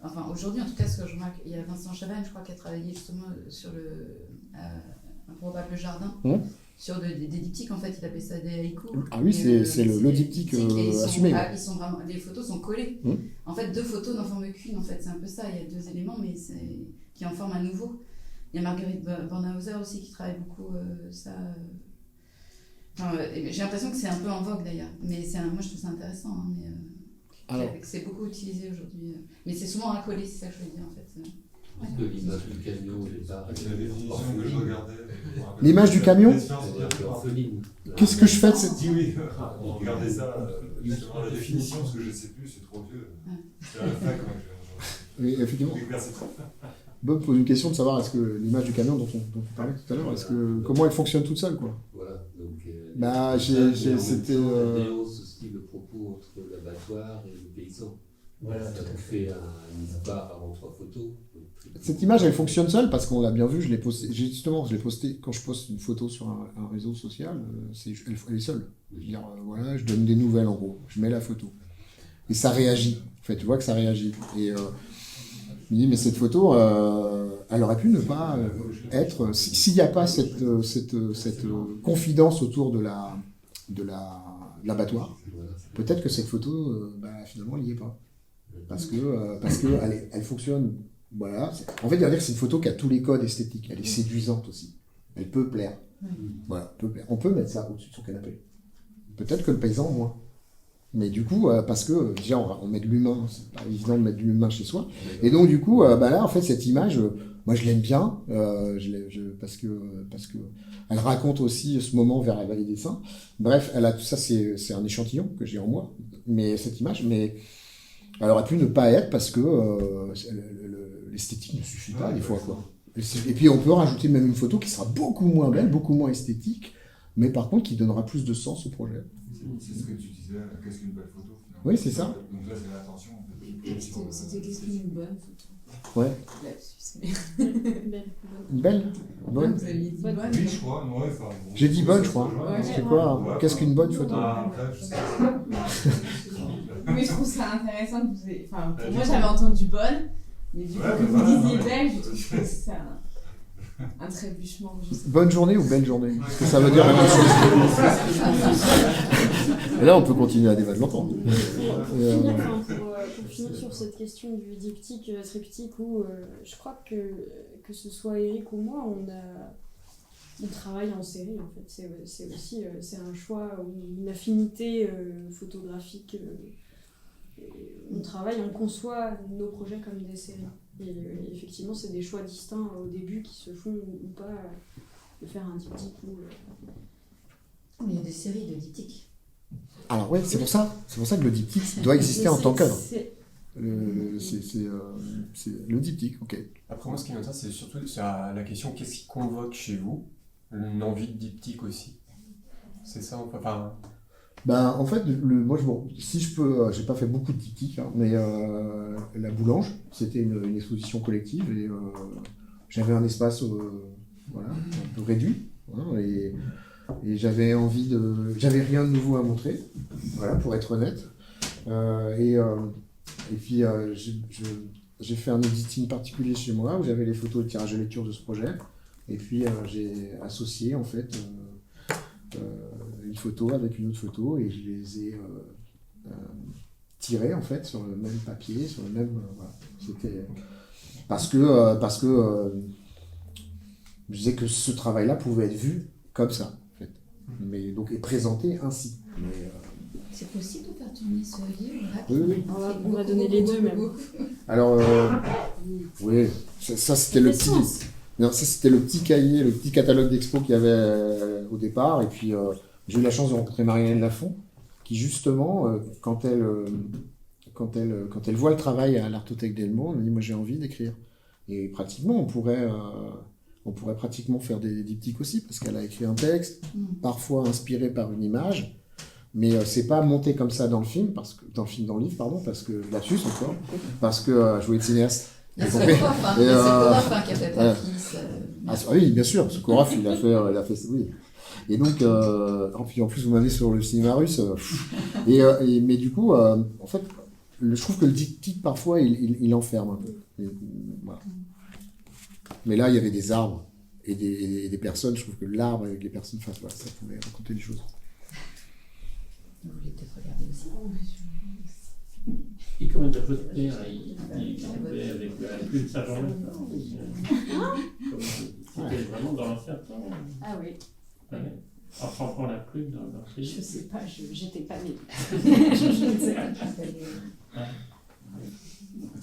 Enfin, aujourd'hui, en tout cas, ce que je remarque, il y a Vincent Chavannes, je crois, qui a travaillé justement sur Improbable Jardin. Sur des diptyques, en fait, il appelait ça des haïkus. Ah oui, c'est le diptyque assumé. Ils sont vraiment, les photos sont collées. En fait, 2 photos n'en forment qu'une, en fait, c'est un peu ça. Il y a 2 éléments, mais qui en forment un nouveau. Il y a Marguerite Bornhauser aussi qui travaille beaucoup ça. J'ai l'impression que c'est un peu en vogue d'ailleurs, mais moi je trouve ça intéressant. Hein, c'est beaucoup utilisé aujourd'hui. Mais c'est souvent accolé, c'est ça que je veux dire en fait. De l'image du camion, l'image du camion. Qu'est-ce que je fais de cette... Oui, regardez ça, justement la définition, parce que je ne sais plus, c'est trop vieux. C'est à la fac, oui, effectivement. Bob pose une question de savoir est-ce que l'image du camion dont tu parlais tout à l'heure, comment elle fonctionne toute seule, quoi. Voilà, donc c'était aussi le propos entre l'abattoir et le paysan. Voilà, ça fait une histoire en 3 photos. Cette image, elle fonctionne seule parce qu'on l'a bien vu. Je l'ai posté quand je poste une photo sur un réseau social. Elle est seule. Je veux dire, voilà, je donne des nouvelles en gros. Je mets la photo et ça réagit. En fait, tu vois que ça réagit. Et je me dis, mais cette photo, elle aurait pu ne pas être. S'il n'y a pas cette confidence autour de l'abattoir, peut-être que cette photo, finalement, elle n'y est pas. Parce que elle fonctionne. Voilà. En fait, il y a dire que c'est une photo qui a tous les codes esthétiques. Elle est séduisante aussi. Elle peut plaire. Voilà, peut plaire. On peut mettre ça au-dessus de son canapé. Peut-être que le paysan, moins. Mais du coup, parce que déjà on met de l'humain, c'est pas évident de mettre de l'humain chez soi. Et donc du coup, là en fait cette image, moi je l'aime bien, parce que elle raconte aussi ce moment vers la vallée des Saints. Bref, elle a tout ça, c'est un échantillon que j'ai en moi, mais cette image, mais elle aurait pu ne pas être parce que l'esthétique ne suffit pas des fois quoi. Et puis on peut rajouter même une photo qui sera beaucoup moins belle, beaucoup moins esthétique, mais par contre qui donnera plus de sens au projet. C'est ce que tu disais, qu'est-ce qu'une belle photo finalement. Oui, c'est ça. Donc là, c'est l'attention. C'était qu'est-ce qu'une bonne photo. Ouais. Belle. Bonne. Vous aviez dit bonne. Oui, je crois. Ouais, enfin, bon. J'ai dit bonne, je crois. Ouais, c'est quoi ouais, qu'est-ce qu'une bonne photo? Je sais pas. Oui, je trouve ça intéressant que vous ayez... Enfin, pour moi, j'avais entendu bonne, mais du coup, que vous disiez belle, je trouve que c'est un trébuchement. Bonne journée ou belle journée? Parce que ça veut dire la même chose. Et là, on peut continuer à débattre longtemps. Pour finir sur cette question du diptyque, triptyque, où je crois que ce soit Eric ou moi, on travaille en série en fait. C'est aussi un choix, une affinité photographique. On travaille, on conçoit nos projets comme des séries. Et effectivement, c'est des choix distincts au début qui se font ou pas de faire un diptyque ou. Mais il y a des séries de diptyques. Alors ouais, c'est pour ça que le diptyque doit exister en tant qu'œuvre. C'est le diptyque, ok. Après moi, ce qui m'intéresse, c'est surtout la question qu'est-ce qui convoque chez vous une envie de diptyque aussi. C'est ça, on peut pas. Ben, en fait, moi, si je peux, j'ai pas fait beaucoup de diptyques, hein, mais la Boulange, c'était une exposition collective et j'avais un espace voilà, un peu réduit, hein, et j'avais envie j'avais rien de nouveau à montrer, voilà, pour être honnête. Et puis j'ai fait un editing particulier chez moi où j'avais les photos de tirage de lecture de ce projet, et puis j'ai associé en fait une photo avec une autre photo et je les ai tirées en fait sur le même papier, sur le même voilà. C'était parce que je disais que ce travail-là pouvait être vu comme ça en fait, mais donc et présenté ainsi. Mais, c'est possible de faire tourner ce livre oui. On va donner les deux même. Alors oui, ça c'était le petit. Non, ça c'était le petit cahier, le petit catalogue d'expo qu'il y avait au départ. Et puis j'ai eu la chance de rencontrer Marie-Hélène Lafont, qui justement, quand elle voit le travail à l'Artothèque d'Elmont, elle me dit moi j'ai envie d'écrire. Et pratiquement on pourrait pratiquement faire des diptyques aussi, parce qu'elle a écrit un texte, parfois inspiré par une image, mais c'est pas monté comme ça dans le film, dans le livre, parce que lapsus encore, parce que je voulais être cinéaste. C'est Koraff qui a fait Papis. Oui, bien sûr, ce Koraff, il a fait oui. Et donc, en plus, vous m'avez sur le cinéma russe. Mais du coup, en fait, je trouve que le diptyque, parfois, il enferme un peu. Voilà. Mais là, il y avait des arbres et des personnes. Je trouve que l'arbre avec les personnes, ça pouvait raconter des choses. Vous voulez peut-être regarder aussi. Et comment de votre père, il avait avec la plume de Saint-Jean. C'était vraiment dans l'ancien temps. Ah oui. Ouais. En frappant la plume dans le Je sais pas, j'étais pas née. Je ne sais pas.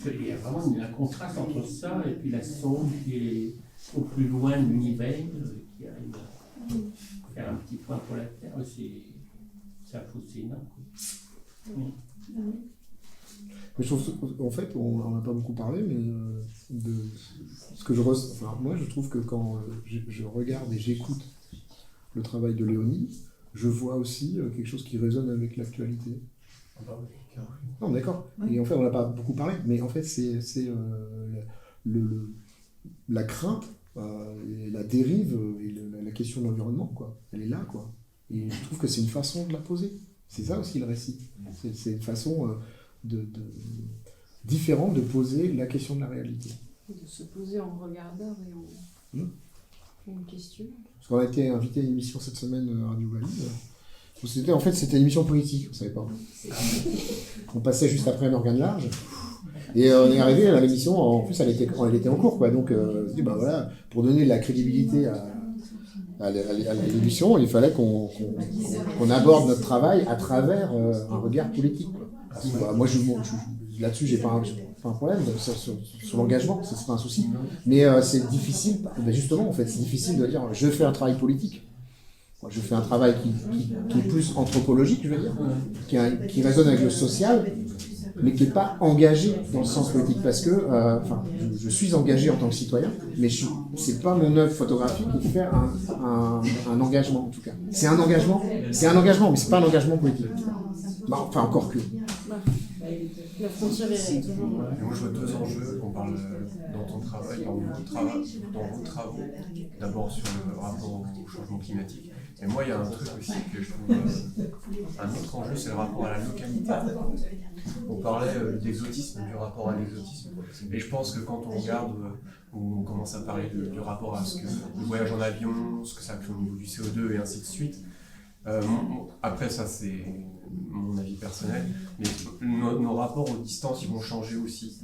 Il y a vraiment un contraste entre ça et puis la sonde qui est au plus loin de l'univers, qui arrive à faire un petit point pour la Terre. C'est énorme. Mais je trouve, en fait, on n'en a pas beaucoup parlé, mais de ce que je ressens. Enfin, moi, je trouve que quand je regarde et j'écoute le travail de Léonie, je vois aussi quelque chose qui résonne avec l'actualité. Non, d'accord. Oui. Et en fait, on n'a pas beaucoup parlé, mais en fait, c'est la crainte, et la dérive et la question de l'environnement, quoi. Elle est là, quoi. Et je trouve que c'est une façon de la poser. C'est ça aussi le récit. C'est une façon différente de poser la question de la réalité. De se poser en regardeur et en question. Parce qu'on a été invité à une émission cette semaine à Radio Valide. En fait, c'était une émission politique, on ne savait pas. On passait juste après Morgane Large. Et on est arrivé à l'émission, en plus elle était en cours, quoi. Donc, on se dit, bah voilà, pour donner de la crédibilité à l'émission, il fallait qu'on aborde notre travail à travers un regard politique. Parce que, moi, là-dessus, j'ai pas un problème. Sur l'engagement, c'est pas un souci. Mais c'est difficile, justement, en fait, c'est difficile de dire je fais un travail politique. Je fais un travail qui est plus anthropologique, je veux dire, qui résonne avec le social, mais qui n'est pas engagé dans le sens politique. Parce que je suis engagé en tant que citoyen, mais ce n'est pas mon œuvre photographique qui fait un engagement, en tout cas. C'est un engagement, mais ce n'est pas un engagement politique. Enfin, encore que. La frontière est toujours... Moi, je vois deux enjeux. On parle dans ton travail, dans vos travaux, d'abord sur le rapport au changement climatique. Et moi, il y a un truc aussi que je trouve un autre enjeu, c'est le rapport à la localité. On parlait d'exotisme, du rapport à l'exotisme. Et je pense que quand on regarde, ou on commence à parler du rapport à ce que le voyage en avion, ce que ça fait au niveau du CO2 et ainsi de suite, après ça c'est mon avis personnel, mais nos rapports aux distances ils vont changer aussi.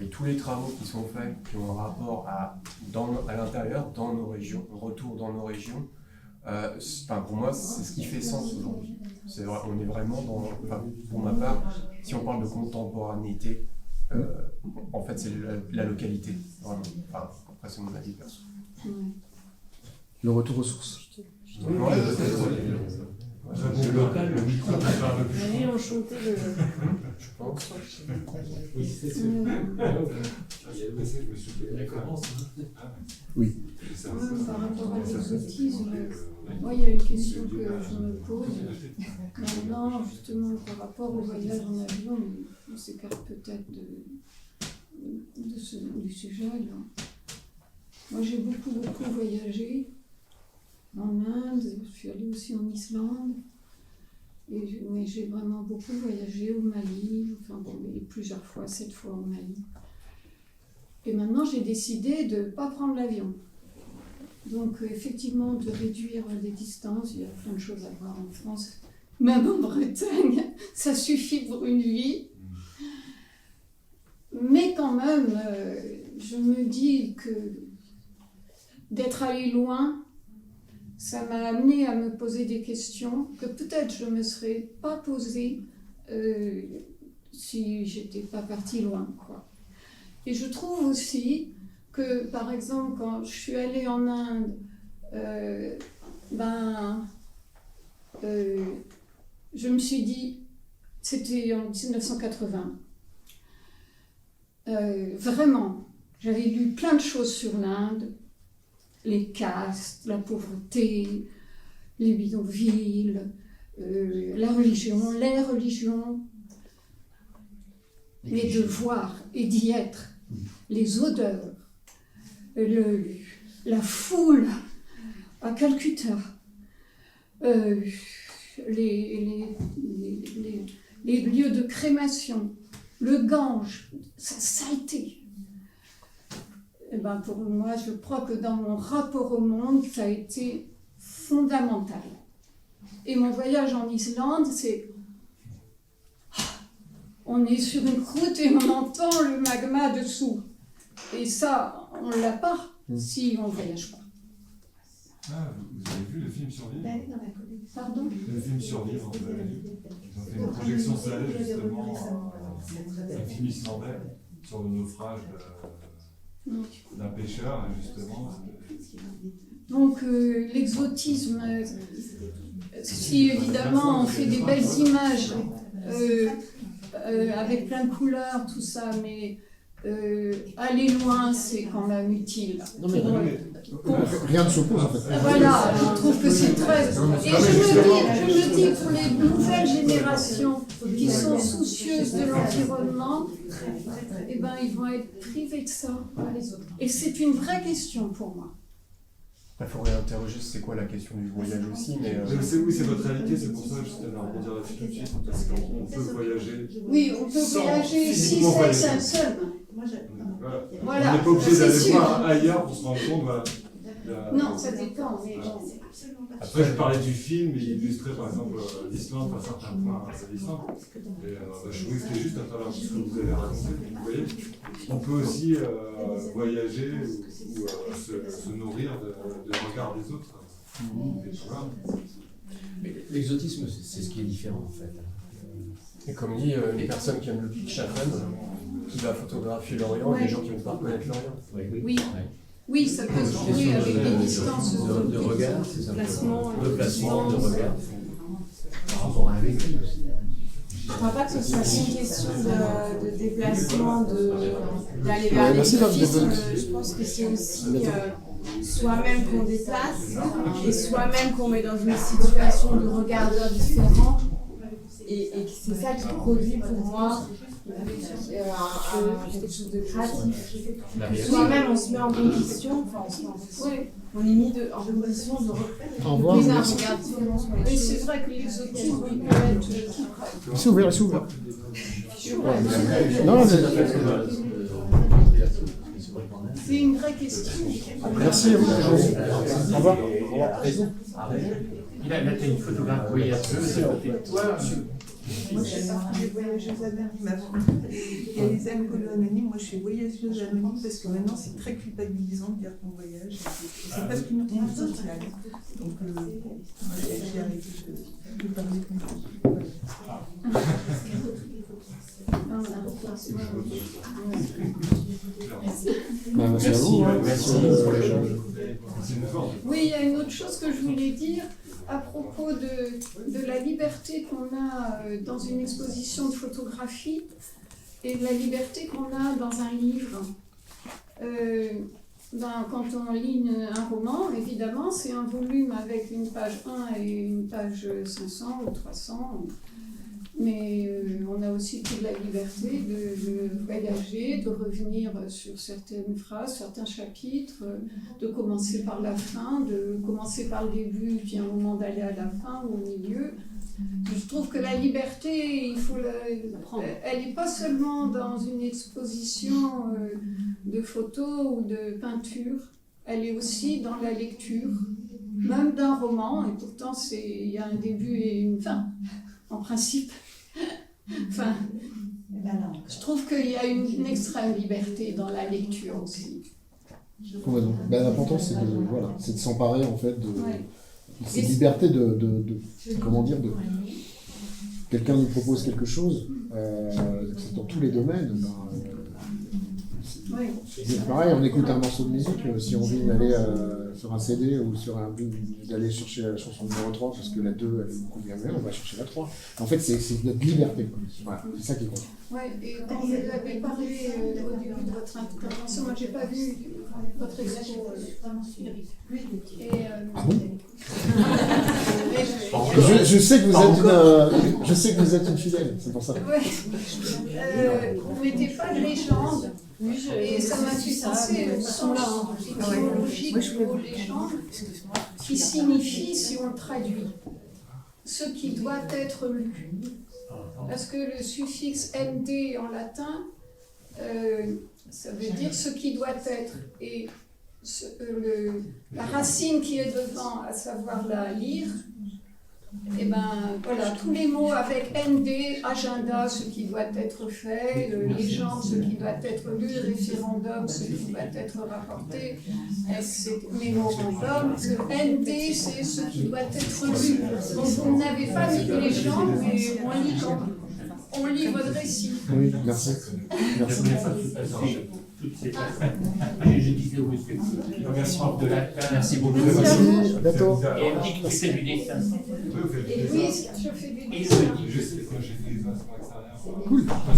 Et tous les travaux qui sont faits, qui ont un rapport à l'intérieur, dans nos régions, retour dans nos régions, pour moi c'est ce qui fait sens aujourd'hui. On est vraiment dans, pour ma part, si on parle de contemporanéité, en fait c'est la localité, vraiment. Après c'est mon avis perso. Le retour aux sources. Ouais, c'est local, le micro peut faire le plus. Allez, enchanté le... Je pense. Oui, c'est sûr. Il y a le message, je me suis fait la commence. Oui. Par rapport à l'exotisme, moi il y a une question que je me pose. Maintenant, justement, par rapport au voyage en avion, on s'écarte peut-être du sujet. Là. Moi j'ai beaucoup voyagé. En Inde, je suis allée aussi en Islande, mais j'ai vraiment beaucoup voyagé au Mali, plusieurs fois, 7 fois au Mali. Et maintenant, j'ai décidé de ne pas prendre l'avion. Donc, effectivement, de réduire les distances, il y a plein de choses à voir en France. Même en Bretagne, ça suffit pour une vie. Mais quand même, je me dis que d'être allé loin, ça m'a amené à me poser des questions que peut-être je ne me serais pas posées si j'étais pas partie loin, quoi. Et je trouve aussi que, par exemple, quand je suis allée en Inde, je me suis dit, c'était en 1980, vraiment, j'avais lu plein de choses sur l'Inde, les castes, la pauvreté, les bidonvilles, la religion, les religions, mais de voir et d'y être, les odeurs, la foule à Calcutta, les lieux de crémation, le Gange, sa saleté. Et pour moi, je crois que dans mon rapport au monde, ça a été fondamental. Et mon voyage en Islande, c'est... On est sur une croûte et on entend le magma dessous. Et ça, on ne l'a pas si on ne voyage pas. Ah, vous avez vu le film Survivre? Pardon? Le film Survivre, vous avez vu? Ils ont fait une projection salée justement, un film islandais sur le naufrage d'un pêcheur, justement. Donc l'exotisme, si évidemment on fait des belles images avec plein de couleurs, tout ça, mais aller loin, c'est quand même utile. Non, mais rien ne s'oppose en fait. Voilà, je trouve que c'est très... Et je me dis pour les nouvelles générations qui sont soucieuses de l'environnement, eh ben, ils vont être privés de ça. Et c'est une vraie question pour moi. Il faut réinterroger c'est quoi la question du voyage aussi, mais... Oui, c'est votre réalité, c'est pour ça que je tenais à rebondir là-dessus tout de suite, parce qu'on peut voyager... Oui, on peut voyager si c'est un seul. Voilà. On n'est pas obligé d'aller voir ailleurs pour se rendre compte, voilà. Non, ça dépend. Mais après, je parlais du film, il illustrait par exemple l'Islande, par certains points de l'Islande. Et je trouvais que c'était juste à travers tout ce que vous avez raconté. Vous voyez, on peut aussi voyager ou se nourrir de regard des autres. Mais l'exotisme, c'est ce qui est différent en fait. Et comme dit, une personne qui aime le Chapman, qui va photographier l'Orient, et des gens qui ne vont pas reconnaître l'Orient. Oui. Oui, ça peut se jouer avec des distances de regard, c'est ça. de placement, De regard. Par rapport à un vécu aussi. Je ne crois pas que ce soit une question de déplacement, d'aller vers l'exotisme. Je pense que c'est aussi soi-même qu'on déplace et soi-même qu'on met dans une situation de regardeur différent. Et c'est ça qui produit pour moi quelque chose de créatif. Soi-même, on se met en condition, on est mis en condition de poser un regard différent sur les Oui, choses. c'est vrai que l'exotisme peut être... C'est ouvert, c'est ouvert. Non, c'est une vraie question. Merci à vous. Au revoir. Il a une photographe voyageuse à côté de toi. Moi, je fais partie des voyageuses anonymes. Il y a les alcoolos anonymes. Moi, je suis voyageuse anonyme parce que maintenant, c'est très culpabilisant de dire qu'on voyage. C'est presque une routine sociale. Donc, j'ai arrêté de parler de moi. Merci à vous. Oui, il y a une autre chose que je voulais dire à propos de la liberté qu'on a dans une exposition de photographie et de la liberté qu'on a dans un livre. Quand on lit un roman, évidemment, c'est un volume avec une page 1 et une page 500 ou 300. Mais on a aussi toute la liberté de voyager, de revenir sur certaines phrases, certains chapitres, de commencer par la fin, de commencer par le début, puis un moment d'aller à la fin ou au milieu. Je trouve que la liberté, elle n'est pas seulement dans une exposition de photos ou de peinture, elle est aussi dans la lecture, même d'un roman, et pourtant il y a un début et une fin, en principe. Enfin, je trouve qu'il y a une extrême liberté dans la lecture aussi. L'important, c'est de s'emparer en fait de cette liberté comment dire, quelqu'un nous propose quelque chose, dans tous les domaines. C'est pareil, on écoute un morceau de musique, si on a envie d'aller sur un CD ou d'aller chercher la chanson numéro 3 parce que la 2 elle nous convient mieux, on va chercher la 3. En fait, c'est notre liberté. Voilà, c'est ça qui compte. Ouais, et quand vous avez parlé au début de votre intervention, moi j'ai pas vu votre expo. Je sais que vous êtes une fidèle, c'est pour ça. Vous mettez pas de légende. Et ça m'a fait penser au sens étymologique aux légendes qui signifie, si on le traduit, ce qui doit être lu. Parce que le suffixe nd en latin, ça veut dire ce qui doit être. Et la racine qui est devant, à savoir la lire, et voilà, tous les mots avec ND, agenda, ce qui doit être fait, légende, ce qui doit être lu, référendum, ce qui doit être rapporté, mémorandum, ND, c'est ce qui doit être lu. Donc vous n'avez pas mis de légende, mais on lit votre récit. Oui, merci. Je disais au monsieur de la merci beaucoup. Merci, à bientôt. Et on dit que c'est du dessin. Oui, je fais du dessin. J'ai fait des instruments extérieurs. Cool.